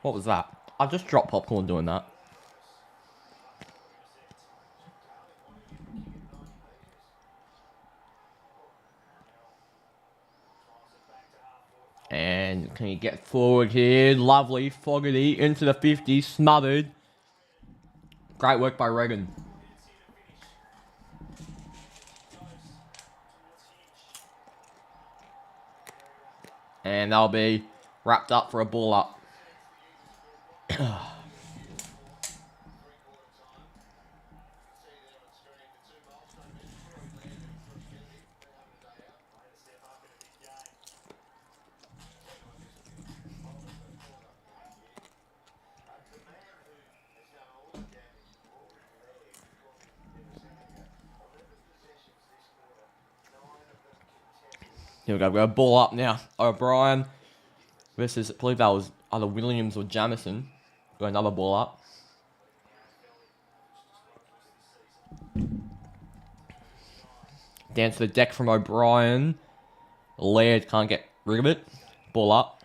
What was that? I just dropped popcorn doing that. And can he get forward here? Lovely. Fogarty into the 50. Smothered. Great work by Regan. And they'll be wrapped up for a ball up. Here we go. We're going to ball up now. O'Brien versus, I believe that was either Williams or Jamison. Got another ball up. Down to the deck from O'Brien. Laird can't get rid of it. Ball up.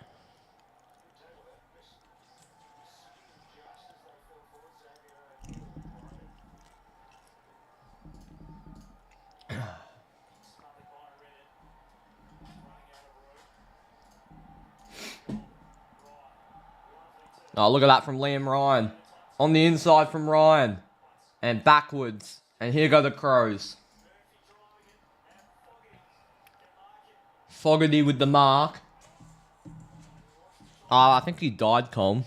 Oh, look at that from Liam Ryan. On the inside from Ryan. And backwards. And here go the Crows. Fogarty with the mark. I think he died, Colm.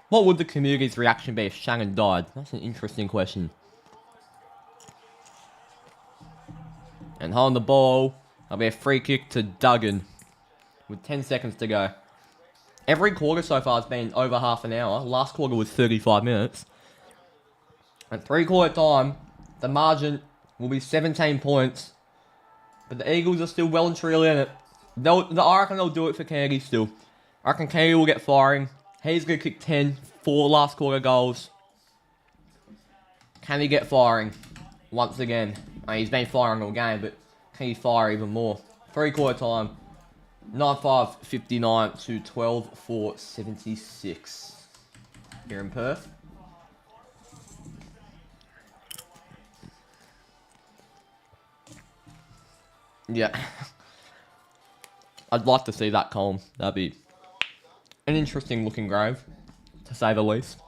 What would the community's reaction be if Shannon died? That's an interesting question. And holding the ball. That'll be a free kick to Duggan. With 10 seconds to go. Every quarter so far has been over half an hour. Last quarter was 35 minutes. At 3/4 time, the margin will be 17 points. But the Eagles are still well and truly in it. I reckon they'll do it for Kennedy still. I reckon Kennedy will get firing. He's going to kick 10 for last quarter goals. Can he get firing once again? I mean, he's been firing all game, but can he fire even more? 3/4 time. 9-5-59 to 12-4-76 here in Perth. Yeah. I'd like to see that, Colm. That'd be an interesting looking grave, to say the least.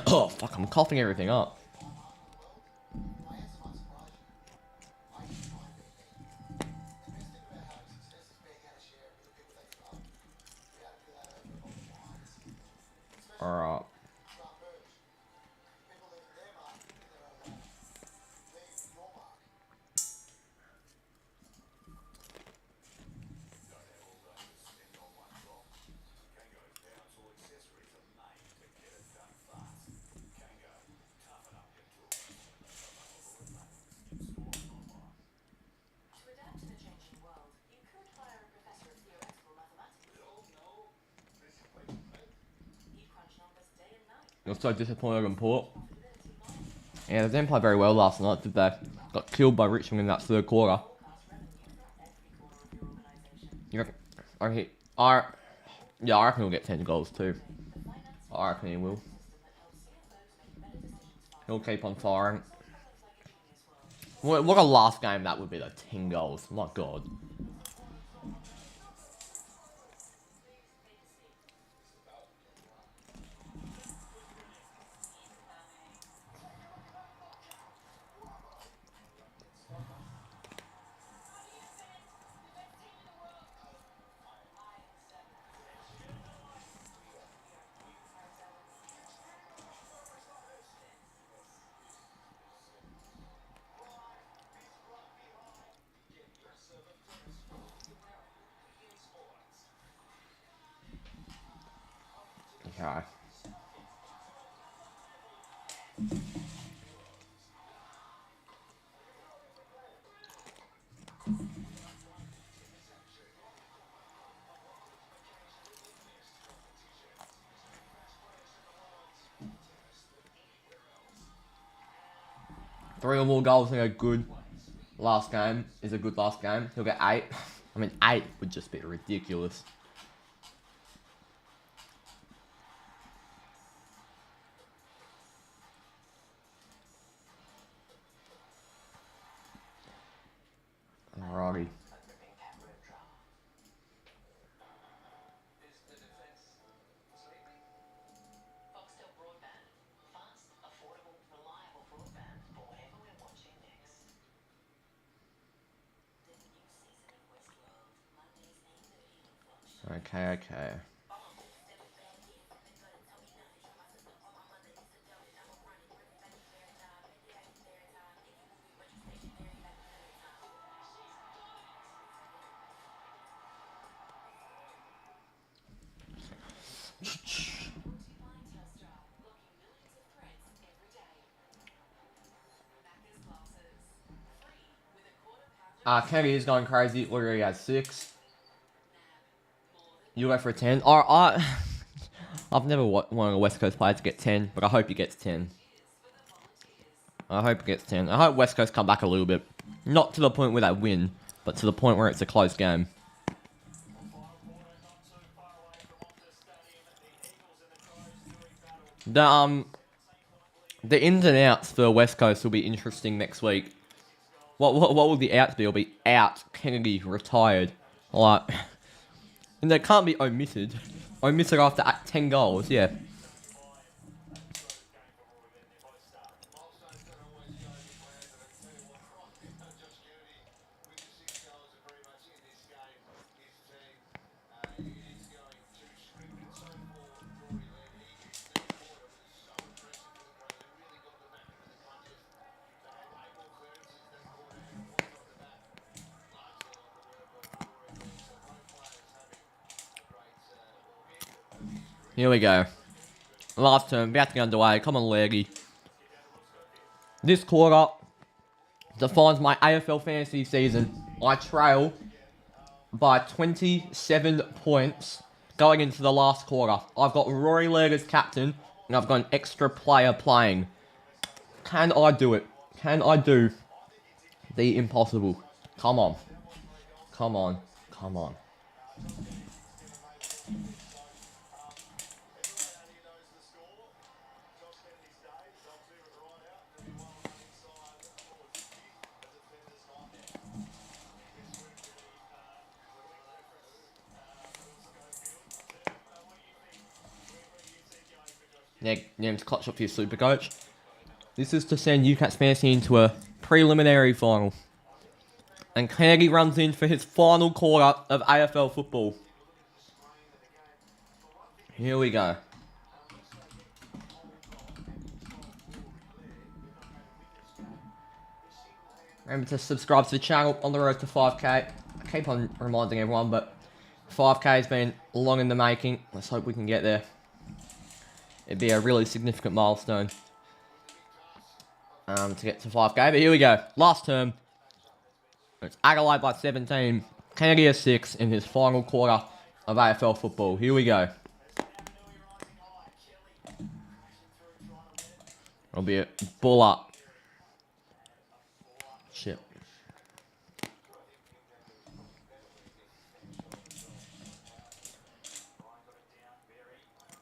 Oh, fuck, I'm coughing everything up. Alright. You're so disappointed in Port. Yeah, they didn't play very well last night, did they? Got killed by Richmond in that 3rd quarter. You reckon? I reckon he'll get 10 goals too. I reckon he will. He'll keep on firing. What a last game that would be, though. 10 goals. My God. Okay. Three or more goals in a good last game is a good last game. He'll get 8. I mean, 8 would just be ridiculous. Alrighty. Okay. Kennedy is going crazy. Look, he has 6. You go for a 10. I've never wanted a West Coast player to get 10, but I hope he gets 10. I hope West Coast come back a little bit. Not to the point where they win, but to the point where it's a close game. The ins and outs for West Coast will be interesting next week. What will the outs be? It'll be out, Kennedy retired. Like, and they can't be omitted. Omitted after 10 goals, yeah. Here we go. Last turn, about to get underway. Come on, Leggy. This quarter defines my AFL fantasy season. I trail by 27 points going into the last quarter. I've got Rory Laird as captain, and I've got an extra player playing. Can I do it? Can I do the impossible? Come on. Come on. Come on. Name's clutch up for your super coach. This is to send UCATT's fantasy into a preliminary final. And Kennedy runs in for his final quarter of AFL football. Here we go. Remember to subscribe to the channel on the road to 5k. I keep on reminding everyone, but 5k has been long in the making. Let's hope we can get there. It'd be a really significant milestone to get to 5k. But here we go. Last term. It's Adelaide by 17. Kennedy has 6 in his final quarter of AFL football. Here we go. It'll be a bull up. Shit.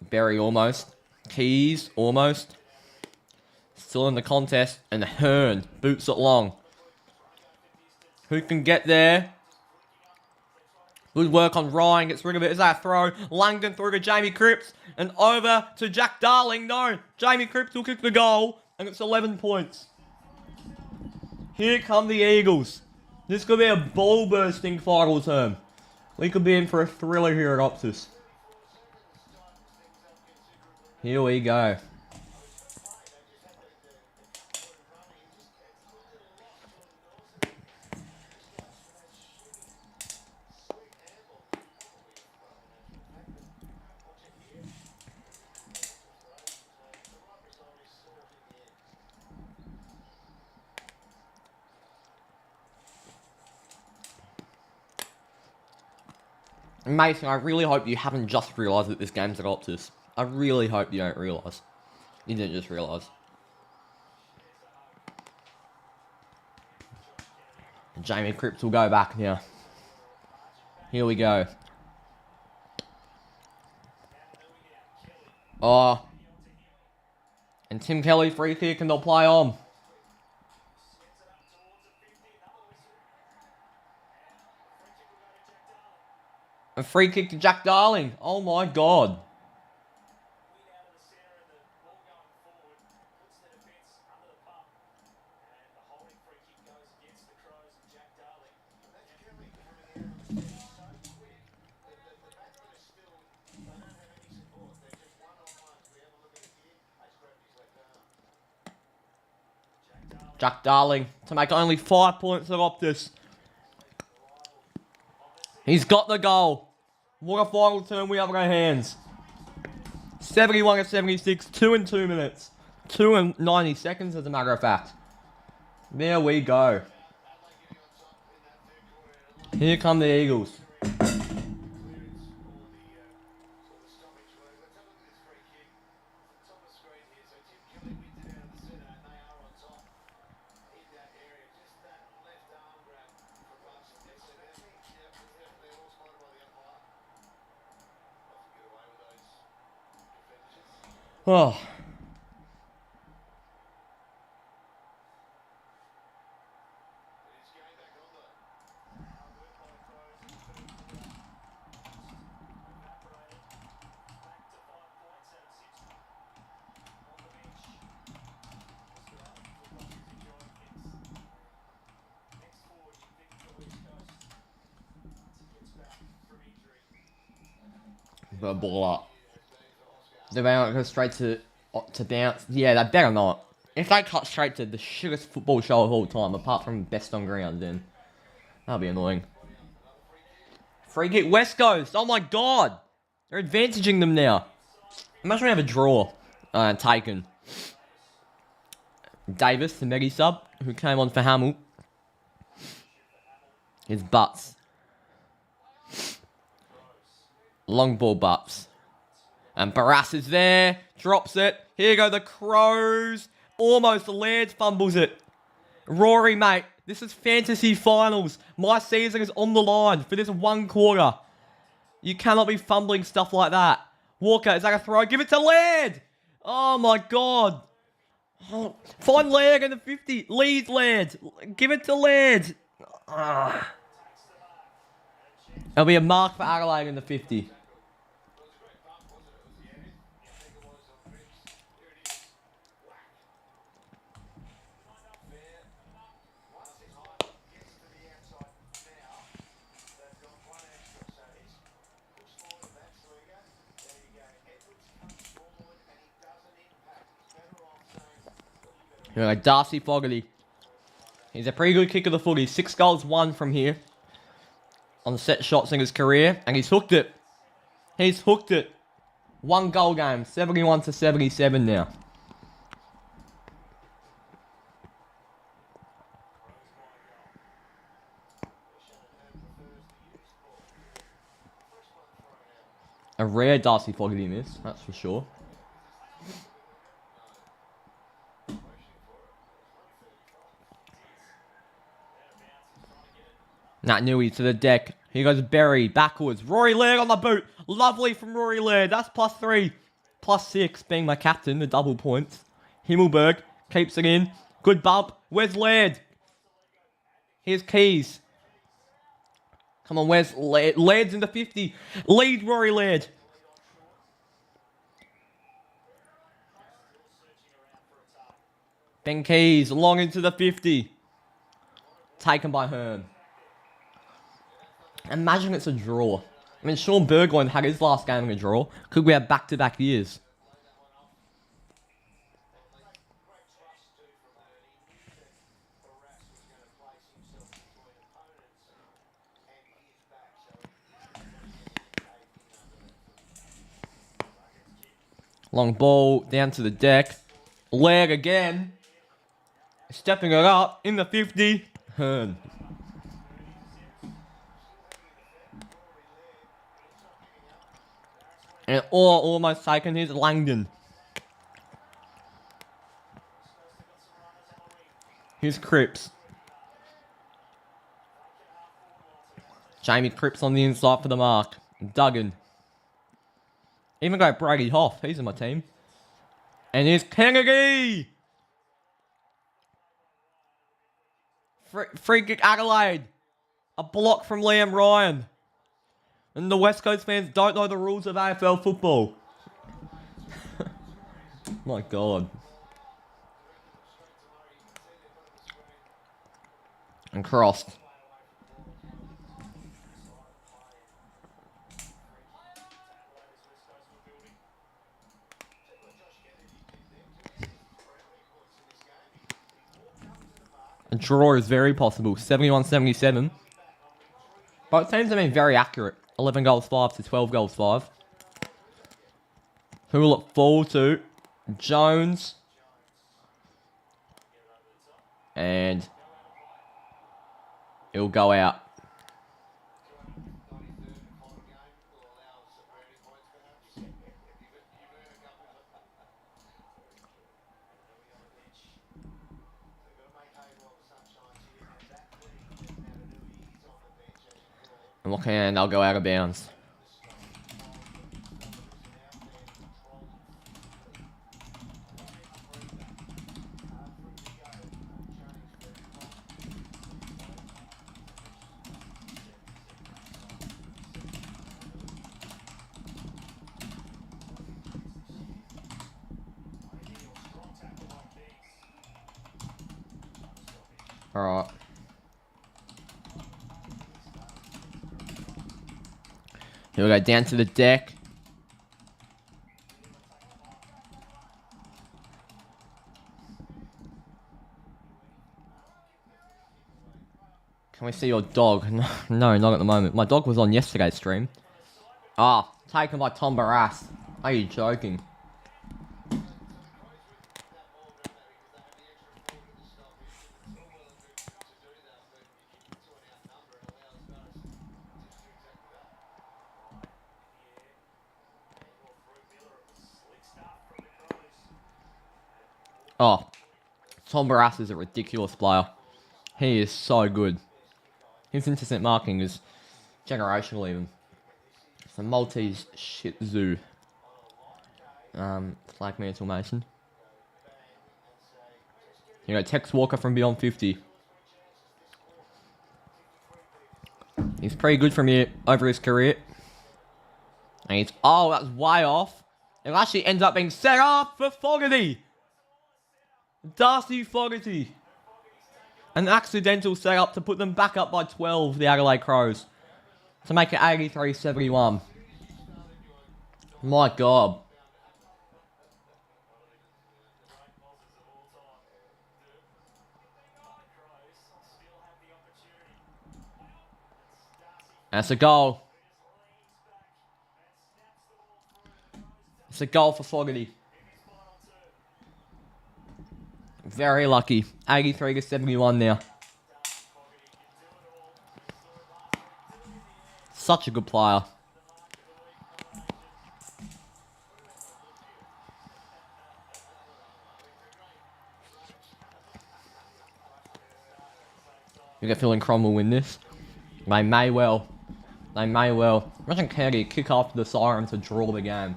Berry almost. Keys, almost. Still in the contest. And Hearn boots it long. Who can get there? Good work on Ryan. Gets rid of it. Is that a throw? Langdon through to Jamie Cripps. And over to Jack Darling. No. Jamie Cripps will kick the goal. And it's 11 points. Here come the Eagles. This could be a ball-bursting final term. We could be in for a thriller here at Optus. Here we go. Mason, I really hope you haven't just realised that this game's at Optus. I really hope you don't realise. You didn't just realise. Jamie Cripps will go back now. Here we go. Oh. And Tim Kelly free kick and they'll play on. A free kick to Jack Darling. Oh my god. Jack Darling to make only 5 points at Optus. He's got the goal. What a final turn we have in our hands. 71 to 76, 2 and 2 minutes. 2 and 90 seconds as a matter of fact. There we go. Here come the Eagles. Oh. The ball up. They better go straight to bounce. Yeah, they better not. If they cut straight to the shittest football show of all time, apart from best on ground, then that'll be annoying. Free kick, West Coast. Oh my god, they're advantaging them now. Imagine we have a draw taken. Davis, the Medi sub, who came on for Hamill. His butts. Long ball butts. And Barras is there. Drops it. Here go the Crows. Almost. Laird fumbles it. Rory, mate. This is fantasy finals. My season is on the line for this 1 quarter. You cannot be fumbling stuff like that. Walker, is that a throw? Give it to Laird. Oh, my God. Oh, find Laird in the 50. Lead Laird. Give it to Laird. It'll be a mark for Adelaide in the 50. Here we go, Darcy Fogarty. He's a pretty good kick of the footy. 6 goals, 1 from here. On the set shots in his career. And he's hooked it. He's hooked it. 1 goal game. 71 to 77 now. A rare Darcy Fogarty miss, that's for sure. Nat Nui to the deck. Here goes Berry, backwards. Rory Laird on the boot. Lovely from Rory Laird. That's +3. +6 being my captain, the double points. Himmelberg keeps it in. Good bump. Where's Laird? Here's Keys. Come on, where's Laird? Laird's in the 50. Lead Rory Laird. Ben Keys long into the 50. Taken by Hearn. Imagine it's a draw. I mean, Sean Burgoyne had his last game in a draw. Could we have back-to-back years? Long ball down to the deck. Leg again. Stepping it up in the 50. Hearn. And almost taken his Langdon. Here's Cripps. Jamie Cripps on the inside for the mark. Duggan. Even got Brady Hoff. He's in my team. And here's Kennedy. Free kick Adelaide. A block from Liam Ryan. And the West Coast fans don't know the rules of AFL football. My God. And crossed. A draw is very possible. 71-77. Both teams have been very accurate. 11 goals 5 to 12 goals 5. Who will it fall to? Jones. And it'll go out. And they'll go out of bounds. All right. Here we go, down to the deck. Can we see your dog? No, not at the moment. My dog was on yesterday's stream. Ah, taken by Tom Barras. Are you joking? Oh, Tom Barras is a ridiculous player. He is so good. His intercept marking is generational even. It's a Maltese Shih Tzu. Flag Mantle Mason. You know, Tex Walker from Beyond 50. He's pretty good from here over his career. And he's, oh, that's way off. It actually ends up being set up for Fogarty. Darcy Fogarty. An accidental setup to put them back up by 12, the Adelaide Crows. To make it 83-71. My God. That's a goal. It's a goal for Fogarty. Very lucky. 83-71 now. Such a good player. You get feeling Crom will win this. They may well. They may well. Imagine Kennedy kick after the siren to draw the game.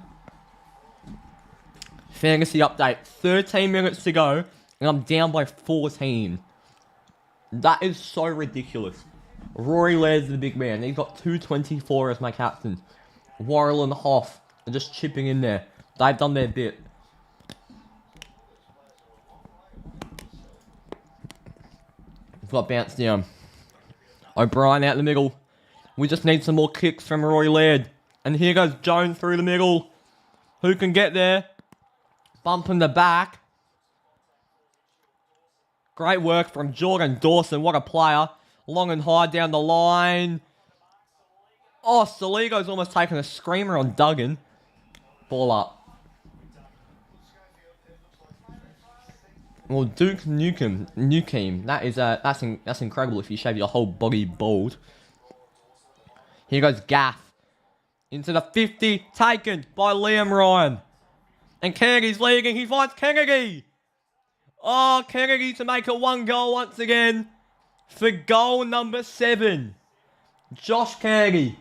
Fantasy update. 13 minutes to go. And I'm down by 14. That is so ridiculous. Rory Laird's the big man. He's got 224 as my captain. Worrell and Hoff are just chipping in there. They've done their bit. We've got bounce down. O'Brien out the middle. We just need some more kicks from Rory Laird. And here goes Jones through the middle. Who can get there? Bump in the back. Great work from Jordan Dawson. What a player. Long and high down the line. Oh, Saligo's almost taken a screamer on Duggan. Ball up. Well, Duke Nukem. That's incredible if you shave your whole body bald. Here goes Gaff. Into the 50, taken by Liam Ryan. And Kennedy's leading, he finds Kennedy. Oh, Kennedy to make it 1 goal once again. For goal number 7. Josh Kennedy.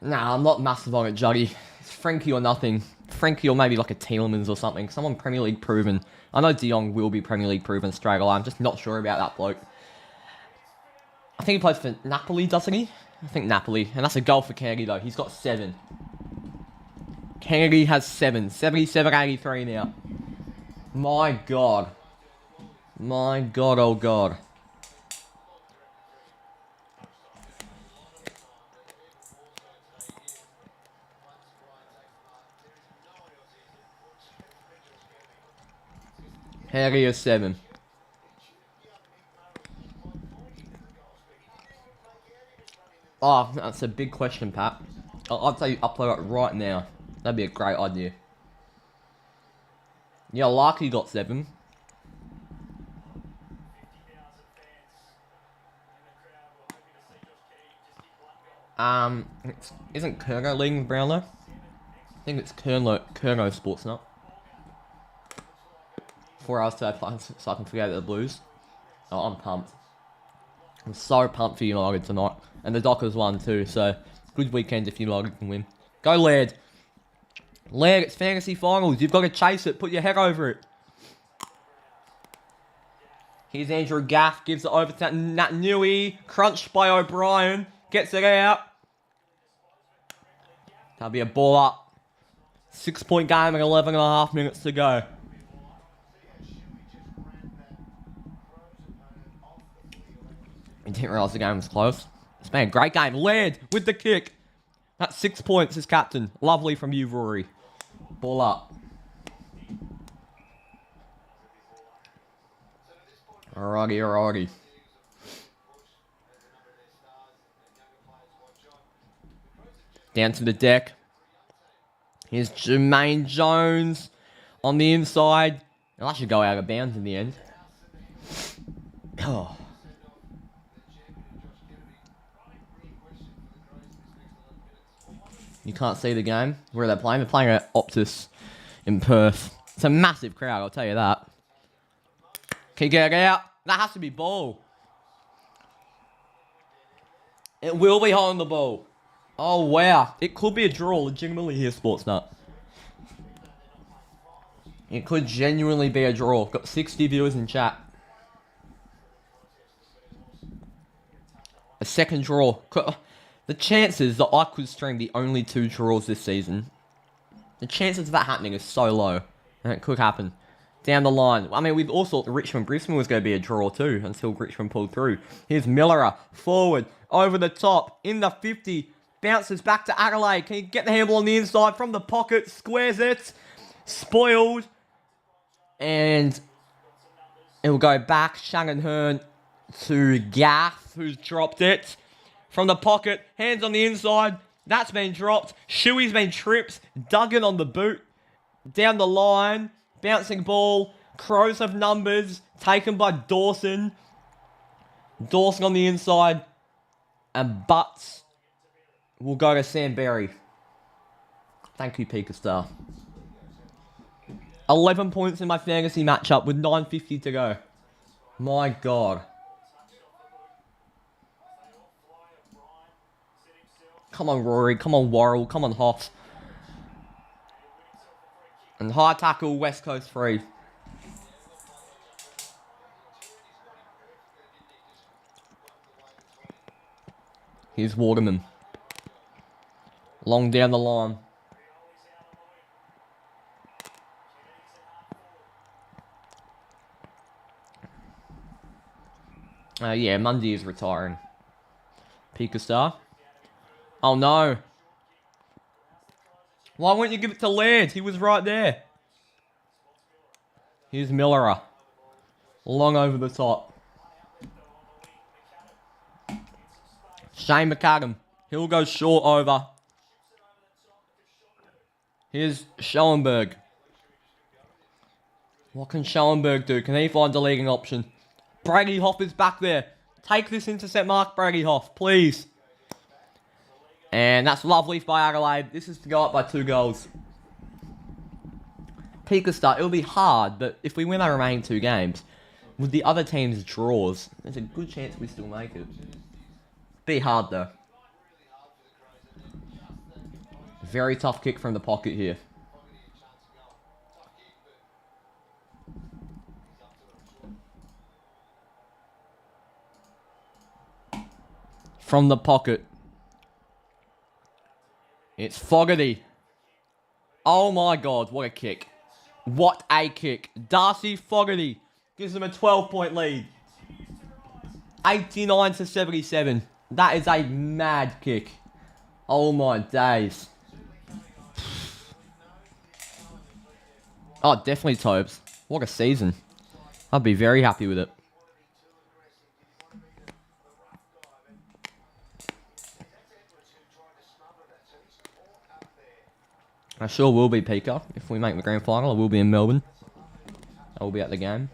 Nah, I'm not massive on it, Juggy. It's Frankie or nothing. Frankie or maybe like a Tielemans or something. Someone Premier League proven. I know De Jong will be Premier League proven straight away. I'm just not sure about that bloke. I think he plays for Napoli, doesn't he? I think Napoli. And that's a goal for Kennedy, though. He's got 7. Kennedy has 7. 77-83 now. My God. My God, oh God. Kennedy is 7. Oh, that's a big question, Pat. I'd say you upload it right now. That'd be a great idea. Yeah, Larky got 7. Isn't Kerno leading Brownlow? I think it's Kerno Sportsnut. 4 hours today, so I can forget the Blues. Oh, I'm pumped. I'm so pumped for United tonight. And the Dockers won too, so good weekend if United can win. Go, Laird. Laird, it's fantasy finals. You've got to chase it. Put your head over it. Here's Andrew Gaff. Gives it over to Nat Nui. Crunched by O'Brien. Gets it out. That'll be a ball up. 6-point game and 11.5 minutes to go. I didn't realise the game was close. It's been a great game. Laird with the kick. That's 6 points as captain. Lovely from you, Rory. Ball up. Alrighty. Down to the deck. Here's Jermaine Jones on the inside. And that should go out of bounds in the end. Oh. You can't see the game. Where are they playing? They're playing at Optus in Perth. It's a massive crowd, I'll tell you that. Can you get it out? That has to be ball. It will be holding the ball. Oh, wow. It could be a draw legitimately here, Sportsnut. It could genuinely be a draw. Got 60 viewers in chat. A second draw. The chances that I could stream the only 2 draws this season, the chances of that happening is so low. And it could happen. Down the line. I mean, we all thought Richmond-Brisbane was going to be a draw too, until Richmond pulled through. Here's Millerer. Forward. Over the top. In the 50. Bounces back to Adelaide. Can he get the handle on the inside from the pocket? Squares it. Spoiled. And it will go back. Shannon Hearn to Gaff, who's dropped it. From the pocket, hands on the inside. That's been dropped. Shuey's been tripped. Duggan on the boot. Down the line. Bouncing ball. Crows have numbers. Taken by Dawson. Dawson on the inside. And Butts will go to Sam Berry. Thank you, Pika Star. 11 points in my fantasy matchup with 9:50 to go. My God. Come on, Rory. Come on, Worrell. Come on, Hoff. And high tackle, West Coast free. Here's Waterman. Long down the line. Yeah, Mundy is retiring. Pika Star. Oh no. Why wouldn't you give it to Laird? He was right there. Here's Millerer. Long over the top. Shane McAdam. He'll go short over. Here's Schoenberg. What can Schoenberg do? Can he find the leading option? Brady Hoff is back there. Take this intercept mark, Brady Hoff, please. And that's lovely by Adelaide. This is to go up by 2 goals. Peak start. It'll be hard, but if we win our remaining 2 games, with the other team's draws, there's a good chance we still make it. Be hard though. Very tough kick from the pocket here. From the pocket. It's Fogarty. Oh my god, what a kick. What a kick. Darcy Fogarty gives them a 12-point lead. 89 to 77. That is a mad kick. Oh my days. Oh, definitely Tobes. What a season. I'd be very happy with it. I sure will be, Pika. If we make the grand final, I will be in Melbourne. I will be at the game.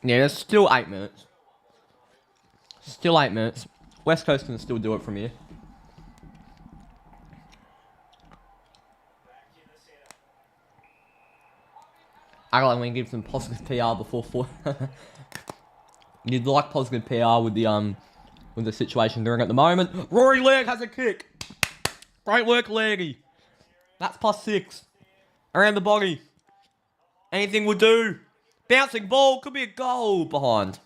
Yeah, there's still 8 minutes. Still 8 minutes. West Coast can still do it from here. Adelaide want to give some positive PR before 4. You'd like positive PR with the situation they're in at the moment. Rory Legg has a kick. Great work, Leggy. That's +6. Around the body. Anything will do. Bouncing ball. Could be a goal behind.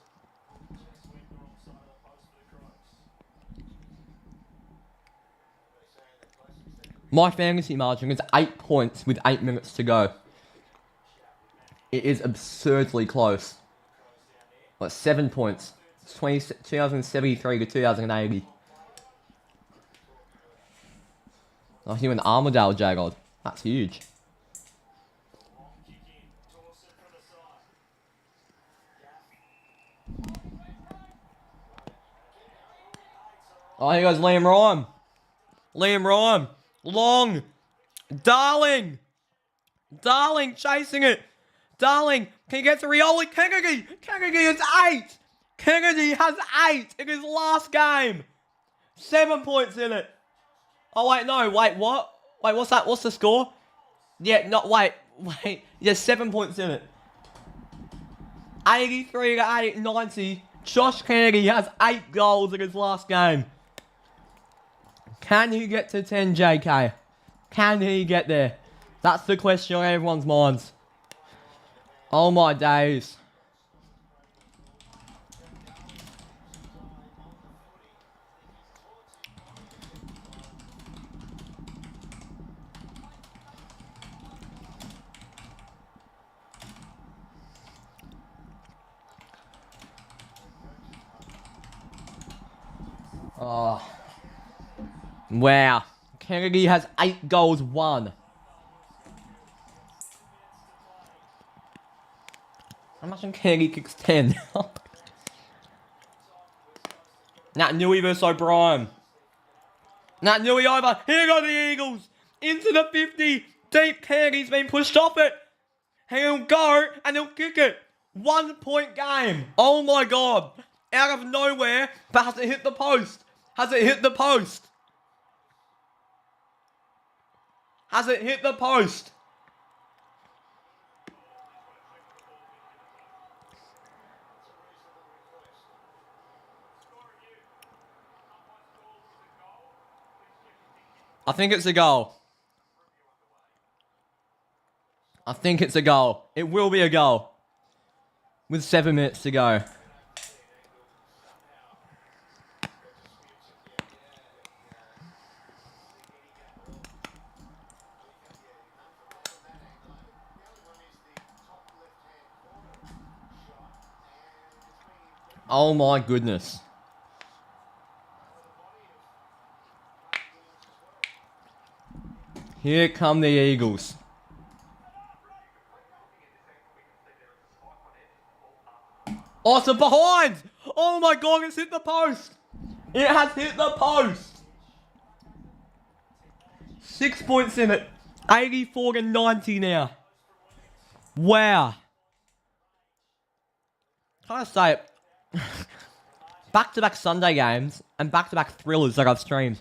My fantasy margin is 8 points with 8 minutes to go. It is absurdly close. Like 7 points. It's 2073 to 2080. Oh, you and Armadale Jagod. That's huge. Oh, here goes Liam Ryan. Liam Ryan. Long. Darling. Darling chasing it. Darling, can you get to Rioli? Kennedy! Kennedy is 8! Kennedy has 8 in his last game! 7 points in it. Oh, wait, no, wait, what? Wait, what's that? What's the score? Yeah, no, wait. Yeah, 7 points in it. 83 to 8, 90. Josh Kennedy has 8 goals in his last game. Can he get to 10, JK? Can he get there? That's the question on everyone's minds. Oh my days. Oh. Wow. Kennedy has 8 goals, 1. How much in Kennedy kicks 10? Nat Nui versus O'Brien. Nat Nui over. Here go the Eagles. Into the 50. Deep. Kennedy's been pushed off it. He'll go and he'll kick it. 1 point game. Oh my god. Out of nowhere. But has it hit the post? Has it hit the post? Has it hit the post? I think it's a goal. I think it's a goal. It will be a goal. With 7 minutes to go. Oh my goodness. Here come the Eagles. Oh, it's a behind! Oh my god, it's hit the post! It has hit the post! 6 points in it. 84 to 90 now. Wow. Can I say it? Back-to-back Sunday games and back-to-back thrillers that I've streamed.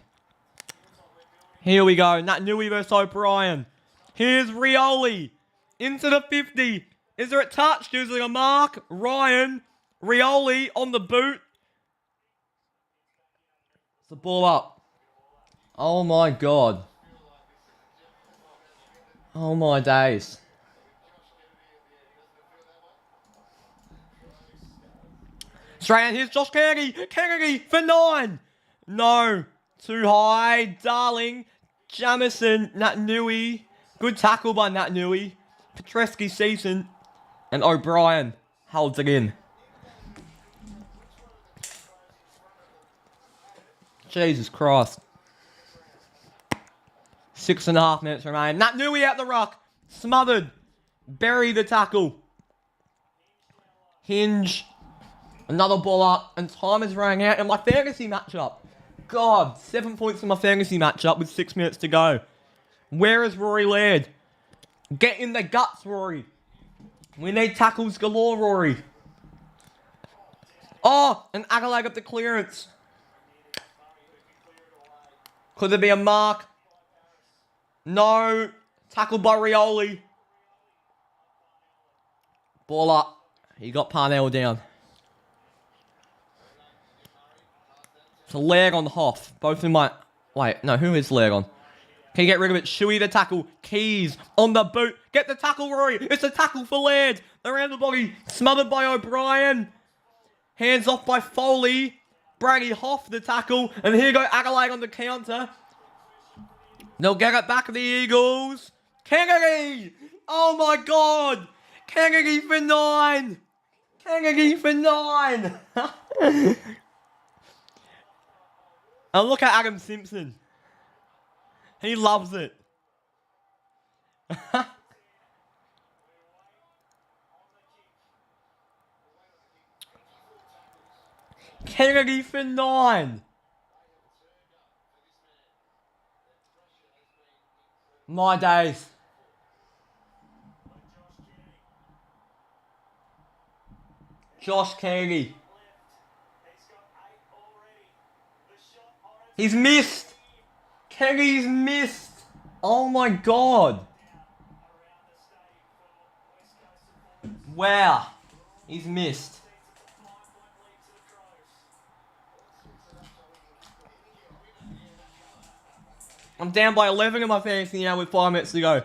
Here we go. Nat Nui versus O'Brien. Here's Rioli. Into the 50. Is there a touch? Is there a mark? Ryan. Rioli on the boot. It's the ball up. Oh my god. Oh my days. Straight in, here's Josh Kennedy. Kennedy for 9. No. Too high. Darling. Jamison. Nat Nui. Good tackle by Nat Nui. Petreski Season. And O'Brien holds it in. Jesus Christ. 6.5 minutes remain. Nat Nui out the ruck. Smothered. Bury the tackle. Hinge. Another ball up. And time is running out in my fantasy matchup. God. 7 points in my fantasy matchup with 6 minutes to go. Where is Rory Laird? Get in the guts, Rory. We need tackles galore, Rory. Oh, and Adelaide got the clearance. Could there be a mark? No. Tackled by Rioli. Ball up. He got Parnell down. It's a leg on Hoff. Both in my... Wait, no, who is leg on? Can you get rid of it? Shuey the tackle. Keys on the boot. Get the tackle, Rory. It's a tackle for Laird. Around the body. Smothered by O'Brien. Hands off by Foley. Brady Hoff the tackle. And here go Adelaide on the counter. They'll get it back to the Eagles. Kennedy. Oh my god. Kennedy for 9. Kennedy for 9. And look at Adam Simpson. He loves it. Kennedy for 9. My days. Josh Kennedy. He's missed. Kennedy's missed. Oh my god. Wow. He's missed. I'm down by 11 in my fantasy now with 5 minutes to go.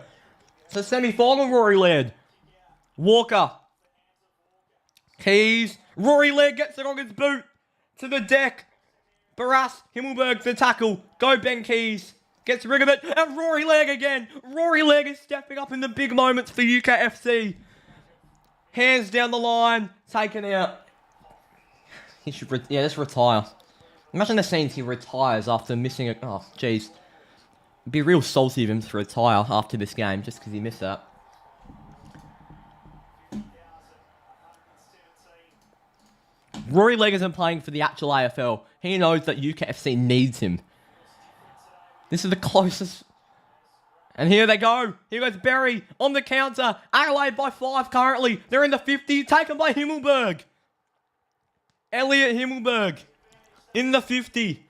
It's a semi-final, Rory Laird. Walker. Keys. Rory Laird gets it on his boot. To the deck. Barras. Himmelberg the tackle. Go Ben Keys. Gets rid of it. And Rory Laird again. Rory Laird is stepping up in the big moments for UCATT FC. Hands down the line. Taken out. He should, just retire. Imagine the scenes he retires after missing a... Oh, jeez. It'd be real salty of him to retire after this game, just because he missed that. Rory Laird isn't playing for the actual AFL. He knows that UCATT FC needs him. This is the closest... And here they go. Here goes Berry on the counter. Adelaide by 5 currently. They're in the 50. Taken by Himmelberg. Elliot Himmelberg in the 50.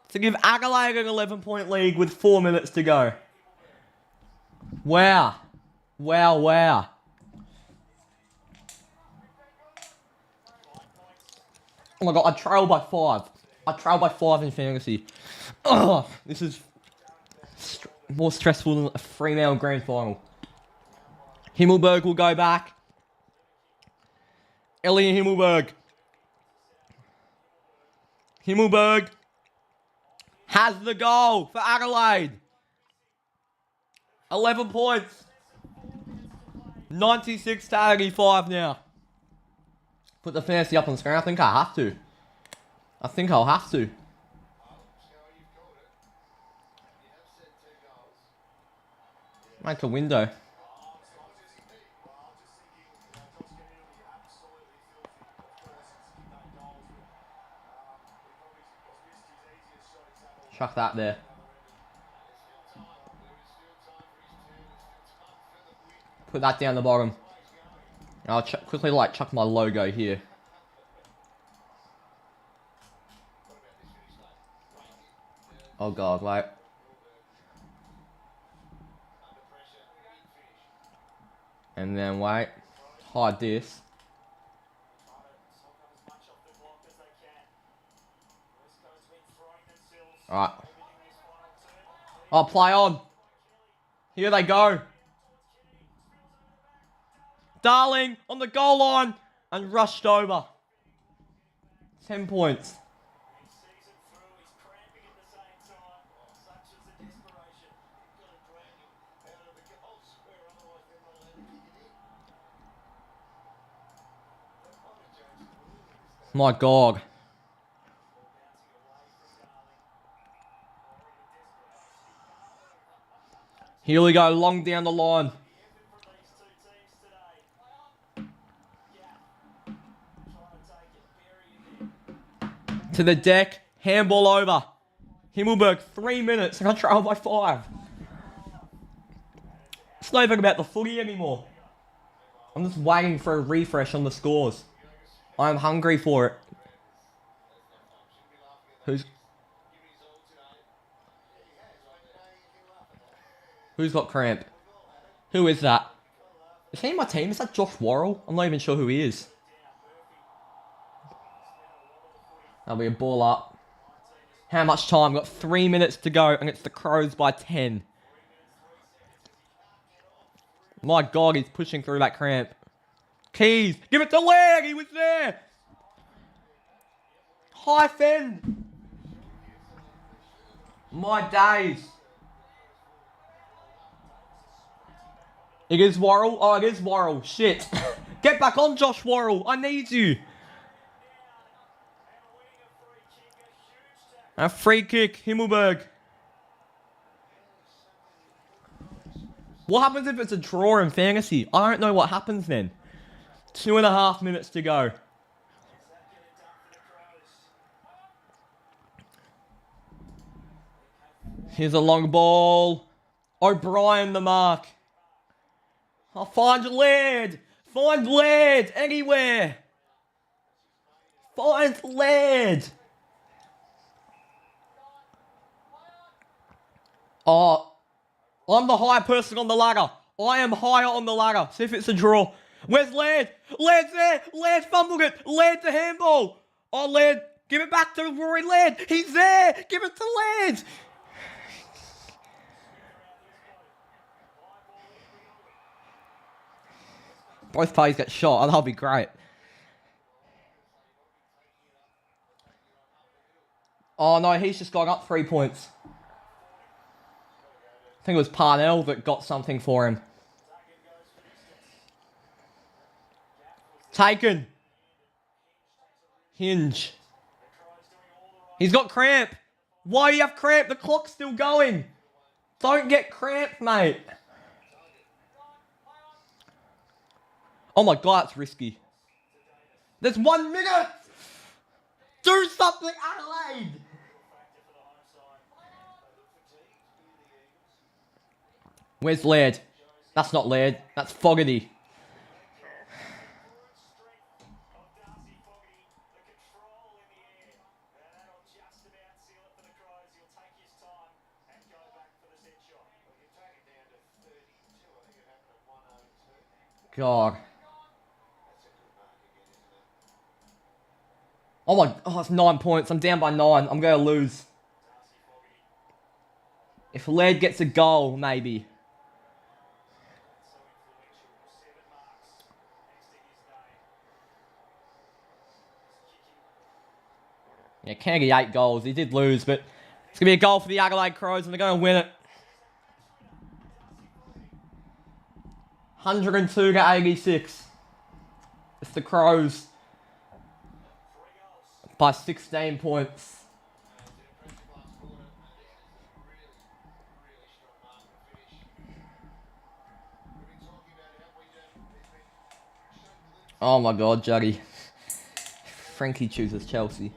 To give Adelaide an 11-point lead with 4 minutes to go. Wow. Wow, wow. Oh my god, I trailed by 5. I trailed by 5 in fantasy. Oh, this is more stressful than a 3-man grand final. Himmelberg will go back. Elliot Himmelberg. Himmelberg has the goal for Adelaide. 11 points. 96 to 85 now. Put the fantasy up on the screen. I think I have to. I think I'll have to. Make a window. Chuck that there. Put that down the bottom. I'll quickly chuck my logo here. Oh god, wait. And then wait. Hide this. Alright. Oh, play on. Here they go. Darling on the goal line and rushed over. 10 points. My god. Here we go, long down the line. To the deck, handball over. Himmelberg, 3 minutes, and I trail by 5. It's not even about the footy anymore. I'm just waiting for a refresh on the scores. I'm hungry for it. Who's got cramp? Who is that? Is he in my team? Is that Josh Worrell? I'm not even sure who he is. That'll be a ball up. How much time? Got 3 minutes to go, and it's the Crows by 10. My god, he's pushing through that cramp. Keys, give it to Leg, he was there. High fend. My days. It is Worrell. Oh, it is Worrell. Shit. Get back on, Josh Worrell. I need you. A free kick, Himmelberg. What happens if it's a draw in fantasy? I don't know what happens then. 2.5 minutes to go. Here's a long ball. O'Brien the mark. I'll find Laird. Find Laird anywhere. Find Laird. Oh, I'm the higher person on the ladder. I am higher on the ladder. See if it's a draw. Where's Laird? Laird's there. Laird fumbled it. Laird the handball. Oh, Laird. Give it back to Rory Laird. He's there. Give it to Laird. Both players get shot. Oh, that'll be great. Oh, no. He's just gone up 3 points. I think it was Parnell that got something for him. Taken. Hinge. He's got cramp. Why do you have cramp? The clock's still going. Don't get cramp, mate. Oh my god, it's risky. There's 1 minute. Do something, Adelaide. Where's Laird? That's not Laird. That's Fogarty. God. Oh, it's 9 points. I'm down by 9. I'm going to lose. If Laird gets a goal, maybe. Yeah, Carnegie 8 goals. He did lose, but it's going to be a goal for the Adelaide Crows, and they're going to win it. 102 to 86. It's the Crows by 16 points. Oh my god, Juggy. Frankie chooses Chelsea.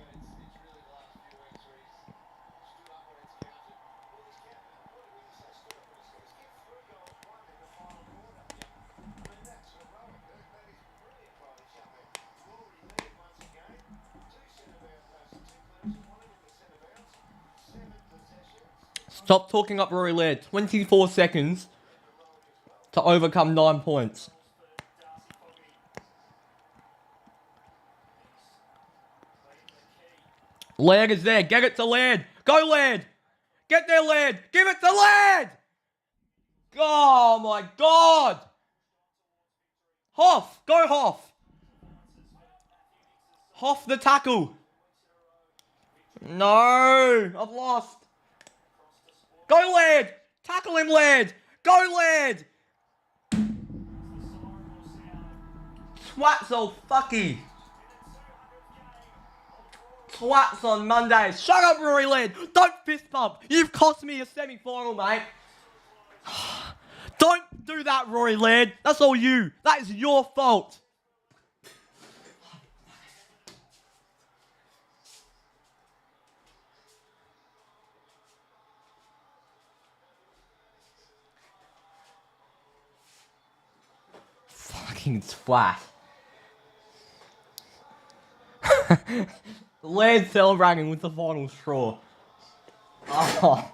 Stop talking up Rory Laird. 24 seconds to overcome 9 points. Laird is there. Get it to Laird. Go Laird. Get there Laird. Give it to Laird. Oh my god. Hoff. Go Hoff. Hoff the tackle. No. I've lost. Go Laird. Tackle him Laird. Go Laird. Twats old fucky. Twats on Mondays. Shut up, Rory Laird. Don't fist pump. You've cost me a semi-final, mate. Don't do that, Rory Laird. That's all you. That is your fault. Fucking twat. Laird celebrating with the final straw. Oh.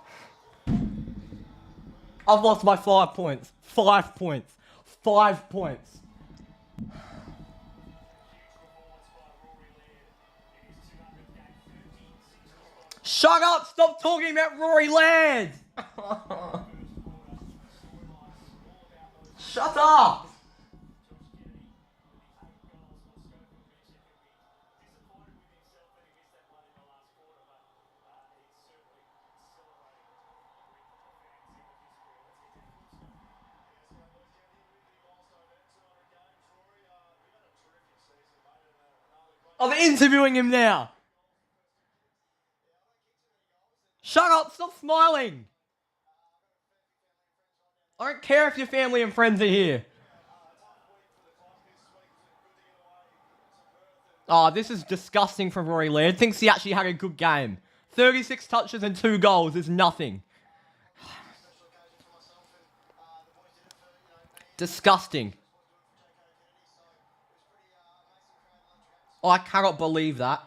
I've lost by 5 points. 5 points. 5 points. Shut up! Stop talking about Rory Laird! Shut up! I'm interviewing him now. Shut up, stop smiling. I don't care if your family and friends are here. Oh, this is disgusting from Rory Laird. Thinks he actually had a good game. 36 touches and 2 goals is nothing. Disgusting. Oh, I cannot believe that.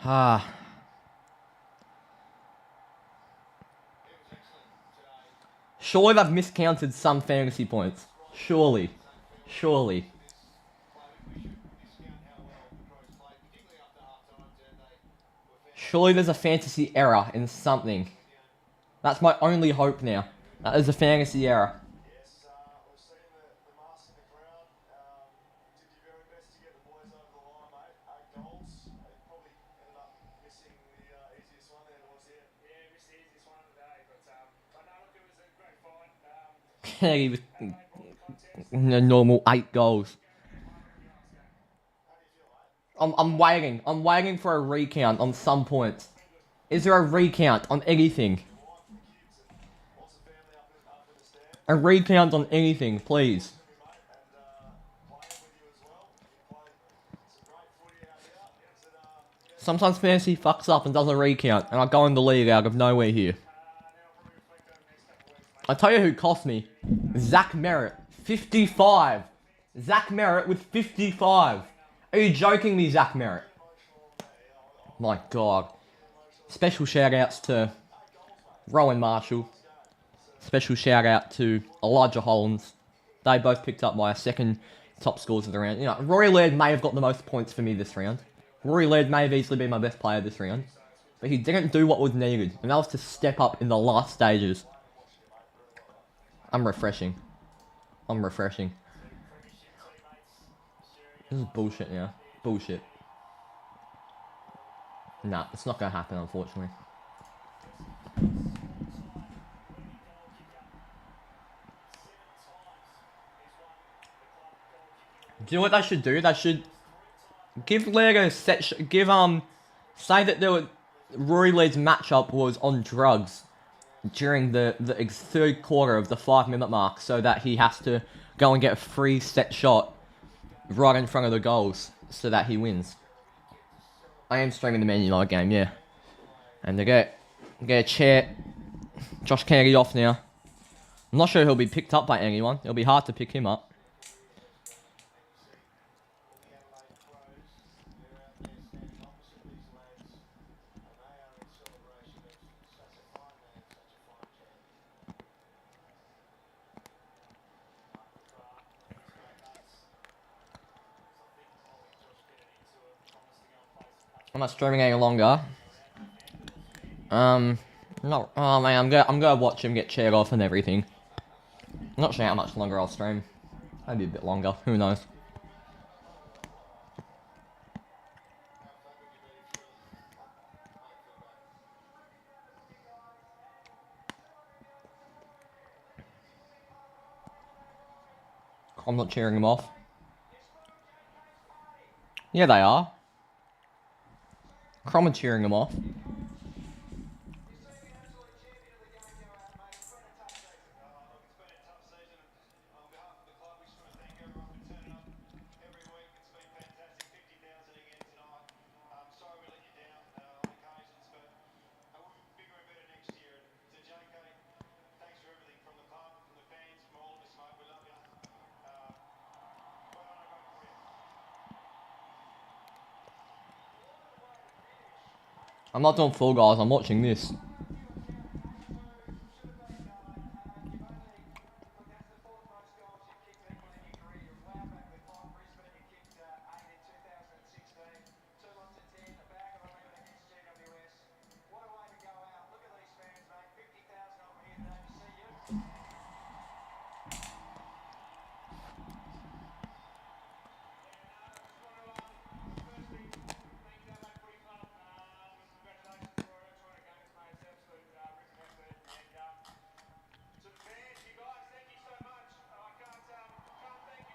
Ah. Surely they've miscounted some fantasy points. Surely. Surely. Surely there's a fantasy error in something. That's my only hope now. That is a fantasy error. He was a normal 8 goals. I'm waiting. I'm waiting for a recount on some points. Is there a recount on anything? A recount on anything, please. Sometimes fantasy fucks up and does a recount, and I go in the league out of nowhere here. I'll tell you who cost me. Zach Merritt, 55. Zach Merritt with 55. Are you joking me, Zach Merritt? My God. Special shout-outs to Rowan Marshall. Special shout-out to Elijah Hollins. They both picked up my second top scores of the round. You know, Rory Laird may have got the most points for me this round. Rory Laird may have easily been my best player this round. But he didn't do what was needed. And that was to step up in the last stages. I'm refreshing. I'm refreshing. This is bullshit now. Bullshit. Nah, it's not gonna happen, unfortunately. Do you know what they should do? They should give Lego set. Give Say that Rory Lee's matchup was on drugs during the third quarter of the 5-minute mark, so that he has to go and get a free set shot right in front of the goals so that he wins. I am streaming the Man United game, yeah. And they get a chair Josh Kennedy off now. I'm not sure he'll be picked up by anyone. It'll be hard to pick him up. I'm not streaming any longer. No. Oh man, I'm gonna watch him get chaired off and everything. I'm not sure how much longer I'll stream. Maybe a bit longer. Who knows? I'm not cheering him off. Yeah, they are. Crom are cheering him off. I'm not doing full, guys. I'm watching this.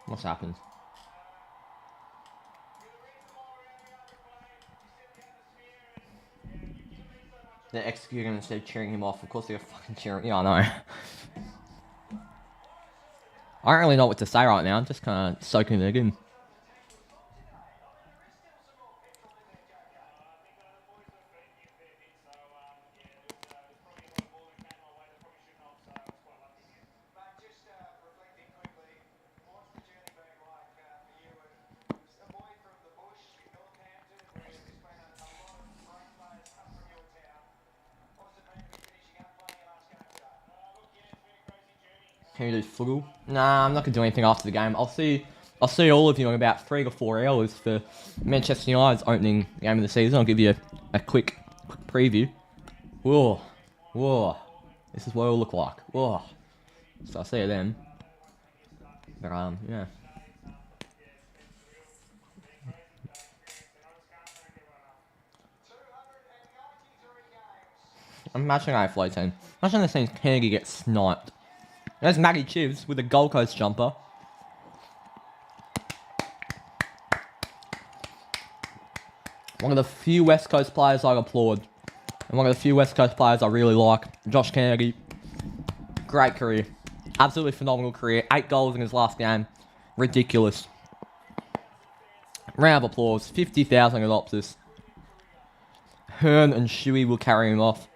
What's happened? They're executing him instead of cheering him off. Of course they're fucking cheering. Yeah, I know. I don't really know what to say right now. I'm just kind of soaking it in. Can you do foogle? Nah, I'm not gonna do anything after the game. I'll see all of you in about 3 to 4 hours for Manchester United's opening game of the season. I'll give you a quick preview. Whoa. This is what it'll look like. Whoa. So I'll see you then. But yeah. Imagine AFL team. Imagine the team Kennedy gets sniped. There's Maggie Chivs with a Gold Coast jumper. One of the few West Coast players I applaud. And one of the few West Coast players I really like. Josh Kennedy. Great career. Absolutely phenomenal career. 8 goals in his last game. Ridiculous. Round of applause. 50,000 at Optus. Hearn and Shuey will carry him off.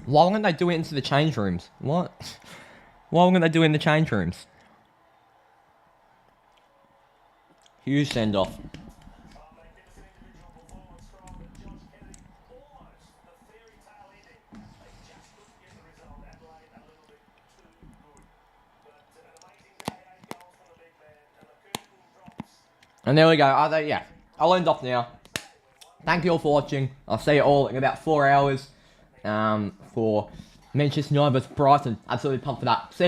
Why wouldn't they do it into the change rooms? What? Why wouldn't they do it in the change rooms? Huge send-off. And there we go. Yeah. I'll end off now. Thank you all for watching. I'll see you all in about 4 hours. For Manchester United vs Brighton. Absolutely pumped for that. See you.